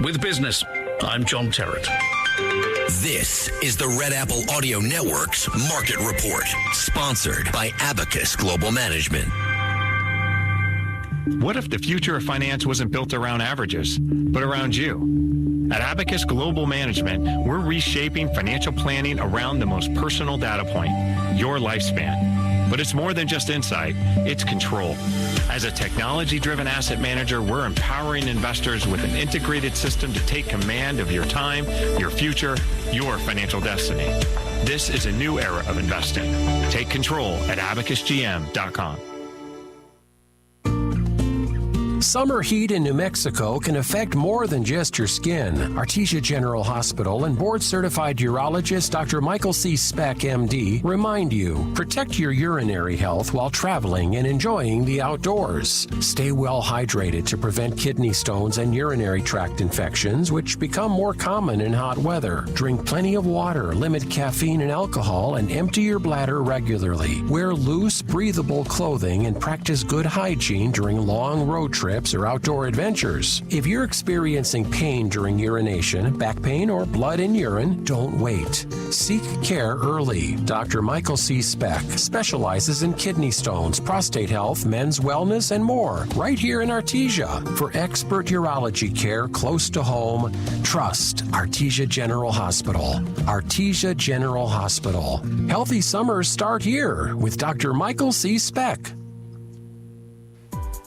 With business, I'm John Terrett. This is the Red Apple Audio Network's Market Report, sponsored by Abacus Global Management. What if the future of finance wasn't built around averages, but around you? At Abacus Global Management, we're reshaping financial planning around the most personal data point, your lifespan. But it's more than just insight, it's control. As a technology-driven asset manager, we're empowering investors with an integrated system to take command of your time, your future, your financial destiny. This is a new era of investing. Take control at abacusgm.com. Summer heat in New Mexico can affect more than just your skin. Artesia General Hospital and board-certified urologist Dr. Michael C. Speck, MD, remind you, protect your urinary health while traveling and enjoying the outdoors. Stay well hydrated to prevent kidney stones and urinary tract infections, which become more common in hot weather. Drink plenty of water, limit caffeine and alcohol, and empty your bladder regularly. Wear loose, breathable clothing and practice good hygiene during long road trips or outdoor adventures. If you're experiencing pain during urination, back pain, or blood in urine, don't wait. Seek care early. Dr. Michael C. Speck specializes in kidney stones, prostate health, men's wellness, and more, right here in Artesia. For expert urology care close to home, trust Artesia General Hospital. Artesia General Hospital. Healthy summers start here with Dr. Michael C. Speck.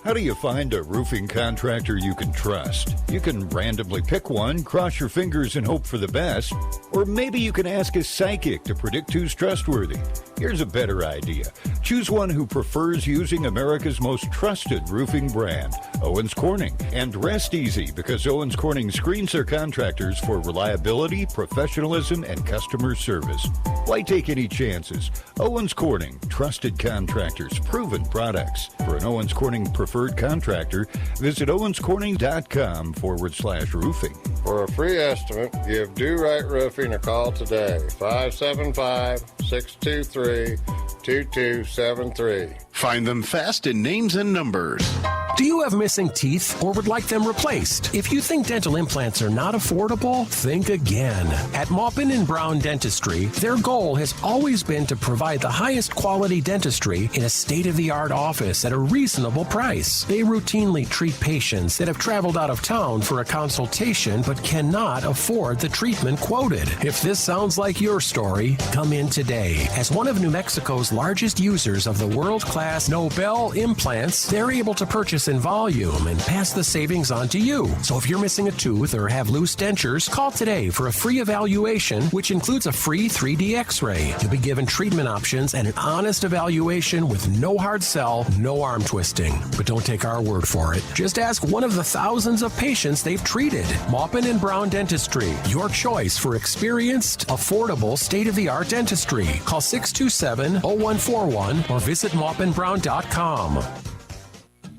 How do you find a roofing contractor you can trust? You can randomly pick one, cross your fingers and hope for the best, or maybe you can ask a psychic to predict who's trustworthy. Here's a better idea. Choose one who prefers using America's most trusted roofing brand, Owens Corning. And rest easy, because Owens Corning screens their contractors for reliability, professionalism, and customer service. Why take any chances? Owens Corning, trusted contractors, proven products. For an Owens Corning preferred contractor, visit owenscorning.com/roofing. For a free estimate, give Do Right Roofing a call today. 575-623-2273. Find them fast in names and numbers. Do you have missing teeth or would like them replaced? If you think dental implants are not affordable, think again. At Maupin and Brown Dentistry, their goal has always been to provide the highest quality dentistry in a state-of-the-art office at a reasonable price. They routinely treat patients that have traveled out of town for a consultation but cannot afford the treatment quoted. If this sounds like your story, come in today. As one of New Mexico's largest users of the world-class Nobel implants, they're able to purchase in volume and pass the savings on to you. So if you're missing a tooth or have loose dentures, call today for a free evaluation, which includes a free 3D x-ray. You'll be given treatment options and an honest evaluation with no hard sell, no arm twisting. But don't take our word for it. Just ask one of the thousands of patients they've treated. Maupin and Brown Dentistry, your choice for experienced, affordable, state-of-the-art dentistry. Call 627-0141 or visit maupinbrown.com.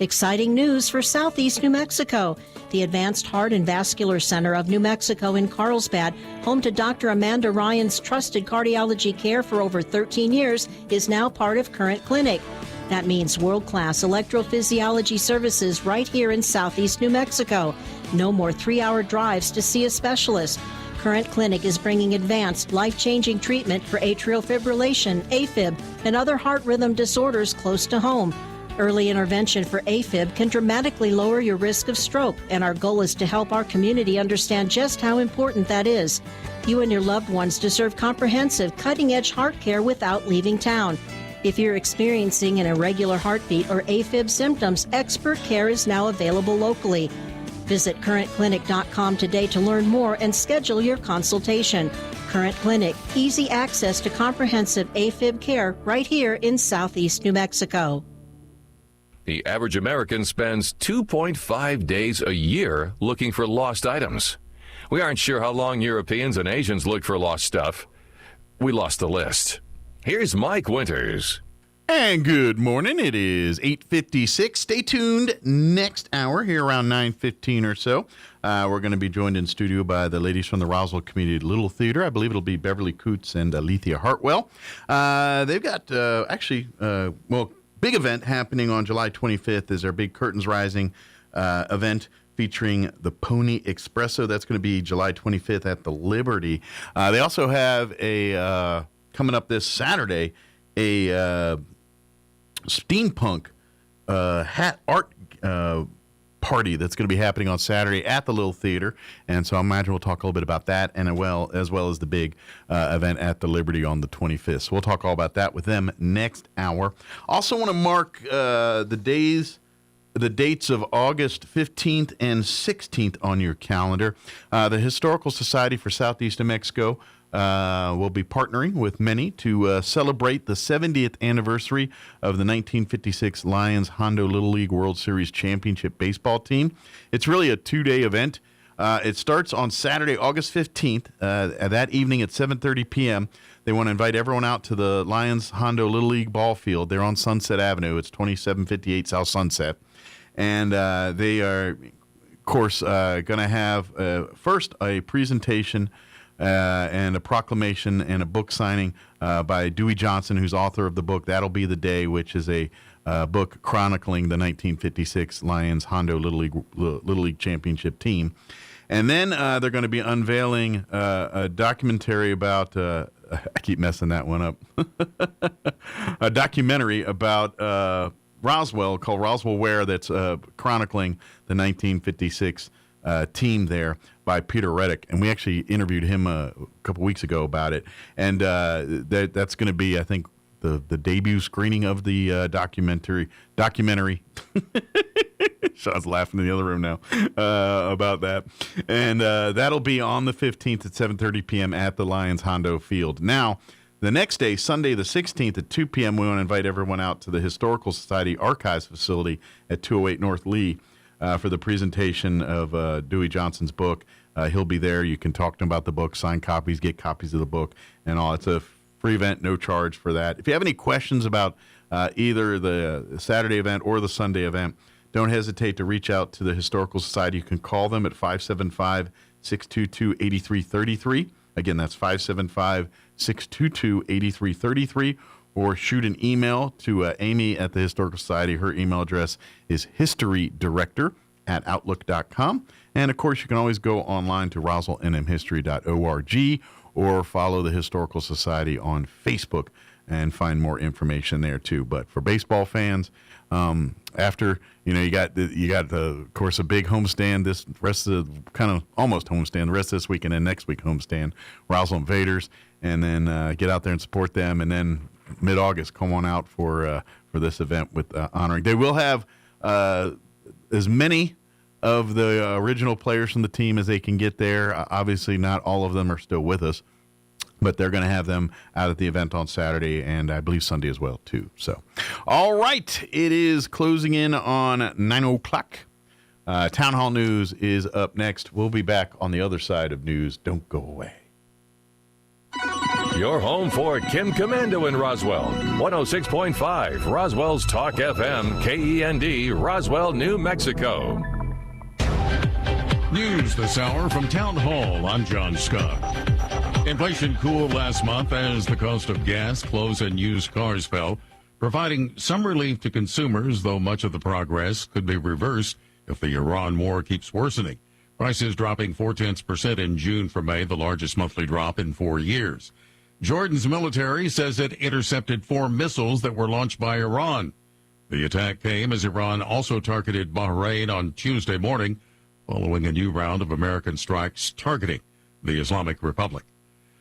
Exciting news for Southeast New Mexico. The Advanced Heart and Vascular Center of New Mexico in Carlsbad, home to Dr. Amanda Ryan's trusted cardiology care for over 13 years, is now part of Current Clinic. That means world-class electrophysiology services right here in Southeast New Mexico. No more 3-hour drives to see a specialist. Current Clinic is bringing advanced, life-changing treatment for atrial fibrillation, AFib, and other heart rhythm disorders close to home. Early intervention for AFib can dramatically lower your risk of stroke, and our goal is to help our community understand just how important that is. You and your loved ones deserve comprehensive, cutting-edge heart care without leaving town. If you're experiencing an irregular heartbeat or AFib symptoms, expert care is now available locally. Visit currentclinic.com today to learn more and schedule your consultation. Current Clinic, easy access to comprehensive AFib care right here in Southeast New Mexico. The average American spends 2.5 days a year looking for lost items. We aren't sure how long Europeans and Asians look for lost stuff. We lost the list. Here's Mike Winters. And good morning. It is 8:56. Stay tuned next hour here around 9:15 or so. We're going to be joined in studio by the ladies from the Roswell Community Little Theater. I believe it'll be Beverly Coots and Alethea Hartwell. They've got big event happening on July 25th is their big Curtains Rising event featuring the Pony Espresso. That's going to be July 25th at the Liberty. They also have a coming up this Saturday, a steampunk hat art party that's going to be happening on Saturday at the Little Theater. And so I imagine we'll talk a little bit about that, and as well as the big event at the Liberty on the 25th. So we'll talk all about that with them next hour. Also want to mark the dates of August 15th and 16th on your calendar. The Historical Society for Southeast New Mexico will be partnering with many to celebrate the 70th anniversary of the 1956 Lions Hondo Little League World Series Championship baseball team. It's really a 2-day event. It starts on Saturday, August 15th, that evening at 7:30 p.m. They want to invite everyone out to the Lions Hondo Little League ball field. They're on Sunset Avenue. It's 2758 South Sunset. And they are, of course, going to have first a presentation and a proclamation and a book signing by Dewey Johnson, who's author of the book That'll Be the Day, which is a book chronicling the 1956 Lions Hondo Little League Championship team. And then they're going to be unveiling a documentary about, I keep messing that one up, a documentary about Roswell called Roswell Where, that's chronicling the 1956 team there by Peter Reddick, and we actually interviewed him a couple weeks ago about it. And that's going to be, I think, the debut screening of the documentary. Sean's laughing in the other room now about that. And that'll be on the 15th at 7:30 p.m. at the Lions Hondo Field. Now, the next day, Sunday the 16th at 2 p.m., we want to invite everyone out to the Historical Society Archives Facility at 208 North Lee for the presentation of Dewey Johnson's book. He'll be there. You can talk to him about the book, sign copies, get copies of the book, and all. It's a free event, no charge for that. If you have any questions about either the Saturday event or the Sunday event, don't hesitate to reach out to the Historical Society. You can call them at 575-622-8333. Again, that's 575-622-8333. Or shoot an email to Amy at the Historical Society. Her email address is historydirector@outlook.com. And, of course, you can always go online to roswellnmhistory.org or follow the Historical Society on Facebook and find more information there, too. But for baseball fans, after, you got of course, a big homestand this rest of the kind of almost homestand the rest of this week, and then next week homestand, Roswell Invaders, and then get out there and support them, and then mid-August, come on out for this event with honoring. They will have as many of the original players from the team as they can get there. Obviously, not all of them are still with us, but they're going to have them out at the event on Saturday and I believe Sunday as well, too. So, all right, it is closing in on 9 o'clock. Town Hall News is up next. We'll be back on the other side of news. Don't go away. Your home for Kim Commando in Roswell. 106.5 Roswell's Talk FM, KEND, Roswell, New Mexico. News this hour from Town Hall. I'm John Scott. Inflation cooled last month as the cost of gas, clothes, and used cars fell, providing some relief to consumers, though much of the progress could be reversed if the Iran war keeps worsening. Prices dropping 0.4% in June from May, the largest monthly drop in 4 years. Jordan's military says it intercepted 4 missiles that were launched by Iran. The attack came as Iran also targeted Bahrain on Tuesday morning, following a new round of American strikes targeting the Islamic Republic.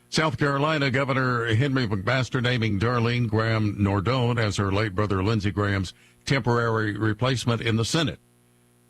South Carolina Governor Henry McMaster naming Darlene Graham Nordone as her late brother Lindsey Graham's temporary replacement in the Senate.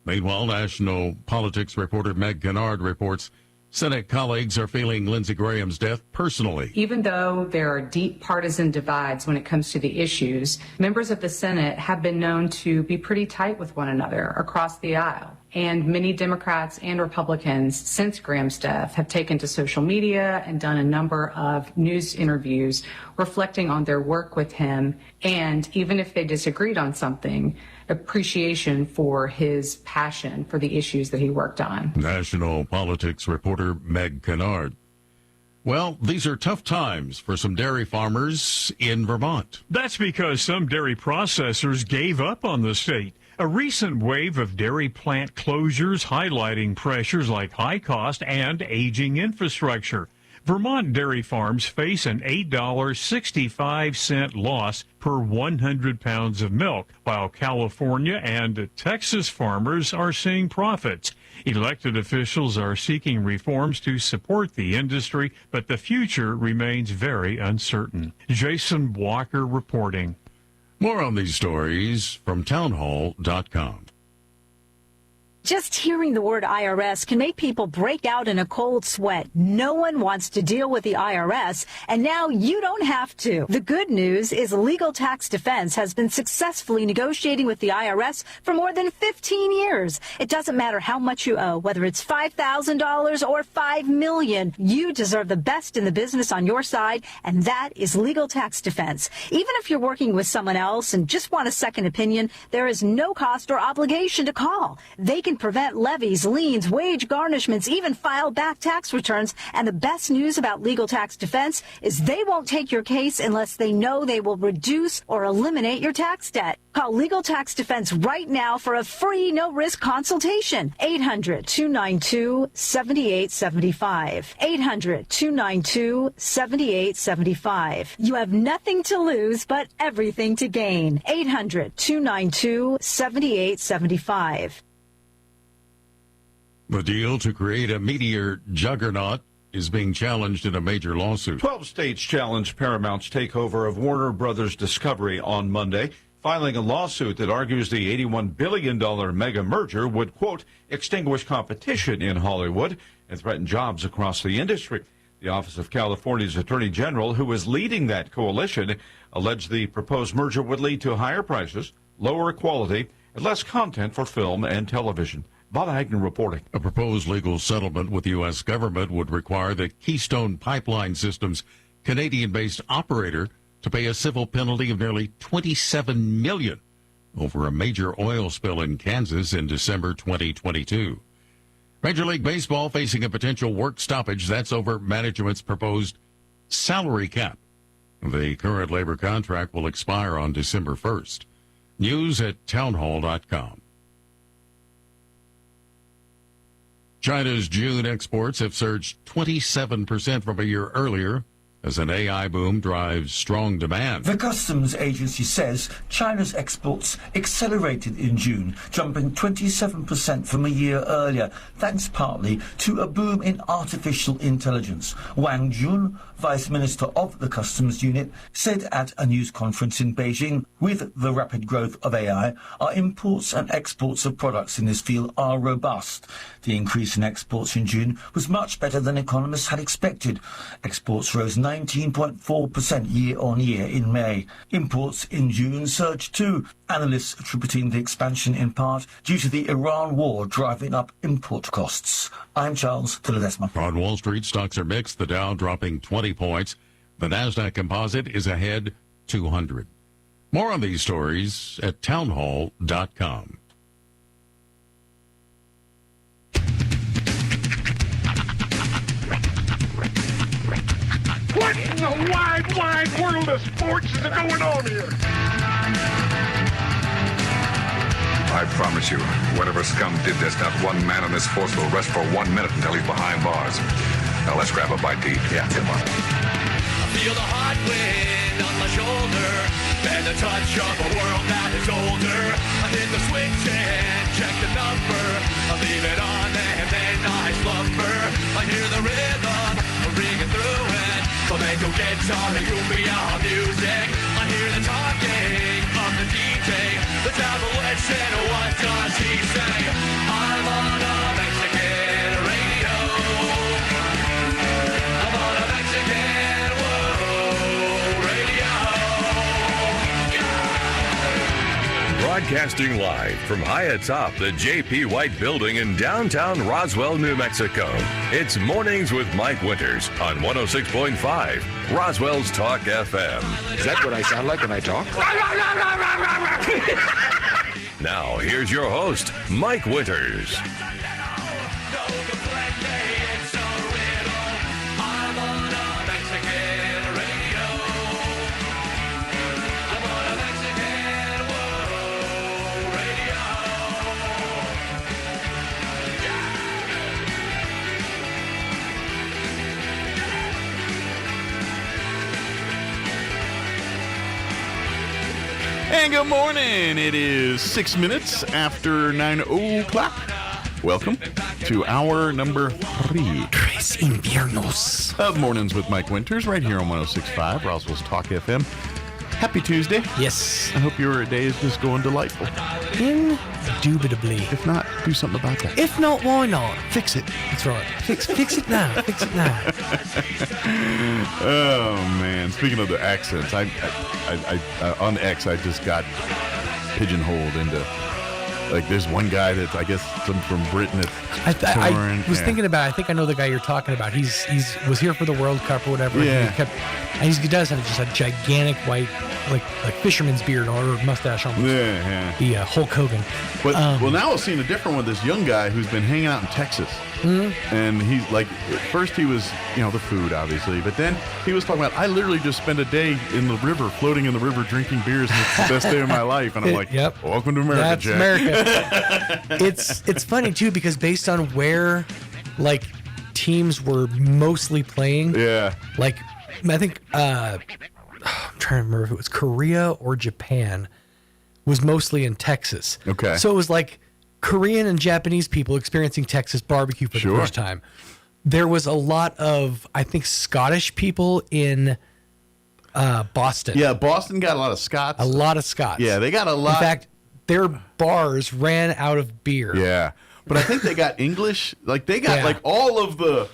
Meanwhile, national politics reporter Meg Kennard reports Senate colleagues are feeling Lindsey Graham's death personally. Even though there are deep partisan divides when it comes to the issues, members of the Senate have been known to be pretty tight with one another across the aisle. And many Democrats and Republicans since Graham's death have taken to social media and done a number of news interviews reflecting on their work with him. And even if they disagreed on something, appreciation for his passion for the issues that he worked on. National politics reporter Meg Kennard. Well, these are tough times for some dairy farmers in Vermont. That's because some dairy processors gave up on the state. A recent wave of dairy plant closures highlighting pressures like high cost and aging infrastructure. Vermont dairy farms face an $8.65 loss per 100 pounds of milk, while California and Texas farmers are seeing profits. Elected officials are seeking reforms to support the industry, but the future remains very uncertain. Jason Walker reporting. More on these stories from townhall.com. Just hearing the word IRS can make people break out in a cold sweat. No one wants to deal with the IRS, and now you don't have to. The good news is Legal Tax Defense has been successfully negotiating with the IRS for more than 15 years. It doesn't matter how much you owe, whether it's $5,000 or $5 million. You deserve the best in the business on your side, and that is Legal Tax Defense. Even if you're working with someone else and just want a second opinion, there is no cost or obligation to call. They can prevent levies, liens, wage garnishments, even file back tax returns. And the best news about Legal Tax Defense is they won't take your case unless they know they will reduce or eliminate your tax debt. Call Legal Tax Defense right now for a free, no-risk consultation. 800-292-7875. 800-292-7875. You have nothing to lose but everything to gain. 800-292-7875. The deal to create a meteor juggernaut is being challenged in a major lawsuit. 12 states challenged Paramount's takeover of Warner Brothers Discovery on Monday, filing a lawsuit that argues the $81 billion mega merger would, quote, extinguish competition in Hollywood and threaten jobs across the industry. The Office of California's Attorney General, who is leading that coalition, alleged the proposed merger would lead to higher prices, lower quality, and less content for film and television. Bob Agnew reporting. A proposed legal settlement with the U.S. government would require the Keystone Pipeline System's Canadian-based operator to pay a civil penalty of nearly $27 million over a major oil spill in Kansas in December 2022. Major League Baseball facing a potential work stoppage. That's over management's proposed salary cap. The current labor contract will expire on December 1st. News at townhall.com. China's June exports have surged 27% from a year earlier, as an AI boom drives strong demand. The customs agency says China's exports accelerated in June, jumping 27% from a year earlier, thanks partly to a boom in artificial intelligence. Wang Jun, Vice Minister of the Customs Unit, said at a news conference in Beijing, with the rapid growth of AI, our imports and exports of products in this field are robust. The increase in exports in June was much better than economists had expected. Exports rose 19.4% year-on-year in May. Imports in June surged too, analysts attributing the expansion in part due to the Iran war driving up import costs. I'm Charles Tilledesma. On Wall Street, stocks are mixed. The Dow dropping 20 points. The NASDAQ Composite is ahead 200. More on these stories at townhall.com. What in the wide, wide world of sports is going on here? I promise you, whatever scum did this, not one man on this force will rest for 1 minute until he's behind bars. Now let's grab a bite to eat. Yeah, come on. I feel the hot wind on my shoulder and the touch of a world that is older. I hit the switch and check the number. I leave it on and then I slumber. I hear the rhythm ringing through it. Flamenco guitar and cumbia music. I hear the talking of the DJ. The devil said, what does he say? I'm on a Mexican radio. I'm on a Mexican radio. Broadcasting live from high atop the J.P. White Building in downtown Roswell, New Mexico. It's Mornings with Mike Winters on 106.5 Roswell's Talk FM. Is that what I sound like when I talk? Now, here's your host, Mike Winters. And good morning. It is 6 minutes after 9 o'clock. Welcome to hour number 3. Tres inviernos. Of Mornings with Mike Winters, right here on 106.5 Roswell's Talk FM. Happy Tuesday. Yes. I hope your day is just going delightful. Indubitably. If not, do something about that. If not, why not? Fix it. That's right. Fix it now. Fix it now. Oh, man. Speaking of the accents, I on X, I just got pigeonholed into, like, there's one guy that's, I guess, from Britain that's I was thinking about, I think I know the guy you're talking about. He's was here for the World Cup or whatever. Yeah. He does have just a gigantic white, like fisherman's beard or mustache almost. Yeah. The Hulk Hogan. But, well, now I've seen a different one. This young guy who's been hanging out in Texas. Mm-hmm. And he's like, at first he was, the food, obviously. But then he was talking about, I literally just spent a day in the river, floating in the river, drinking beers, and it's the best day of my life. And I'm like, yep. Welcome to America, That's Jack. America. It's funny, too, because based on where, like, teams were mostly playing. Yeah. Like, I think, I'm trying to remember if it was Korea or Japan, was mostly in Texas. Okay. So it was like Korean and Japanese people experiencing Texas barbecue for the first time. There was a lot of, I think, Scottish people in Boston. Yeah, Boston got a lot of Scots. A lot of Scots. Yeah, they got a lot. In fact, their bars ran out of beer. Yeah. But I think they got English. Like, they got, like, all of the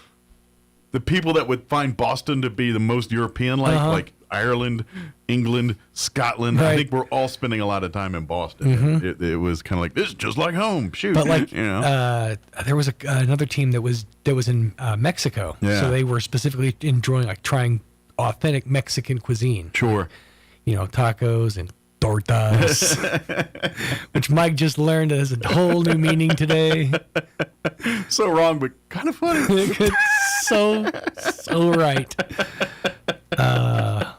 people that would find Boston to be the most European-like, like Ireland, England, Scotland. Right. I think we're all spending a lot of time in Boston. Mm-hmm. It was kind of like, this is just like home. Shoot. But, like, there was another team that was in Mexico. Yeah. So they were specifically enjoying, like, trying authentic Mexican cuisine. Sure. Tacos and tortas, which Mike just learned has a whole new meaning today. So wrong, but kind of funny. so right. Yeah,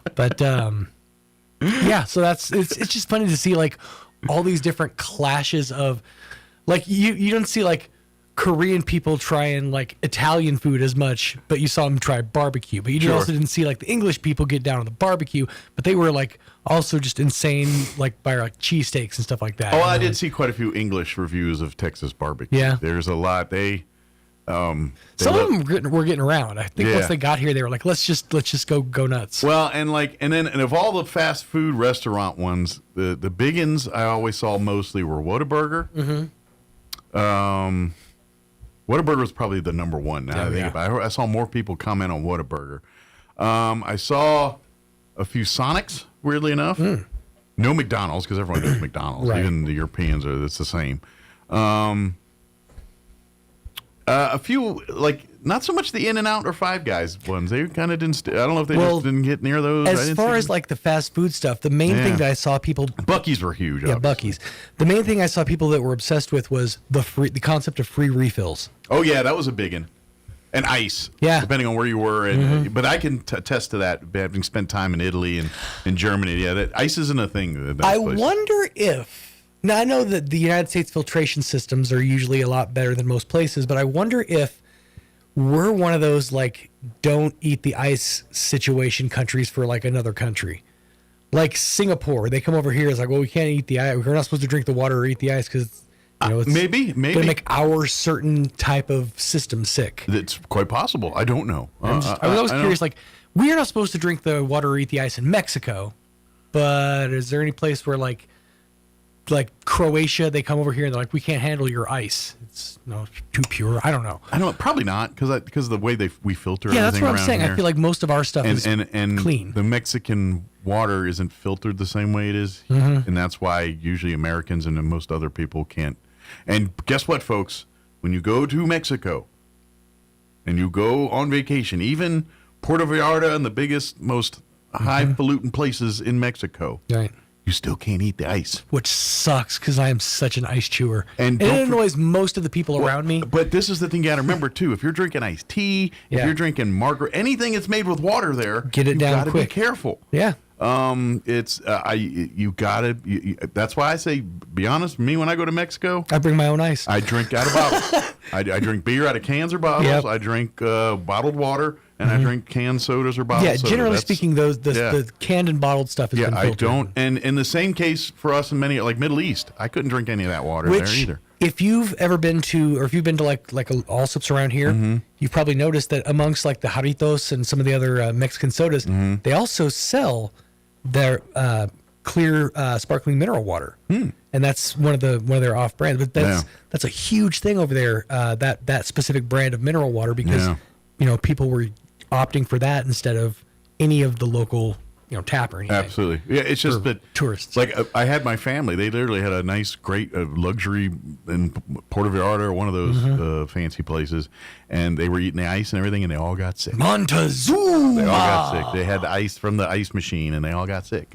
so it's just funny to see, like, all these different clashes of, like, you don't see, like, Korean people trying like Italian food as much, but you saw them try barbecue. But you also didn't see like the English people get down on the barbecue, but they were like also just insane, like by like cheesesteaks and stuff like that. Oh, I did see quite a few English reviews of Texas barbecue. Yeah. There's a lot. Some of them were getting around. I think once they got here, they were like, let's just go nuts. Well, and of all the fast food restaurant ones, the biggins I always saw mostly were Whataburger. Mm-hmm. Whataburger was probably the number one. Now I think about it. I saw more people comment on Whataburger. I saw a few Sonics, weirdly enough. No McDonald's, because everyone does McDonald's. Right. Even the Europeans it's the same. A few, like, not so much the In-N-Out or Five Guys ones. They kind of didn't. I don't know if they just didn't get near those. As far as like the fast food stuff, the main thing that I saw people. Buc-ee's were huge. Yeah, Buc-ee's. The main thing I saw people that were obsessed with was the concept of free refills. Oh yeah, that was a big one. And ice. Yeah. Depending on where you were, and but I can attest to that, having spent time in Italy and in Germany. Yeah, that ice isn't a thing. I wonder if. Now, I know that the United States filtration systems are usually a lot better than most places, but I wonder if we're one of those, like, don't eat the ice situation countries for, like, another country. Like Singapore. They come over here, it's like, well, we can't eat the ice. We're not supposed to drink the water or eat the ice because, it's maybe going to make our certain type of system sick. It's quite possible. I don't know. I was always curious, like, we are not supposed to drink the water or eat the ice in Mexico, but is there any place where, like Croatia, they come over here and they're like, we can't handle your ice. It's too pure. I don't know. Probably not because of the way we filter. Yeah, that's what I'm saying. Here. I feel like most of our stuff is clean. The Mexican water isn't filtered the same way it is, and that's why usually Americans and most other people can't. And guess what, folks? When you go to Mexico and you go on vacation, even Puerto Vallarta and the biggest, most highfalutin places in Mexico, right? You still can't eat the ice. Which sucks because I am such an ice chewer. And it annoys most of the people around me. But this is the thing you got to remember, too. If you're drinking iced tea, if you're drinking margarita, anything that's made with water there, get it down quick. You got to be careful. Yeah. You got to, that's why I say, be honest, me, when I go to Mexico, I bring my own ice. I drink out of bottles. I drink beer out of cans or bottles. Yep. I drink bottled water. And I drink canned sodas or bottled soda. Yeah, generally speaking, the canned and bottled stuff has been filtered. I don't. And in the same case for us in many, like Middle East, I couldn't drink any of that water there either. If you've ever been to, or if you've been to like Allsup's around here, you've probably noticed that amongst like the Jarritos and some of the other Mexican sodas, they also sell their clear sparkling mineral water. And that's one of their off brands. But that's a huge thing over there, that specific brand of mineral water, because people were opting for that instead of any of the local tap or anything. Absolutely. Yeah, it's just that tourists. Like I had my family, they literally had a nice, great luxury in Puerto Vallarta or one of those fancy places, and they were eating the ice and everything, and they all got sick. Montezuma! They all got sick. They had the ice from the ice machine, and they all got sick.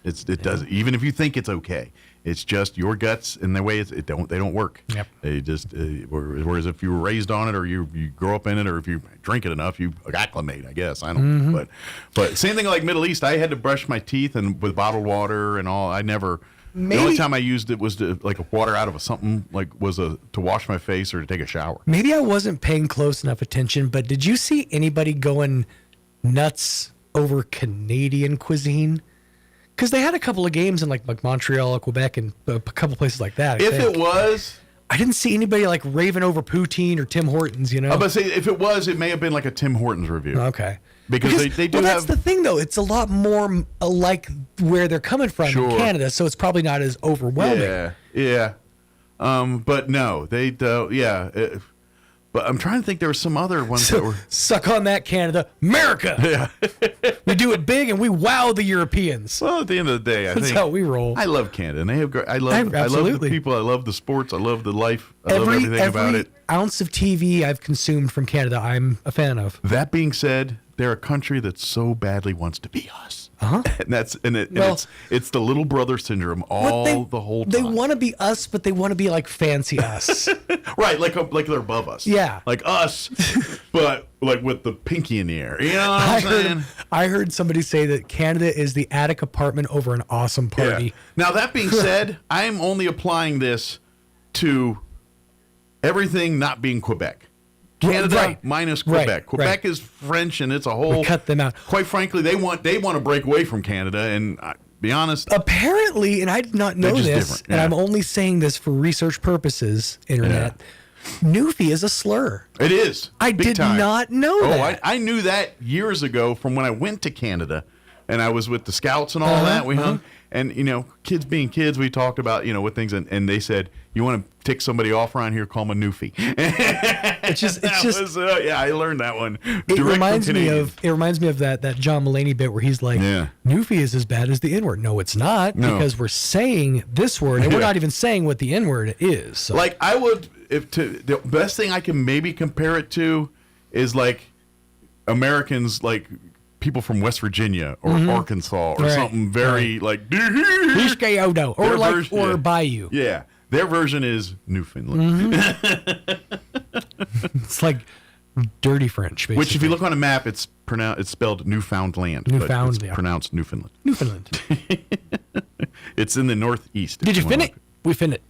It does. Even if you think it's okay, it's just your guts and the way they don't work. Yep. They just whereas if you were raised on it or you grow up in it or if you drink it enough, you acclimate. I guess I don't know. But same thing like Middle East. I had to brush my teeth and with bottled water and all. I never. The only time I used it was to like water out of something to wash my face or to take a shower. Maybe I wasn't paying close enough attention, but did you see anybody going nuts over Canadian cuisine? Because they had a couple of games in like Montreal, Quebec, and a couple places like that. I didn't see anybody like raving over poutine or Tim Hortons. I was about to say if it was, it may have been like a Tim Hortons review. Okay, because they do. Well, that's the thing though. It's a lot more like where they're coming from in Canada, so it's probably not as overwhelming. Yeah. But no, they do. Yeah. But I'm trying to think there were some other ones that were... Suck on that, Canada. America! Yeah. We do it big and we wow the Europeans. Well, at the end of the day, That's how we roll. I love Canada. And they have great... I love the people. I love the sports. I love the life. I love everything about it. Every ounce of TV I've consumed from Canada, I'm a fan of. That being said, they're a country that so badly wants to be us. And it's the little brother syndrome the whole time. They want to be us, but they want to be like fancy us. Right, like they're above us. Yeah. Like us, but like with the pinky in the air. You know what I'm saying? I heard somebody say that Canada is the attic apartment over an awesome party. Yeah. Now, that being said, I'm only applying this to everything not being Quebec. Canada minus Quebec. Quebec is French, and it's a whole. We cut them out. Quite frankly, they want to break away from Canada, and be honest. Apparently, and I did not know this, and I'm only saying this for research purposes. Internet, Newfie is a slur. It is. I did not know that. I knew that years ago from when I went to Canada, and I was with the Scouts and all that. We hung. And, kids being kids, we talked about, what things, and they said, you want to tick somebody off around here, call them a Newfie. I learned that one. It reminds me of that John Mulaney bit where he's like, Newfie is as bad as the N-word. No, it's not, because we're saying this word, and we're not even saying what the N-word is. So. Like, I would, the best thing I can maybe compare it to is like Americans, like, people from West Virginia or Arkansas or something very like or Bayou. Yeah, their version is Newfoundland. It's like dirty French, basically. Which, if you look on a map, it's spelled Newfoundland. But it's pronounced Newfoundland. Newfoundland. It's in the northeast. Did you fin it? We fin it.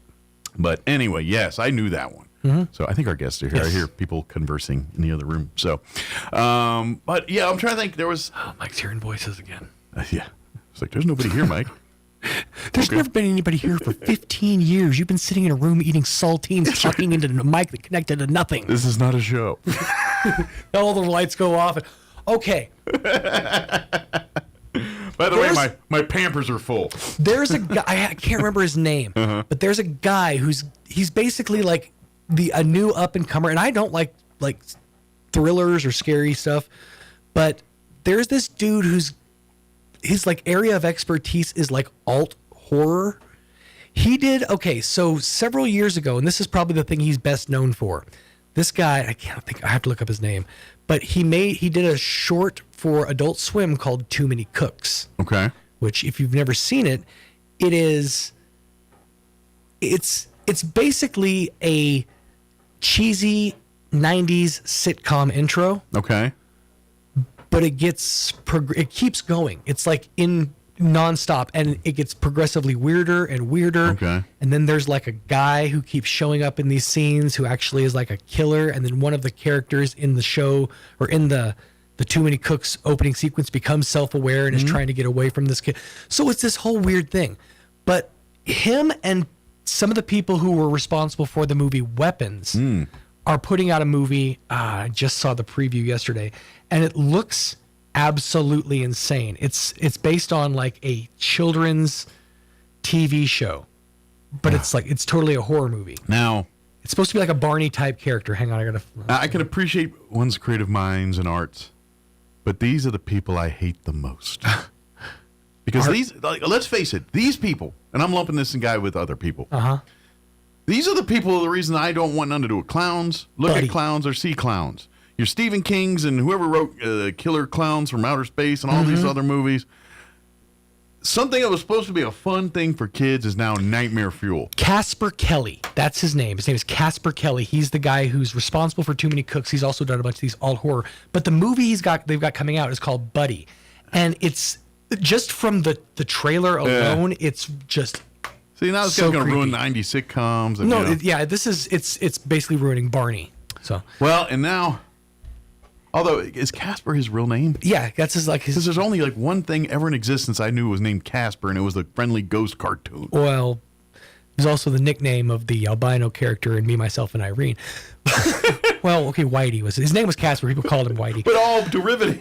But anyway, yes, I knew that one. So I think our guests are here. Yes. I hear people conversing in the other room. So, but yeah, I'm trying to think. There was. Oh, Mike's hearing voices again. Yeah, it's like there's nobody here, Mike. There's never been anybody here for 15 years. You've been sitting in a room eating saltines, talking into the mic that connected to nothing. This is not a show. All the lights go off. Okay. By the way, my Pampers are full. There's a guy. I can't remember his name, but there's a guy he's basically like a new up and comer, and I don't like thrillers or scary stuff, but there's this dude his like area of expertise is like alt horror. So several years ago, and this is probably the thing he's best known for. This guy, I have to look up his name, but he did a short for Adult Swim called Too Many Cooks. Okay. Which, if you've never seen it, it's basically a cheesy 90s sitcom intro. Okay. But it keeps going. It's like in nonstop, and it gets progressively weirder and weirder. Okay. And then there's like a guy who keeps showing up in these scenes who actually is like a killer, and then one of the characters in the show or in the Too Many Cooks opening sequence becomes self-aware and is trying to get away from this kid. So it's this whole weird thing. But him and some of the people who were responsible for the movie Weapons are putting out a movie. I just saw the preview yesterday, and it looks absolutely insane. It's based on like a children's TV show, but it's totally a horror movie. Now, it's supposed to be like a Barney type character. Hang on, I can appreciate one's creative minds and arts, but these are the people I hate the most. Because let's face it, these people, and I'm lumping this guy with other people. These are the people, the reason I don't want none to do with clowns, look at clowns or see clowns. Your Stephen Kings and whoever wrote Killer Clowns from Outer Space and all these other movies. Something that was supposed to be a fun thing for kids is now nightmare fuel. Casper Kelly, that's his name. His name is Casper Kelly. He's the guy who's responsible for Too Many Cooks. He's also done a bunch of these alt horror. But the movie they've got coming out is called Buddy, and it's just from the trailer alone, it's just. See, now this guy's going to ruin 90s sitcoms. And, it's basically ruining Barney. So and now. Although, is Casper his real name? Yeah, that's his. Because there's only like one thing ever in existence I knew was named Casper, and it was the Friendly Ghost cartoon. Well, it was also the nickname of the albino character in Me, Myself, and Irene. Well, okay, Whitey his name was Casper. People called him Whitey. But all derivative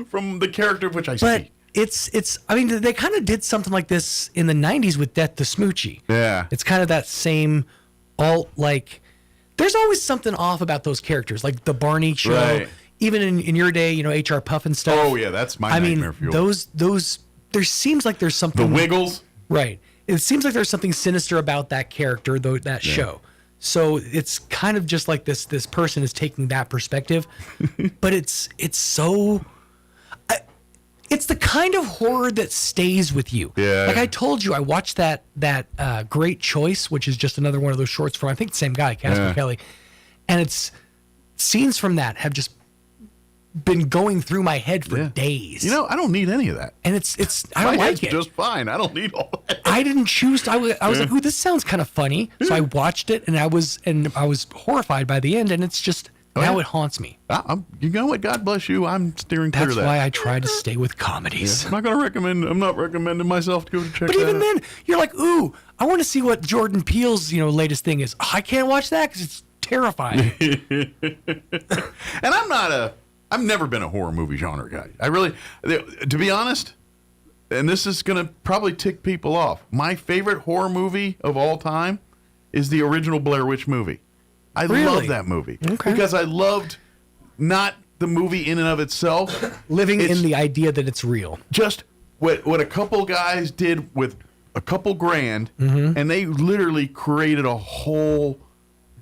from the character of which I speak. It's. I mean, they kind of did something like this in the '90s with Death to Smoochie. Yeah, it's kind of that same alt like. There's always something off about those characters, like the Barney show. Right. Even in your day, HR Puff and stuff. Oh yeah, that's my nightmare fuel. Those. There seems like there's something. The Wiggles. Right. It seems like there's something sinister about that character, that show. So it's kind of just like this person is taking that perspective, but it's so. It's the kind of horror that stays with you. Yeah. Like I told you, I watched that Great Choice, which is just another one of those shorts from, I think, the same guy, Casper Kelly. And it's scenes from that have just been going through my head for days. You know, I don't need any of that. And I don't like it. Just fine. I don't need all that. I didn't choose. I was like, ooh, this sounds kind of funny. So I watched it, and I was horrified by the end. And it's just now it haunts me. You know what? God bless you. I'm steering clear of that. That's why I try to stay with comedies. I'm not recommending myself to go to check. But even then, you're like, ooh, I want to see what Jordan Peele's latest thing is. I can't watch that because it's terrifying. And I've never been a horror movie genre guy. To be honest, and this is going to probably tick people off, my favorite horror movie of all time is the original Blair Witch movie. I love that movie because I loved not the movie in and of itself. Living in the idea that it's real. Just what a couple guys did with a couple grand, and they literally created a whole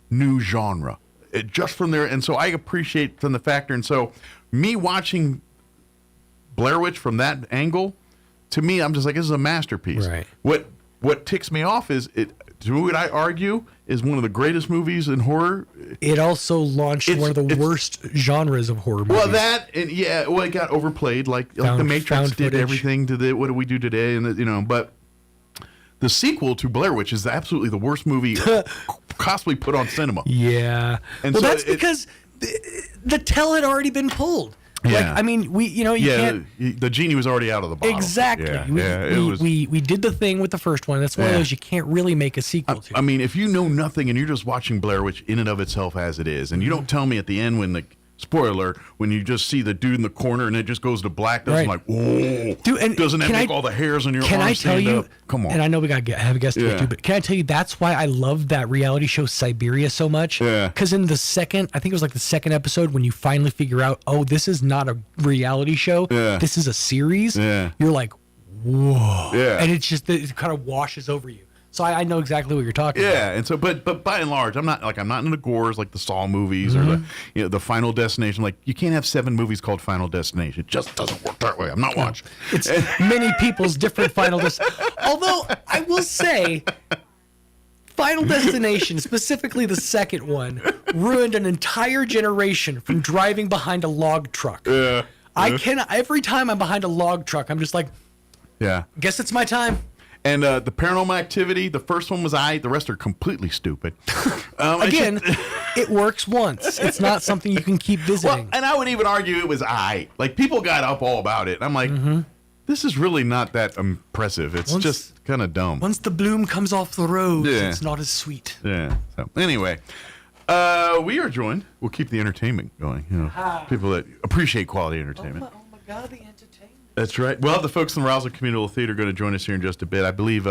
new genre. Just from there, and so I appreciate from the factor, and so me watching Blair Witch from that angle, to me, I'm just like, this is a masterpiece. Right. What ticks me off is it. To what I argue is one of the greatest movies in horror. It also launched one of the worst genres of horror movies. Well, it got overplayed, like The Matrix did everything to the what do we do today, and but. The sequel to Blair Witch is absolutely the worst movie possibly put on cinema. Yeah. And well, that's because the tell had already been pulled. Yeah. Like, I mean, you can't. The genie was already out of the bottle. Exactly. Yeah. We did the thing with the first one. That's one of those you can't really make a sequel to. I mean, if you know nothing and you're just watching Blair Witch in and of itself as it is, and you don't tell me at the end spoiler alert, when you just see the dude in the corner and it just goes to black, that's like, whoa. Dude, and doesn't that make all the hairs on your arms stand up? Come on. And I know we got to have a guest here too, but can I tell you that's why I love that reality show Siberia so much? Yeah. Because in the second, I think it was like the second episode, when you finally figure out, oh, this is not a reality show, this is a series, you're like, whoa. Yeah. And it kind of washes over you. So I know exactly what you're talking about. Yeah, and so, but by and large, I'm not into gores like the Saw movies or the Final Destination. Like, you can't have 7 movies called Final Destination. It just doesn't work that way. I'm not watching. It's many people's different Final Destination. Although I will say, Final Destination, specifically the second one, ruined an entire generation from driving behind a log truck. Yeah. Every time I'm behind a log truck, I'm just like, guess it's my time. And the Paranormal Activity, the first one was the rest are completely stupid. Again, it works once. It's not something you can keep visiting. Well, and I would even argue it was like, people got up all about it. I'm like, this is really not that impressive. It's just kind of dumb. Once the bloom comes off the rose, it's not as sweet. Yeah. So anyway, we are joined. We'll keep the entertainment going. People that appreciate quality entertainment. Oh my God, the entertainment. That's right. Well, the folks in the Roswell Communal Theater are going to join us here in just a bit. I believe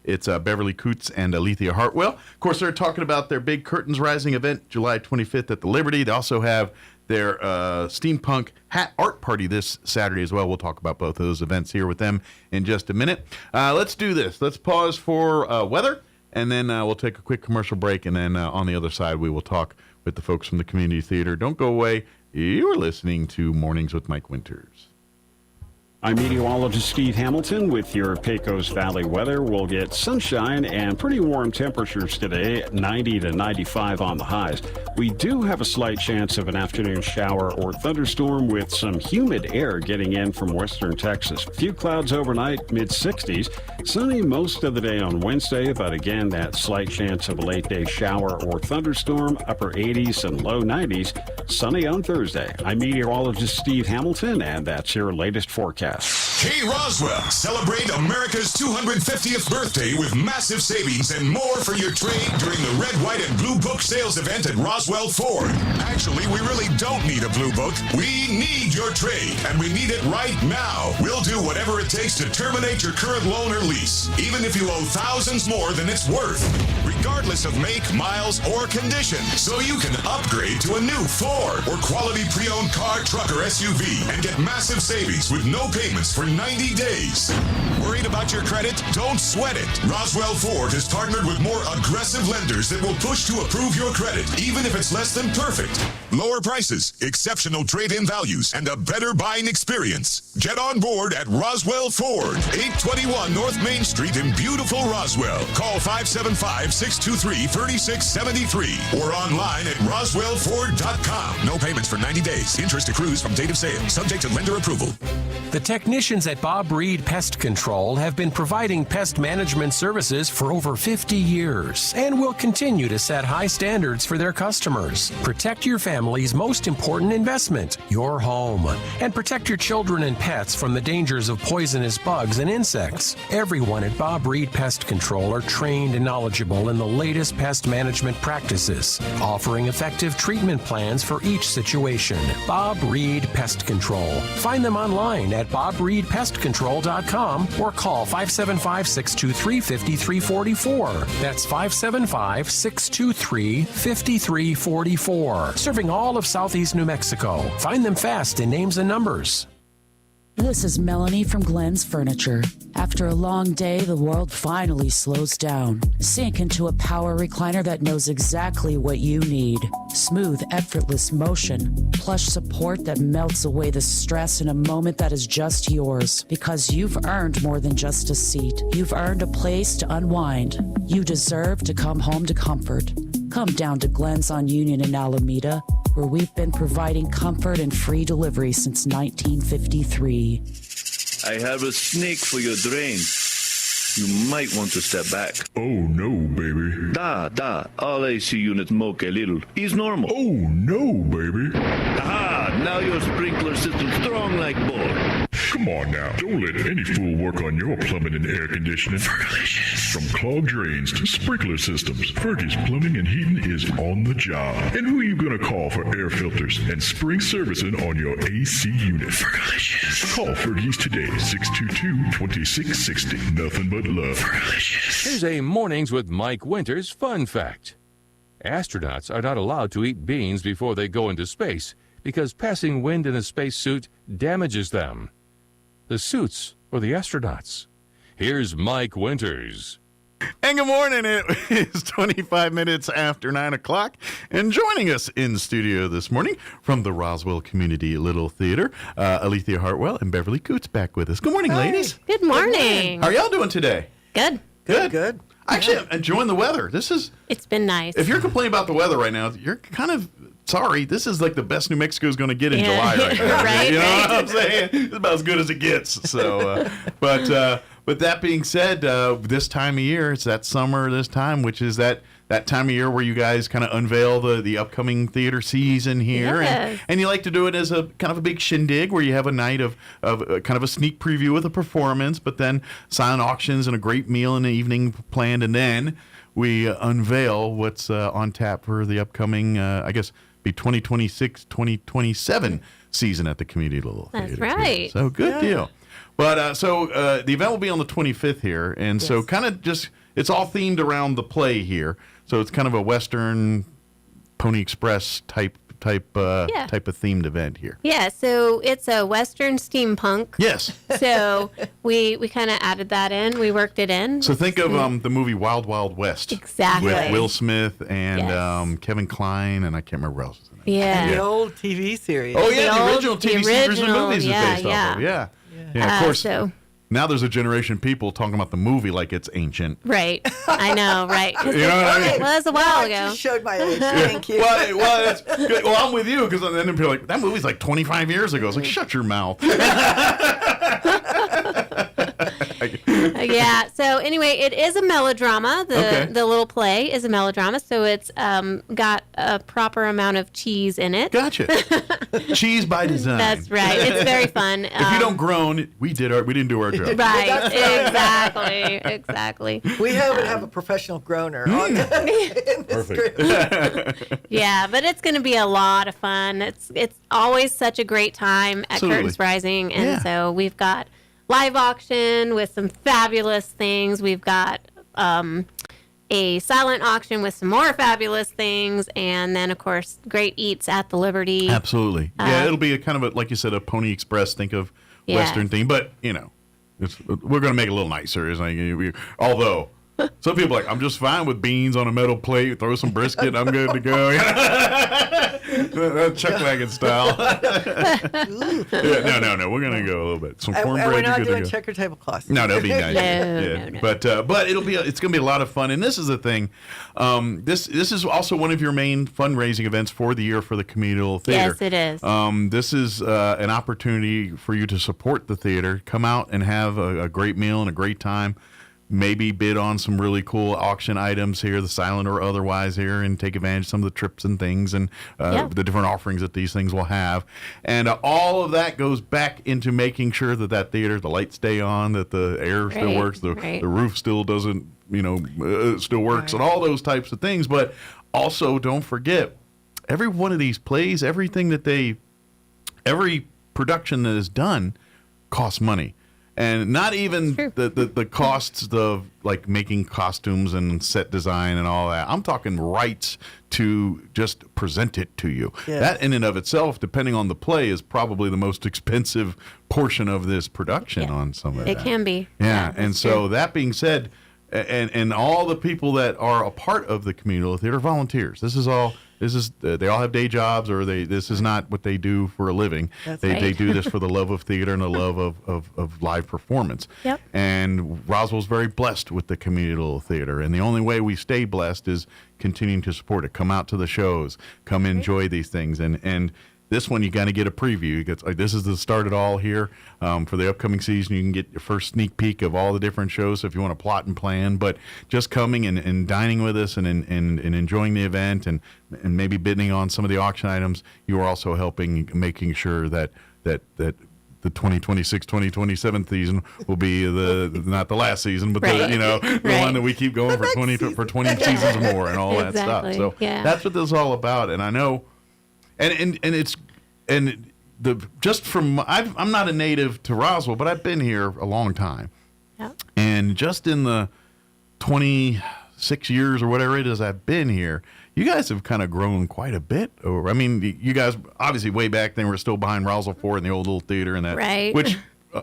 it's Beverly Coots and Alethea Hartwell. Of course, they're talking about their big Curtains Rising event, July 25th at the Liberty. They also have their steampunk hat art party this Saturday as well. We'll talk about both of those events here with them in just a minute. Let's do this. Let's pause for weather, and then we'll take a quick commercial break, and then on the other side, we will talk with the folks from the community theater. Don't go away. You're listening to Mornings with Mike Winters. I'm meteorologist Steve Hamilton with your Pecos Valley weather. We'll get sunshine and pretty warm temperatures today, 90 to 95 on the highs. We do have a slight chance of an afternoon shower or thunderstorm with some humid air getting in from western Texas. Few clouds overnight, mid-60s. Sunny most of the day on Wednesday, but again, that slight chance of a late-day shower or thunderstorm, upper 80s and low 90s. Sunny on Thursday. I'm meteorologist Steve Hamilton, and that's your latest forecast. Hey Roswell, celebrate America's 250th birthday with massive savings and more for your trade during the Red, White, and Blue Book sales event at Roswell Ford. Actually, we really don't need a Blue Book. We need your trade, and we need it right now. We'll do whatever it takes to terminate your current loan or lease, even if you owe thousands more than it's worth, regardless of make, miles, or condition. So you can upgrade to a new Ford or quality pre-owned car, truck, or SUV and get massive savings with no payments for 90 days. Worried about your credit? Don't sweat it. Roswell Ford has partnered with more aggressive lenders that will push to approve your credit, even if it's less than perfect. Lower prices, exceptional trade-in values, and a better buying experience. Get on board at Roswell Ford, 821 North Main Street in beautiful Roswell. Call 575-623-3673 or online at roswellford.com. No payments for 90 days. Interest accrues from date of sale. Subject to lender approval. The technicians at Bob Reed Pest Control have been providing pest management services for over 50 years and will continue to set high standards for their customers. Protect your family's most important investment, your home, and protect your children and pets from the dangers of poisonous bugs and insects. Everyone at Bob Reed Pest Control are trained and knowledgeable in the latest pest management practices, offering effective treatment plans for each situation. Bob Reed Pest Control. Find them online at bobreedpestcontrol.com or call 575-623-5344. That's 575-623-5344. Serving all of Southeast New Mexico. Find them fast in names and numbers. This is Melanie from Glenn's Furniture. After a long day, the world finally slows down. Sink into a power recliner that knows exactly what you need. Smooth, effortless motion. Plush support that melts away the stress in a moment that is just yours. Because you've earned more than just a seat. You've earned a place to unwind. You deserve to come home to comfort. Come down to Glenn's on Union in Alameda, where we've been providing comfort and free delivery since 1953. I have a snake for your drain. You might want to step back. Oh no, baby. All AC units moke a little. Is normal. Oh no, baby. Aha, now your sprinkler system's strong like bull. Come on now. Don't let any fool work on your plumbing and air conditioning. Fergalicious. From clogged drains to sprinkler systems, Fergus Plumbing and Heating is on the job. And who are you going to call for air filters and spring servicing on your AC unit? Fergalicious. Call Fergus today, 622-2660. Nothing but love. Fergalicious. Here's a Mornings with Mike Winters fun fact. Astronauts are not allowed to eat beans before they go into space because passing wind in a spacesuit damages them. The suits or the astronauts. Here's Mike Winters. And good morning. It is 25 minutes after 9 o'clock. And joining us in studio this morning from the Roswell Community Little Theater, Alethea Hartwell and Beverly Coots back with us. Good morning, ladies. Good morning. How are y'all doing today? Good. Good. Actually, I'm enjoying the weather. It's been nice. If you're complaining about the weather right now, you're kind of sorry. This is like the best New Mexico is going to get in July right now. Right, you know what I'm saying? It's about as good as it gets. So, but that being said, this time of year, it's that summer this time, which is that time of year where you guys kind of unveil the upcoming theater season here. Yes. And you like to do it as a kind of a big shindig where you have a night of kind of a sneak preview with a performance, but then silent auctions and a great meal in the evening planned. And then we unveil what's on tap for the upcoming, I guess, be 2026-2027 season at the Community Little Theater. That's right. So good deal. But the event will be on the 25th here, and so kind of just it's all themed around the play here. So it's kind of a Western Pony Express type of themed event here. Yeah, so it's a Western steampunk. Yes. So we kind of added that in. We worked it in. So think of the movie Wild Wild West. Exactly. With Will Smith and Kevin Kline, and I can't remember who else is in it. Yeah. The old TV series. Oh, yeah, the original TV series and movies is based off of. Yeah, of course. Now there's a generation of people talking about the movie like it's ancient. Right. I know, right. You know what I mean? It was a while ago. I just showed my age. Thank you. Well, it's good. Well, I'm with you because then people are like, that movie's like 25 years ago. It's like, shut your mouth. Yeah. So anyway, it is a melodrama. The little play is a melodrama, so it's got a proper amount of cheese in it. Gotcha. Cheese by design. That's right. It's very fun. If you don't groan, we didn't do our job. Right. Exactly. We have a professional groaner on in this Perfect. group. Yeah, but it's going to be a lot of fun. It's always such a great time at Curtains Rising, and so we've got live auction with some fabulous things. We've got a silent auction with some more fabulous things, and then of course great eats at the Liberty. Absolutely. Yeah, it'll be a kind of like you said, a Pony Express. Think of Western theme, but we're going to make it a little nicer. Although some people are like, I'm just fine with beans on a metal plate, throw some brisket, I'm good to go. Chuck wagon style. No. We're going to go a little bit. Some cornbread. We're not doing checker tablecloths. No, that'll be nice. No. But it's going to be a lot of fun. And this is the thing. This is also one of your main fundraising events for the year for the Communal Theater. Yes, it is. This is an opportunity for you to support the theater. Come out and have a great meal and a great time. Maybe bid on some really cool auction items here, the silent or otherwise here, and take advantage of some of the trips and things and the different offerings that these things will have. And all of that goes back into making sure that theater, the lights stay on, that the air still works, the roof still doesn't, still works, and all those types of things. But also, don't forget, every one of these plays, every production that is done costs money. And not even the costs of like making costumes and set design and all that. I'm talking rights to just present it to you. Yes. That in and of itself, depending on the play, is probably the most expensive portion of this production on some of that. It can be. Yeah, and so that being said, and all the people that are a part of the Communal Theater are volunteers. They all have day jobs, or this is not what they do for a living. They do this for the love of theater and the love of live performance. Yep. And Roswell's very blessed with the Communal Theater, and the only way we stay blessed is continuing to support it. Come out to the shows, come enjoy these things, and this one you got to get a preview. This is the start it all here for the upcoming season. You can get your first sneak peek of all the different shows if you want to plot and plan. But just coming and dining with us and enjoying the event and maybe bidding on some of the auction items, you are also helping making sure that the 2026-2027 season will be not the last season, but the one that we keep going for 20 seasons or more and all that stuff. So that's what this is all about. And I know. I'm not a native to Roswell, but I've been here a long time. Yep. And just in the 26 years or whatever it is I've been here, you guys have kind of grown quite a bit. You guys obviously way back then were still behind Roswell 4 in the old little theater and that, which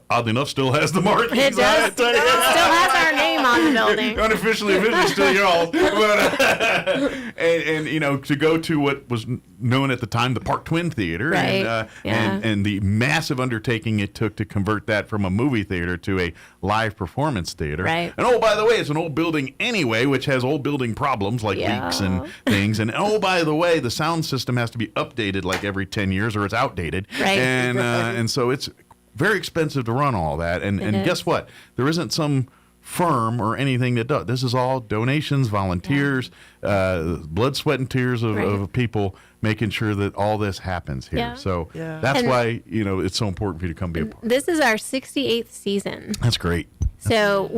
oddly enough still has the markings. It does. It still has our name on the building. Unofficially, still y'all. But, and to go to what was known at the time the Park Twin Theater, and the massive undertaking it took to convert that from a movie theater to a live performance theater. Right. And by the way, it's an old building anyway, which has old building problems like leaks and things. And by the way, the sound system has to be updated like every 10 years or it's outdated. Right. And so it's very expensive to run all that. And guess what? There isn't some firm or anything that does. This is all donations, volunteers, blood, sweat, and tears of people making sure that all this happens here. Yeah. So that's why it's so important for you to come be a part. This is our 68th season. That's great. So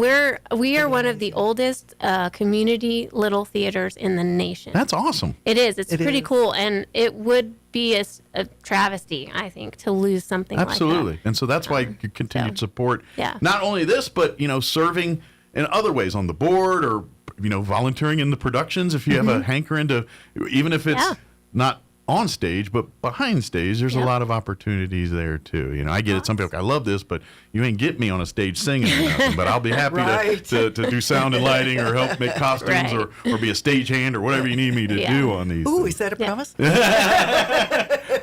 we are one of the oldest community little theaters in the nation. That's awesome. It is. It's pretty cool, and it would be a travesty, I think, to lose something like that. Absolutely. And so that's why you continue to support not only this, but serving in other ways on the board or volunteering in the productions if you have a hankering to, even if it's not on stage, but behind stage, there's a lot of opportunities there too. I get it. Some people are like, I love this, but you ain't get me on a stage singing or nothing. But I'll be happy to do sound and lighting or help make costumes or be a stagehand or whatever you need me to do on these. Ooh, is that a promise?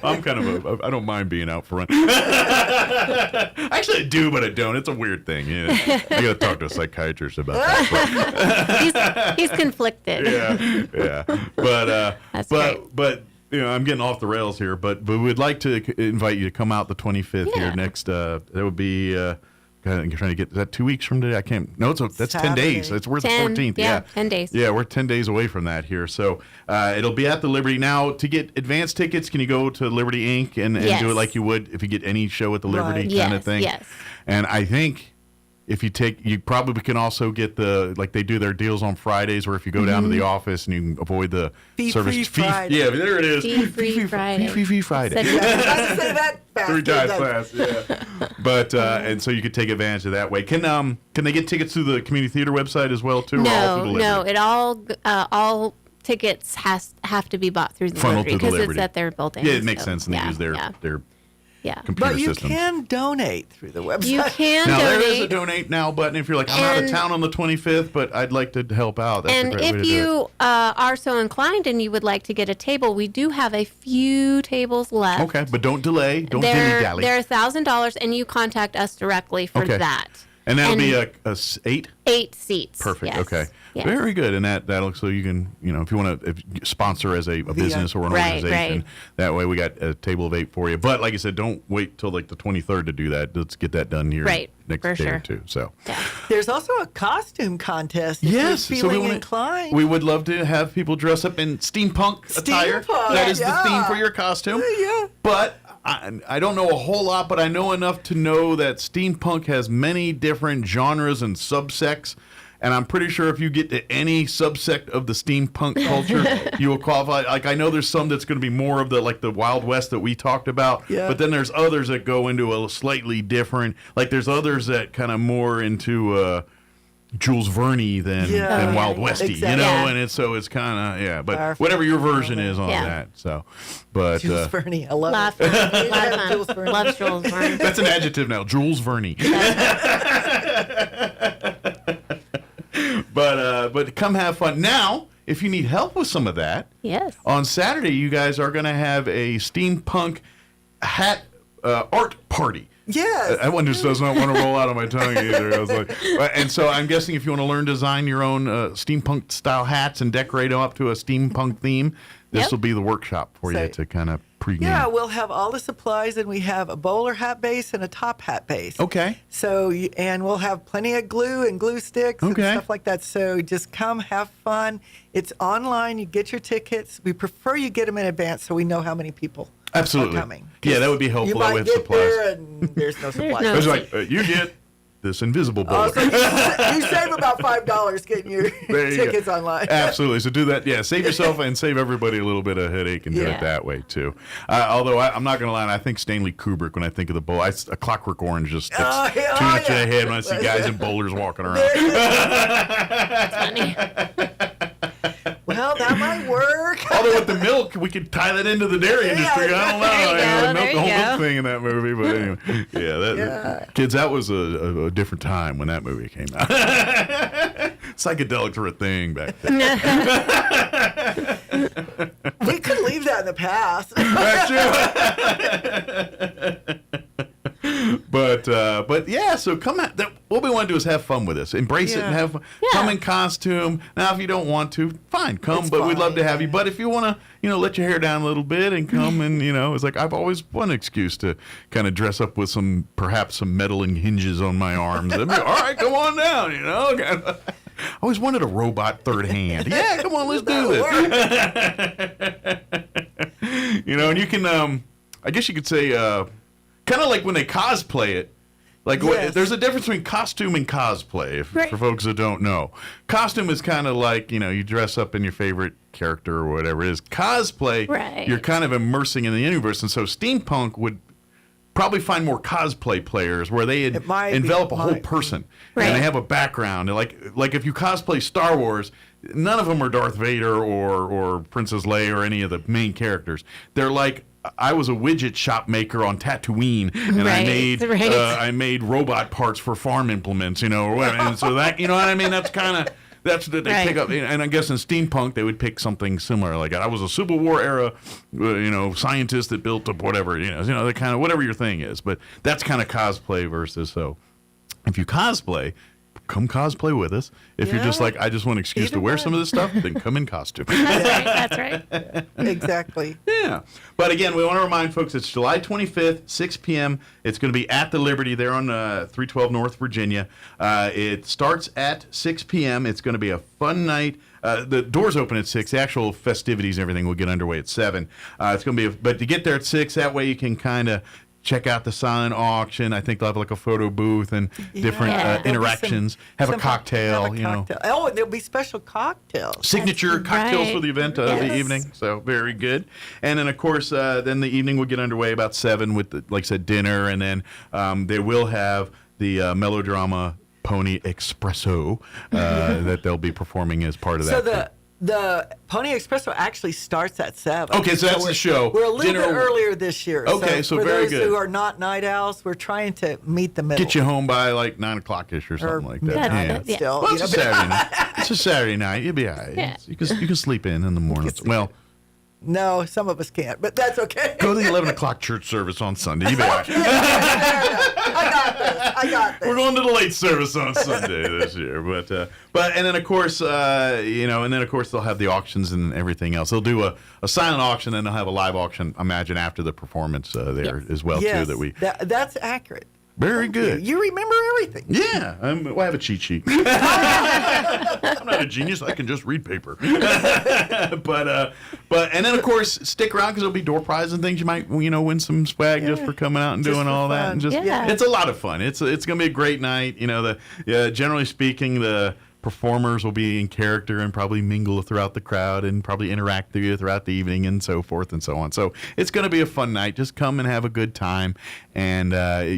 I'm kind of I don't mind being out front. Actually, I do, but I don't. It's a weird thing. I got to talk to a psychiatrist about that. He's conflicted. Yeah. But I'm getting off the rails here, but we'd like to invite you to come out the 25th here next. That would be. I'm trying to get. Is that 2 weeks from today? I can't. No, that's Saturday. 10 days. We're the 14th. Yeah, 10 days. Yeah, we're 10 days away from that here. So it'll be at the Liberty. Now, to get advance tickets, can you go to Liberty Inc. and do it like you would if you get any show at the Liberty kind of thing? Yes. And I think. If you probably can also get they do their deals on Fridays, where if you go down to the office and you can avoid the service fee. Yeah, there it is. Fee Friday. Fee Friday. Say that fast. 3 times fast. Yeah. But and so you could take advantage of that way. Can they get tickets through the community theater website as well too? No. It all tickets have to be bought through the Liberty because it's at their building. Yeah, it makes sense, and they use their computer But you systems. can donate through the website. You can Now donate. there is a donate now button if you're like, I'm out of town on the 25th, but I'd like to help out. That's a And great way if to do it. you are so inclined and you would like to get a table, we do have a few tables left. Okay, but don't delay. Don't They're dilly-dally. $1,000, and you contact us directly for that. And that'll be a 8? 8 seats. Perfect. Yes. Okay. Yes. Very good. And that'll so you can, if you want to sponsor as a business or an organization, that way we got a table of 8 for you. But like I said, don't wait till like the 23rd to do that. Let's get that done here next day or two. So There's also a costume contest. If yes, you're so feeling inclined. we would love to have people dress up in steampunk attire. That is the theme for your costume. Yeah. But I don't know a whole lot, but I know enough to know that steampunk has many different genres and subsects. And I'm pretty sure if you get to any subsect of the steampunk culture, you will qualify. Like, I know there's some that's going to be more of the Wild West that we talked about. Yeah. But then there's others that go into a slightly different. Like, there's others that kind of more into Jules Verne than Wild Westy, exactly. And it's kind of, but whatever your version is on that. So, but Jules Verne, I love Love it. Jules Verne. Loves Jules Verne. That's an adjective now, Jules Verne. But come have fun. Now, if you need help with some of that, yes. On Saturday you guys are going to have a steampunk hat art party. Yes. That one just does not want to roll out of my tongue either. I was like, and so I'm guessing if you want to learn to design your own steampunk style hats and decorate them up to a steampunk theme, this will be the workshop for you to kind of pregame. Yeah, we'll have all the supplies, and we have a bowler hat base and a top hat base. Okay. So, and we'll have plenty of glue and glue sticks and stuff like that. So just come, have fun. It's online. You get your tickets. We prefer you get them in advance so we know how many people Absolutely. are coming. Yeah, that would be helpful. You might with get supplies. there and there's no supplies. It's like, you get this invisible bowler. So you save about $5 getting your tickets online. Absolutely. So do that. Yeah, save yourself and save everybody a little bit of headache and do it that way, too. Although I'm not going to lie, I think Stanley Kubrick, when I think of the bowl, A Clockwork Orange just sticks too much in the head when I see guys in bowlers walking around. That's funny. Well, that might work. Although with the milk, we could tie that into the dairy industry. I don't know. The whole milk thing in that movie. But anyway, kids, that was a different time when that movie came out. Psychedelics were a thing back then. We could leave that in the past. But yeah, so come out. What we want to do is have fun with this. Embrace it and have fun. Come in costume. Now, if you don't want to, fine, come. But we'd love to have you. But if you want to, let your hair down a little bit and come and, it's like I've always one excuse to kind of dress up with perhaps some metal and hinges on my arms. All right, come on down, I always wanted a robot third hand. Yeah, come on, let's do this. And you can, I guess you could say, kind of like when they cosplay it. Like, there's a difference between costume and cosplay, for folks that don't know. Costume is kind of like, you dress up in your favorite character or whatever it is. Cosplay, you're kind of immersing in the universe. And so steampunk would probably find more cosplay players where they envelop a whole person. And they have a background. And like if you cosplay Star Wars, none of them are Darth Vader or Princess Leia or any of the main characters. They're like, I was a widget shop maker on Tatooine, and I made robot parts for farm implements, or whatever. And so that, what I mean? That's what they pick up. And I guess in steampunk they would pick something similar. Like I was a Civil War era, scientist that built up whatever, the kind of whatever your thing is. But that's kind of cosplay versus so. If you cosplay, come cosplay with us. If you're just like, I just want an excuse to wear some of this stuff, then come in costume. That's right. Exactly. Yeah. But again, we want to remind folks, it's July 25th, 6 p.m. It's going to be at the Liberty there on 312 North Virginia. It starts at 6 p.m. It's going to be a fun night. The doors open at 6. The actual festivities and everything will get underway at 7. It's going to be, but to get there at 6, that way you can kind of check out the silent auction. I think they'll have like a photo booth and different interactions. Have a cocktail, Oh, and there'll be special cocktails. Signature cocktails for the event of the evening. So very good. And then, of course, then the evening will get underway about 7 with, like I said, dinner. And then they will have the melodrama Pony Espresso that they'll be performing as part of that. So The Pony Espresso actually starts at 7. Okay, so that's the show. We're a little Dinner- bit earlier this year. Okay, so for very those good. who are not night owls, we're trying to meet the middle. Get you home by like 9 o'clock-ish or something like that. midnight, Yeah. still, Well, you it's a know. Saturday night. It's a Saturday night. You'll be all right. Yeah. You can sleep in the morning. Well, No, some of us can't, but that's okay. go to the 11 o'clock church service on Sunday. You'll be all right. I got this. We're going to the late service on Sunday this year, but and then of course they'll have the auctions and everything else. They'll do a silent auction and they'll have a live auction. Imagine after the performance there as well Yes, too. that's accurate. Very good. You remember everything. Yeah, I have a cheat sheet. I'm not a genius. I can just read paper. but and then of course stick around because there'll be door prizes and things. You might win some swag just for coming out and Just doing for all that. fun. And just Yeah. it's a lot of fun. It's gonna be a great night. Generally speaking, the performers will be in character and probably mingle throughout the crowd and probably interact with you throughout the evening and so forth and so on. So it's going to be a fun night. Just come and have a good time. And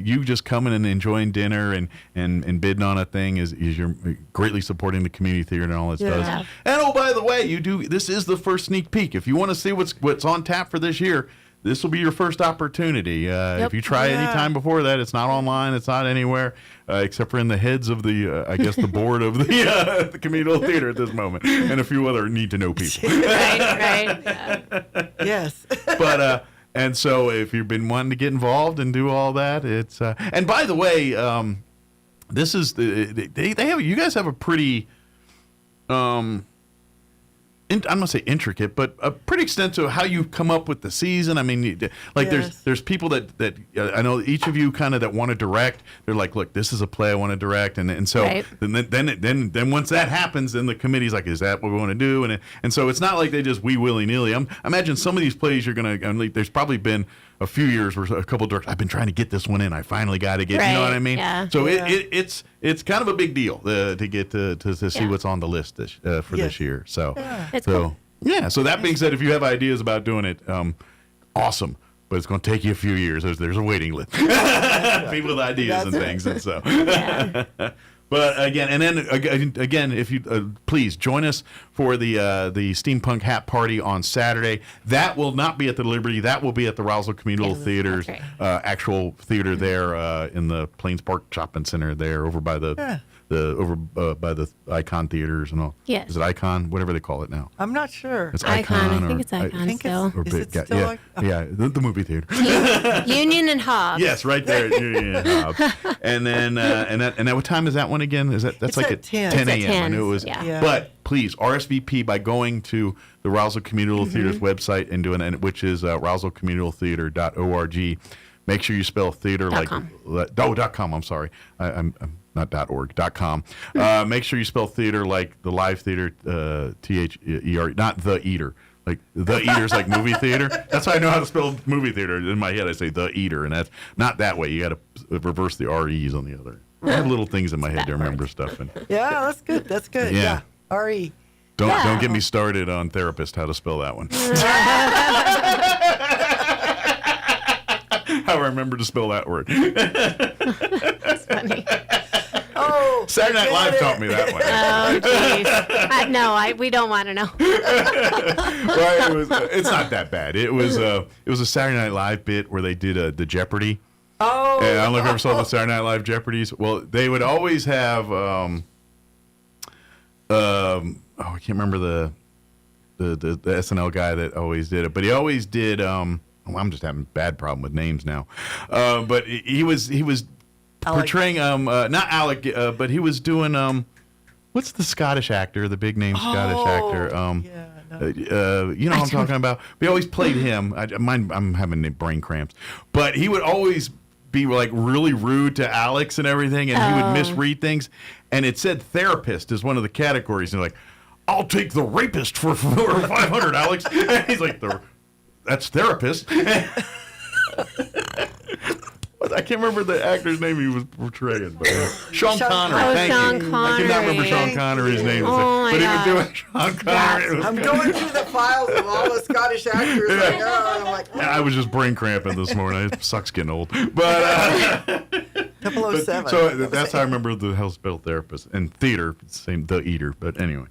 you just coming and enjoying dinner and bidding on a thing is you're greatly supporting the community theater and all it does. And oh, by the way, this is the first sneak peek. If you want to see what's on tap for this year, this will be your first opportunity. If you try any time before that, it's not online, it's not anywhere, except for in the heads of the board of the communal theater at this moment, and a few other need-to-know people. Right. Yeah. Yes. But and so if you've been wanting to get involved and do all that, it's and by the way, this is you guys have a pretty I'm going to say intricate, but pretty extensive how you come up with the season. I mean, there's people that I know each of you kind of that want to direct. They're like, look, this is a play I want to direct, and so then once that happens, then the committee's like, is that what we want to do? And so it's not like they just willy nilly. I imagine some of these plays you're going to. There's probably been a few years where a couple of directors, I've been trying to get this one in. I finally got to get. You know what I mean? Yeah. So it's kind of a big deal to get to see what's on the list for this year. So. It's cool. Yeah. So that being said, if you have ideas about doing it, awesome. But it's going to take you a few years. There's a waiting list. People with ideas and things, and so. But again, if you please join us for the Steampunk Hat Party on Saturday. That will not be at the Liberty. That will be at the Roswell Communal Theater's actual theater there in the Plains Park Shopping Center there over by the by the Icon Theaters and all. Yes. Is it Icon? Whatever they call it now. I'm not sure. It's Icon. I think it's Icon still. Is it still the movie theater. Union and Hobbs. Yes, right there at Union and Hobbs. And then and what time is that one again? That's it's like at 10. 10 It's at a.m. I 10, knew it was. yeah. But please RSVP by going to the Roswell Communal Theater's website and doing it, which is roswellcommunaltheater.org. Make sure you spell theater .com. .com. I'm sorry. I'm not .org.com. Make sure you spell theater like the live theater, THER, not the eater. Like the eater's like movie theater. That's how I know how to spell movie theater. In my head, I say the eater, and that's not that way. You got to reverse the REs on the other. I have little things in my head to remember stuff. And Yeah, that's good. That's good. Yeah. R.E. don't get me started on therapist. How to spell that one? How I remember to spell that word. That's funny. Oh, Saturday Night Live taught me that one. Oh, jeez. We don't want to know. Well, it's not that bad. It was a Saturday Night Live bit where they did the Jeopardy. Oh. And I don't know if you ever saw the Saturday Night Live Jeopardies. Well, they would always have I can't remember the SNL guy that always did it, but he always did. I'm just having a bad problem with names now. But he was portraying not Alec, but he was doing what's the Scottish actor, the big name Scottish actor? You know what I'm talking about? We always played him. I'm having brain cramps, but he would always be like really rude to Alex and everything, and he would misread things. And it said therapist is one of the categories, and like, I'll take the rapist for 500, Alex. And he's like, that's therapist. I can't remember the actor's name he was portraying, but Sean Connery. Thank you. I cannot remember Sean Connery's name, but he was doing Sean Connery. I'm going through the files of all the Scottish actors. I'm like, I was just brain cramping this morning. It sucks getting old, but 007. So that's how I remember the hospital therapist and theater, same the eater. But anyway,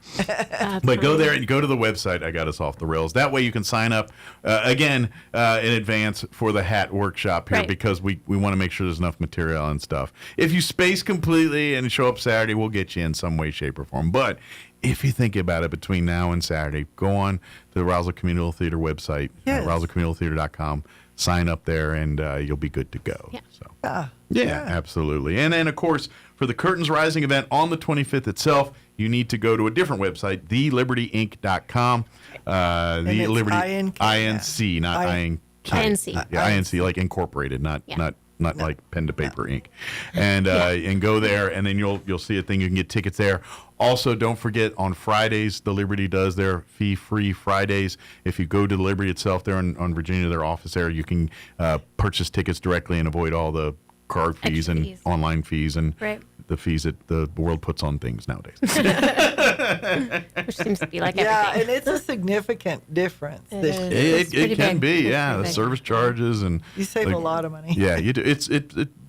but go there and go to the website. I got us off the rails. That way you can sign up again in advance for the hat workshop here because we want to make sure there's enough material and stuff. If you space completely and show up Saturday, we'll get you in some way, shape, or form. But if you think about it, between now and Saturday, go on to the Roswell Communal Theater website, roswellcommunaltheater.com. Sign up there, and you'll be good to go. Yeah. So. Yeah, absolutely. And then, of course, for the Curtains Rising event on the 25th itself, you need to go to a different website, thelibertyinc.com. The Liberty INC, not INC. INC, like incorporated, not like pen to paper ink. And and go there, and then you'll see a thing. You can get tickets there. Also, don't forget, on Fridays, the Liberty does their fee-free Fridays. If you go to the Liberty itself there on Virginia, their office there, you can purchase tickets directly and avoid all the card fees and online fees and the fees that the world puts on things nowadays. Which seems to be like everything. Yeah, and it's a significant difference. It can be, the service charges and you save a lot of money. Yeah, you do.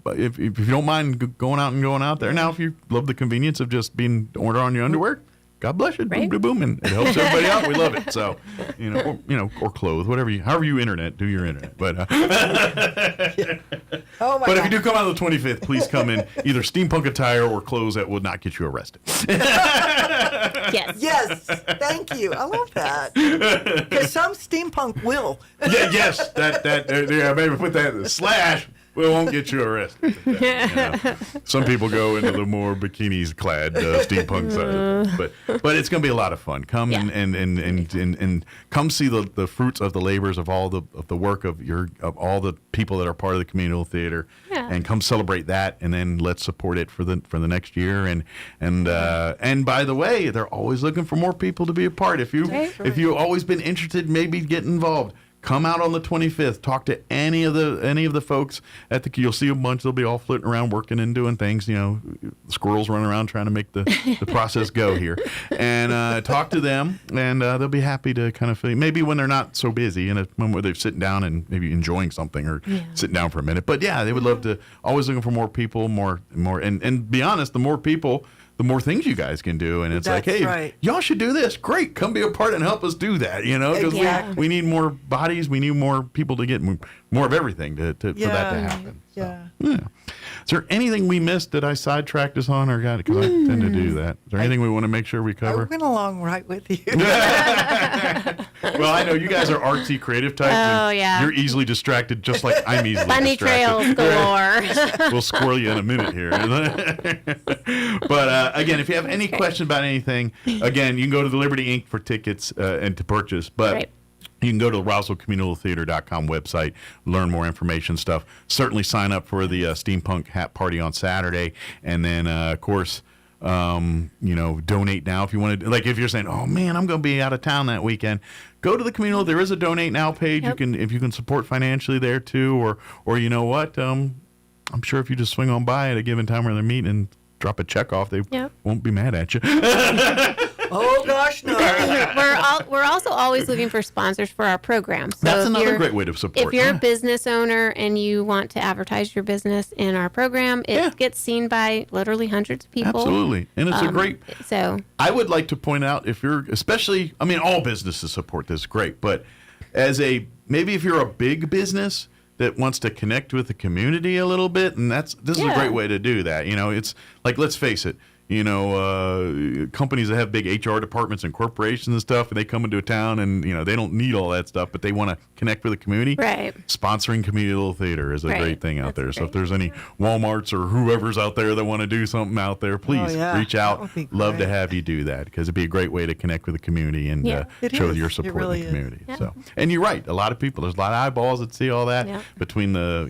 If you don't mind going out there. Now, if you love the convenience of just being order on your underwear, God bless you. Boom, boom, boom, and it helps everybody out. We love it. So, or clothes, however you internet, do your internet. But but if you do come out on the 25th, please come in either steampunk attire or clothes that will not get you arrested. Yes. Thank you. I love that. Because some steampunk will. Yes. Maybe put that / we won't get you arrested. Some people go into the more bikinis clad steampunk side, but it's going to be a lot of fun. Come and come see the fruits of the labors of all the work of all the people that are part of the communal theater, and come celebrate that, and then let's support it for the next year. And by the way, they're always looking for more people to be a part. If you've always been interested, maybe get involved. Come out on the 25th. Talk to any of the folks at the. You'll see a bunch. They'll be all flitting around, working and doing things. Squirrels running around trying to make the process go here. And talk to them, and they'll be happy to kind of maybe when they're not so busy, and a moment where they're sitting down and maybe enjoying something or sitting down for a minute. But they would love to. Always looking for more people, more, and be honest, the more people, the more things you guys can do. And it's y'all should do this. Great. Come be a part and help us do that, because we need more bodies. We need more people to get more of everything for that to happen. Yeah. Is there anything we missed that I sidetracked us on or got it? Because I tend to do that. Is there anything we want to make sure we cover? I went along right with you. Well, I know you guys are artsy, creative types. Oh, yeah. You're easily distracted, just like I'm easily Bunny distracted. trails galore. We'll squirrel you in a minute here. But again, if you have any questions about anything, again, you can go to the Liberty Inc. for tickets and to purchase. But you can go to the RoswellCommunalTheater.com website, learn more information stuff. Certainly sign up for the Steampunk Hat Party on Saturday. And then, of course, donate now if you want to. Like if you're saying, oh, man, I'm going to be out of town that weekend, go to the communal. There is a Donate Now page. Yep. If you can support financially there, too. Or you know what? I'm sure if you just swing on by at a given time where they're meeting and drop a check off, they won't be mad at you. Oh gosh, no. We're also always looking for sponsors for our program. So that's another great way to support. If you're a business owner and you want to advertise your business in our program, it gets seen by literally hundreds of people. Absolutely, and it's a great. So I would like to point out, if you're especially, all businesses support this, great, but maybe if you're a big business that wants to connect with the community a little bit, and this is a great way to do that. It's like, let's face it, companies that have big HR departments and corporations and stuff, and they come into a town and, they don't need all that stuff, but they want to connect with the community. Right. Sponsoring community little theater is a great thing out there. So if there's any Walmarts or whoever's out there that want to do something out there, please reach out. Love to have you do that, because it'd be a great way to connect with the community and show your support in the community. Yeah. So, and you're right. A lot of people, there's a lot of eyeballs that see all that between the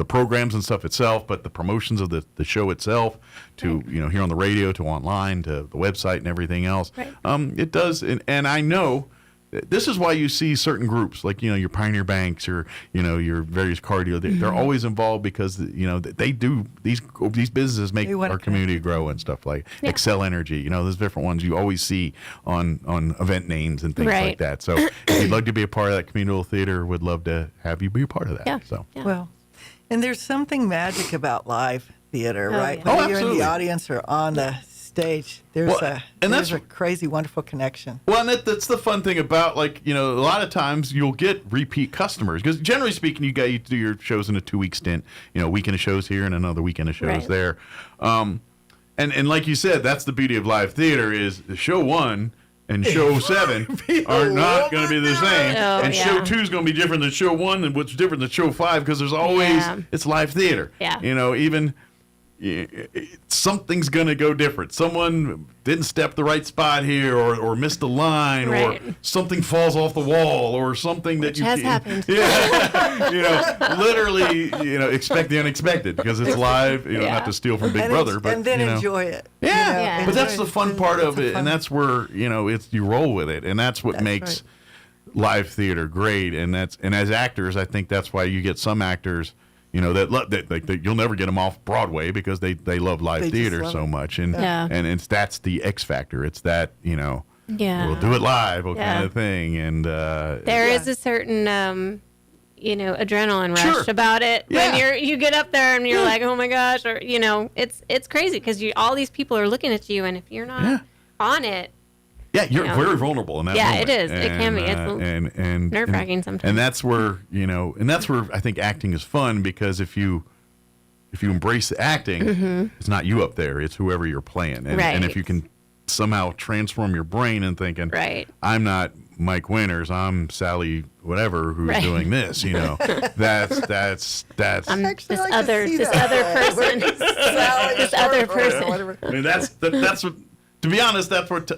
programs and stuff itself, but the promotions of the show itself, to here on the radio, to online, to the website and everything else. Right. It does, and I know this is why you see certain groups like your Pioneer Banks or your various car dealers. They're always involved because they do these businesses make our community grow and stuff like Excel Energy. There's different ones you always see on event names and things like that. So if you'd like to be a part of that communal theater, would love to have you be a part of that. Yeah. So well. And there's something magic about live theater, right? yeah. Whether you're in absolutely. the audience or on the stage, there's that's a crazy, wonderful connection. Well, and that's the fun thing about, like, a lot of times you'll get repeat customers because generally speaking, you do your shows in a 2-week stint. A weekend of shows here and another weekend of shows there. And like you said, that's the beauty of live theater is show 1 and show 7 are not going to be the same, and show 2 is going to be different than show 1, and what's different than show 5 because there's always it's live theater. Yeah. Even. Something's going to go different. Someone didn't step the right spot here or missed a line or something falls off the wall or something Which that has happened. Yeah. Literally, expect the unexpected because it's live, not to steal from Big Brother, but and then enjoy it. Yeah. But that's the fun part of it, and that's where, it's you roll with it, and that's what makes live theater great, and as actors, I think that's why you get some actors that you'll never get them off Broadway because they love live theater so much, and that's the X factor. It's that we'll do it live, kind of thing, and there is a certain adrenaline rush about it when you get up there and you're like, oh my gosh, or it's crazy because all these people are looking at you, and if you're not on it. Yeah, you're very vulnerable in that moment. Yeah, it is. It can be. It's nerve-wracking sometimes. And that's where, I think acting is fun because if you embrace the acting, it's not you up there, it's whoever you're playing. And if you can somehow transform your brain and thinking, I'm not Mike Winters, I'm Sally whatever who's doing this, that's I'm this other person. This other person. I mean, that's what, to be honest, that's what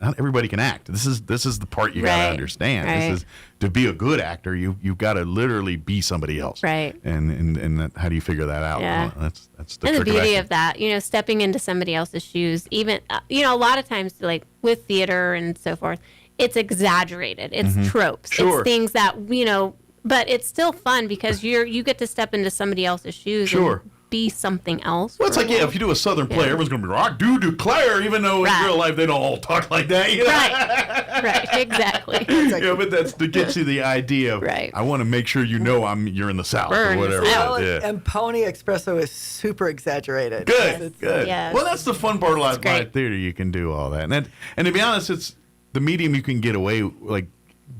not everybody can act. This is the part you got to understand. This is to be a good actor. You've got to literally be somebody else. Right. And how do you figure that out? Yeah. Well, that's the and the trick beauty of of that, stepping into somebody else's shoes. Even a lot of times, like with theater and so forth, it's exaggerated. It's tropes. Sure. It's things that but it's still fun because you get to step into somebody else's shoes. Sure. And be something else. Well, it's like, if you do a Southern play, everyone's going to be, I do declare, even though in real life they don't all talk like that. Right, exactly. But that's to get you the idea of, I want to make sure you're in the South or whatever. And Pony Espresso is super exaggerated. Good. Yes. Well, that's the fun part of live theater. You can do all that. And to be honest, it's the medium you can get away with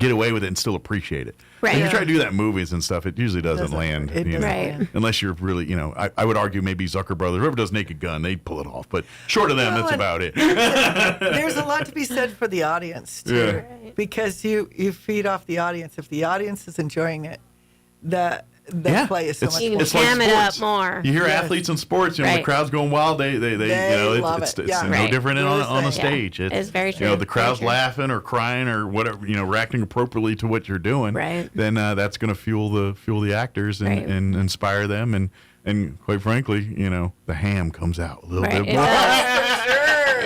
it and still appreciate it. Right. When you try to do that in movies and stuff, it usually doesn't land. Unless you're really, I would argue maybe Zucker Brothers, whoever does Naked Gun, they pull it off. But short of them, that's about it. There's a lot to be said for the audience, too. Yeah. Because you feed off the audience. If the audience is enjoying it, that play is so much fun. You can jam it up more. You hear athletes in sports, the crowd's going wild. They love it's it. no different on the stage. It's very true. The crowd's laughing or crying or whatever, reacting appropriately to what you're doing. Right. Then that's going to fuel the actors and inspire them and quite frankly, the ham comes out a little bit more.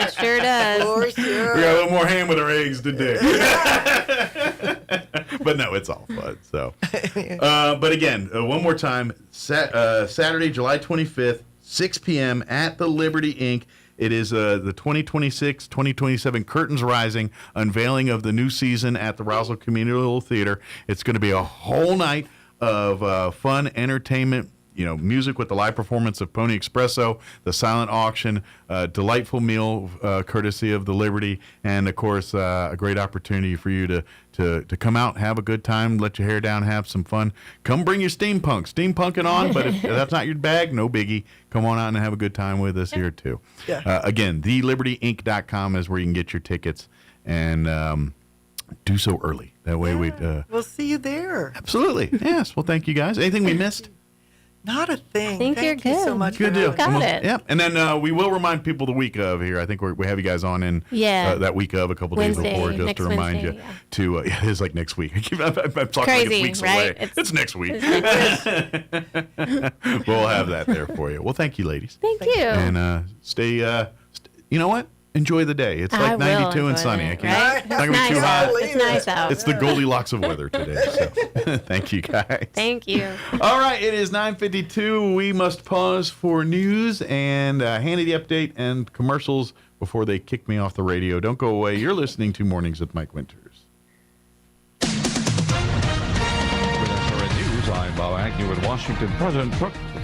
It sure does. For sure. We got a little more ham with our eggs today. But no, it's all fun. So, but again, one more time, Saturday, July 25th, 6 p.m. at the Liberty Ink. It is the 2026-2027 Curtains Rising unveiling of the new season at the Roswell Community Theater. It's going to be a whole night of fun entertainment. Music with the live performance of Pony Espresso, the silent auction, delightful meal courtesy of the Liberty, and of course a great opportunity for you to come out, have a good time, let your hair down, have some fun. Come bring your steampunking on, but if that's not your bag, no biggie. Come on out and have a good time with us here too. Yeah. Again, thelibertyinc.com is where you can get your tickets, and do so early. That way we'll see you there. Absolutely. Yes. Well, thank you guys. Anything we missed? Not a thing. I think Thank you're you good. so much. Good deal. Got it. Yeah, and then we will remind people the week of here. I think we have you guys on in that week of a couple Wednesday, days before, just to remind Wednesday, you to. It is like next week. I'm talking crazy, like it's weeks right? away. It's next week. We'll have that there for you. Well, thank you, ladies. Thank you. And stay. You know what? Enjoy the day. It's like 92 and sunny. I can't. It's not gonna be too hot. It's nice out. It's the Goldilocks of weather today. So thank you, guys. Thank you. All right, it is 9:52. We must pause for news and Hannity update and commercials before they kick me off the radio. Don't go away. You're listening to Mornings with Mike Winters. With SRN News, News. I'm Bob Agnew in Washington. President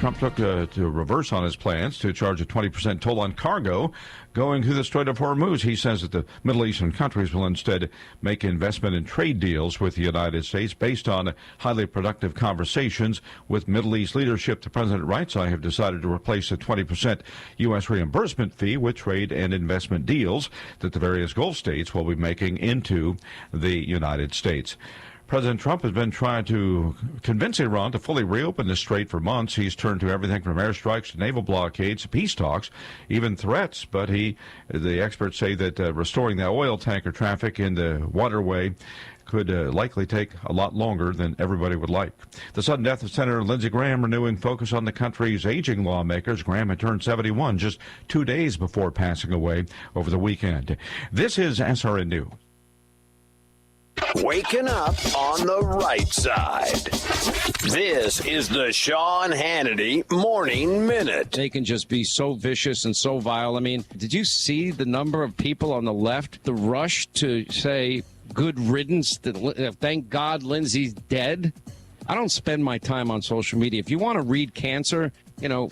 Trump took to reverse on his plans to charge a 20% toll on cargo going through the Strait of Hormuz. He says that the Middle Eastern countries will instead make investment and trade deals with the United States based on highly productive conversations with Middle East leadership. The president writes, I have decided to replace the 20% U.S. reimbursement fee with trade and investment deals that the various Gulf states will be making into the United States. President Trump has been trying to convince Iran to fully reopen the strait for months. He's turned to everything from airstrikes to naval blockades, peace talks, even threats. But the experts say that restoring the oil tanker traffic in the waterway could likely take a lot longer than everybody would like. The sudden death of Senator Lindsey Graham renewing focus on the country's aging lawmakers. Graham had turned 71 just 2 days before passing away over the weekend. This is SRN News. Waking up on the right side. This is the Sean Hannity Morning Minute. They can just be so vicious and so vile. I mean, did you see the number of people on the left, the rush to say, good riddance, thank God Lindsay's dead? I don't spend my time on social media. If you want to read cancer,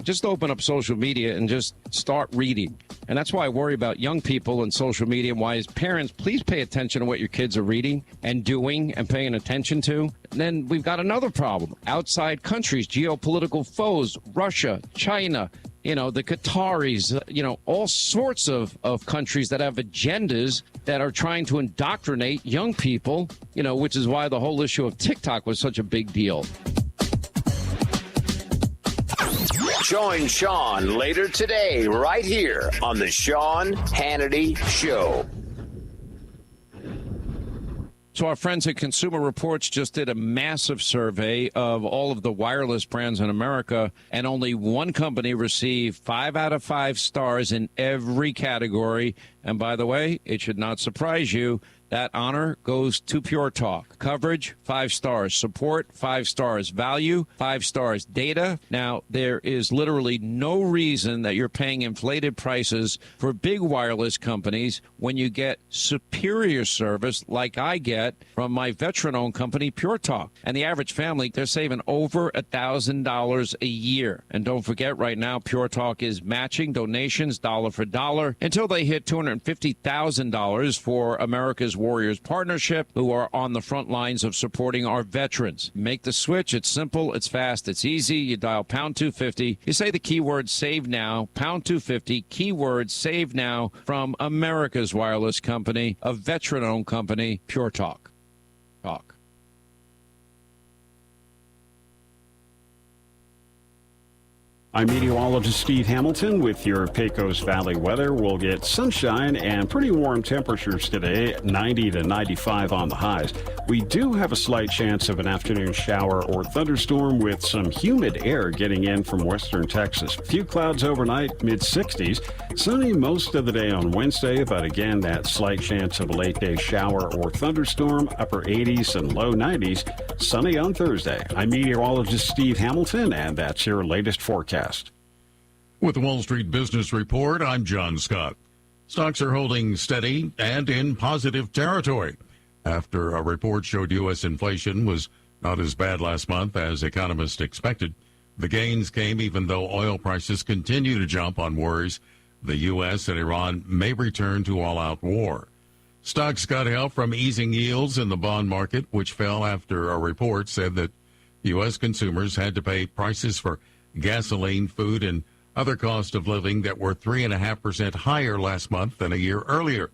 just open up social media and just start reading. And that's why I worry about young people and social media. Why, as parents, please pay attention to what your kids are reading and doing and paying attention to. And then we've got another problem. Outside countries, geopolitical foes, Russia, China, the Qataris, all sorts of countries that have agendas that are trying to indoctrinate young people, which is why the whole issue of TikTok was such a big deal. Join Sean later today right here on the Sean Hannity Show. So our friends at Consumer Reports just did a massive survey of all of the wireless brands in America, and only one company received 5 out of 5 stars in every category. And by the way, it should not surprise you, that honor goes to Pure Talk. Coverage, 5 stars. Support, 5 stars. Value, 5 stars. Data. Now, there is literally no reason that you're paying inflated prices for big wireless companies when you get superior service like I get from my veteran-owned company, Pure Talk. And the average family, they're saving over $1,000 a year. And don't forget, right now, Pure Talk is matching donations dollar for dollar until they hit $250,000 for America's Warriors Partnership, who are on the front lines of supporting our veterans. Make the switch. It's simple. It's fast. It's easy. You dial pound 250. You say the keyword save now, pound 250, keyword save now from America's wireless company, a veteran-owned company, Pure Talk. Talk. I'm meteorologist Steve Hamilton with your Pecos Valley weather. We'll get sunshine and pretty warm temperatures today, 90 to 95 on the highs. We do have a slight chance of an afternoon shower or thunderstorm with some humid air getting in from western Texas. Few clouds overnight, mid-60s. Sunny most of the day on Wednesday, but again, that slight chance of a late-day shower or thunderstorm, upper 80s and low 90s. Sunny on Thursday. I'm meteorologist Steve Hamilton, and that's your latest forecast. With the Wall Street Business Report, I'm John Scott. Stocks are holding steady and in positive territory after a report showed U.S. inflation was not as bad last month as economists expected. The gains came even though oil prices continue to jump on worries the U.S. and Iran may return to all-out war. Stocks got help from easing yields in the bond market, which fell after a report said that U.S. consumers had to pay prices for gasoline, food, and other cost of living that were 3.5% higher last month than a year earlier.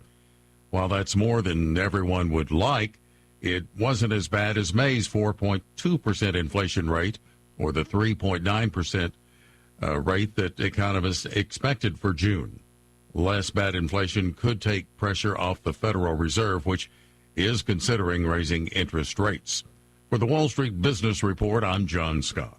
While that's more than everyone would like, it wasn't as bad as May's 4.2% inflation rate or the 3.9% rate that economists expected for June. Less bad inflation could take pressure off the Federal Reserve, which is considering raising interest rates. For the Wall Street Business Report, I'm John Scott.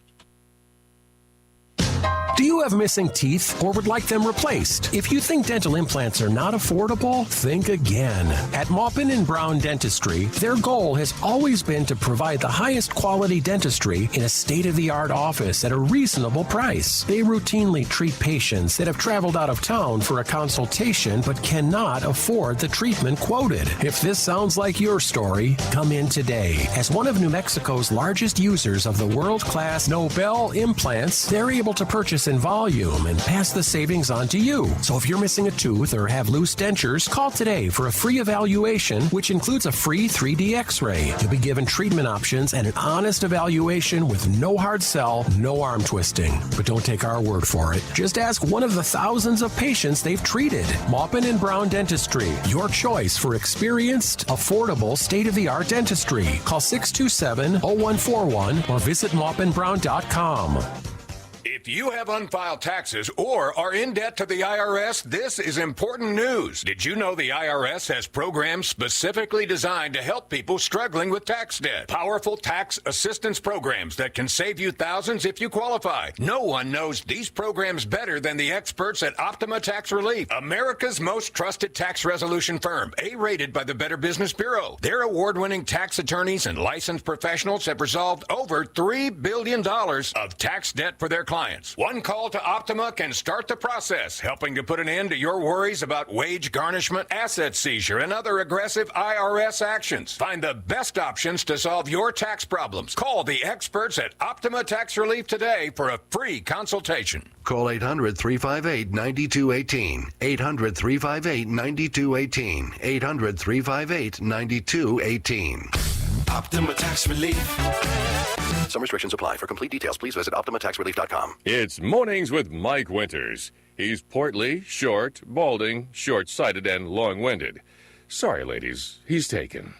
Do you you have missing teeth or would like them replaced? If you think dental implants are not affordable, think again. At Maupin and Brown Dentistry, their goal has always been to provide the highest quality dentistry in a state-of-the-art office at a reasonable price. They routinely treat patients that have traveled out of town for a consultation but cannot afford the treatment quoted. If this sounds like your story, come in today. As one of New Mexico's largest users of the world-class Nobel implants, they're able to purchase in volume and pass the savings on to you. So if you're missing a tooth or have loose dentures, call today for a free evaluation, which includes a free 3D x-ray. You'll be given treatment options and an honest evaluation with no hard sell, no arm twisting. But don't take our word for it. Just ask one of the thousands of patients they've treated. Maupin and Brown Dentistry, your choice for experienced, affordable, state-of-the-art dentistry. Call 627-0141 or visit maupinbrown.com. If you have unfiled taxes or are in debt to the IRS, this is important news. Did you know the IRS has programs specifically designed to help people struggling with tax debt? Powerful tax assistance programs that can save you thousands if you qualify. No one knows these programs better than the experts at Optima Tax Relief, America's most trusted tax resolution firm, A-rated by the Better Business Bureau. Their award-winning tax attorneys and licensed professionals have resolved over $3 billion of tax debt for their clients. One call to Optima can start the process, helping to put an end to your worries about wage garnishment, asset seizure, and other aggressive IRS actions. Find the best options to solve your tax problems. Call the experts at Optima Tax Relief today for a free consultation. Call 800-358-9218. 800-358-9218. 800-358-9218. Optima Tax Relief. Some restrictions apply. For complete details, please visit OptimaTaxRelief.com. It's Mornings with Mike Winters. He's portly, short, balding, short-sighted, and long-winded. Sorry, ladies, he's taken.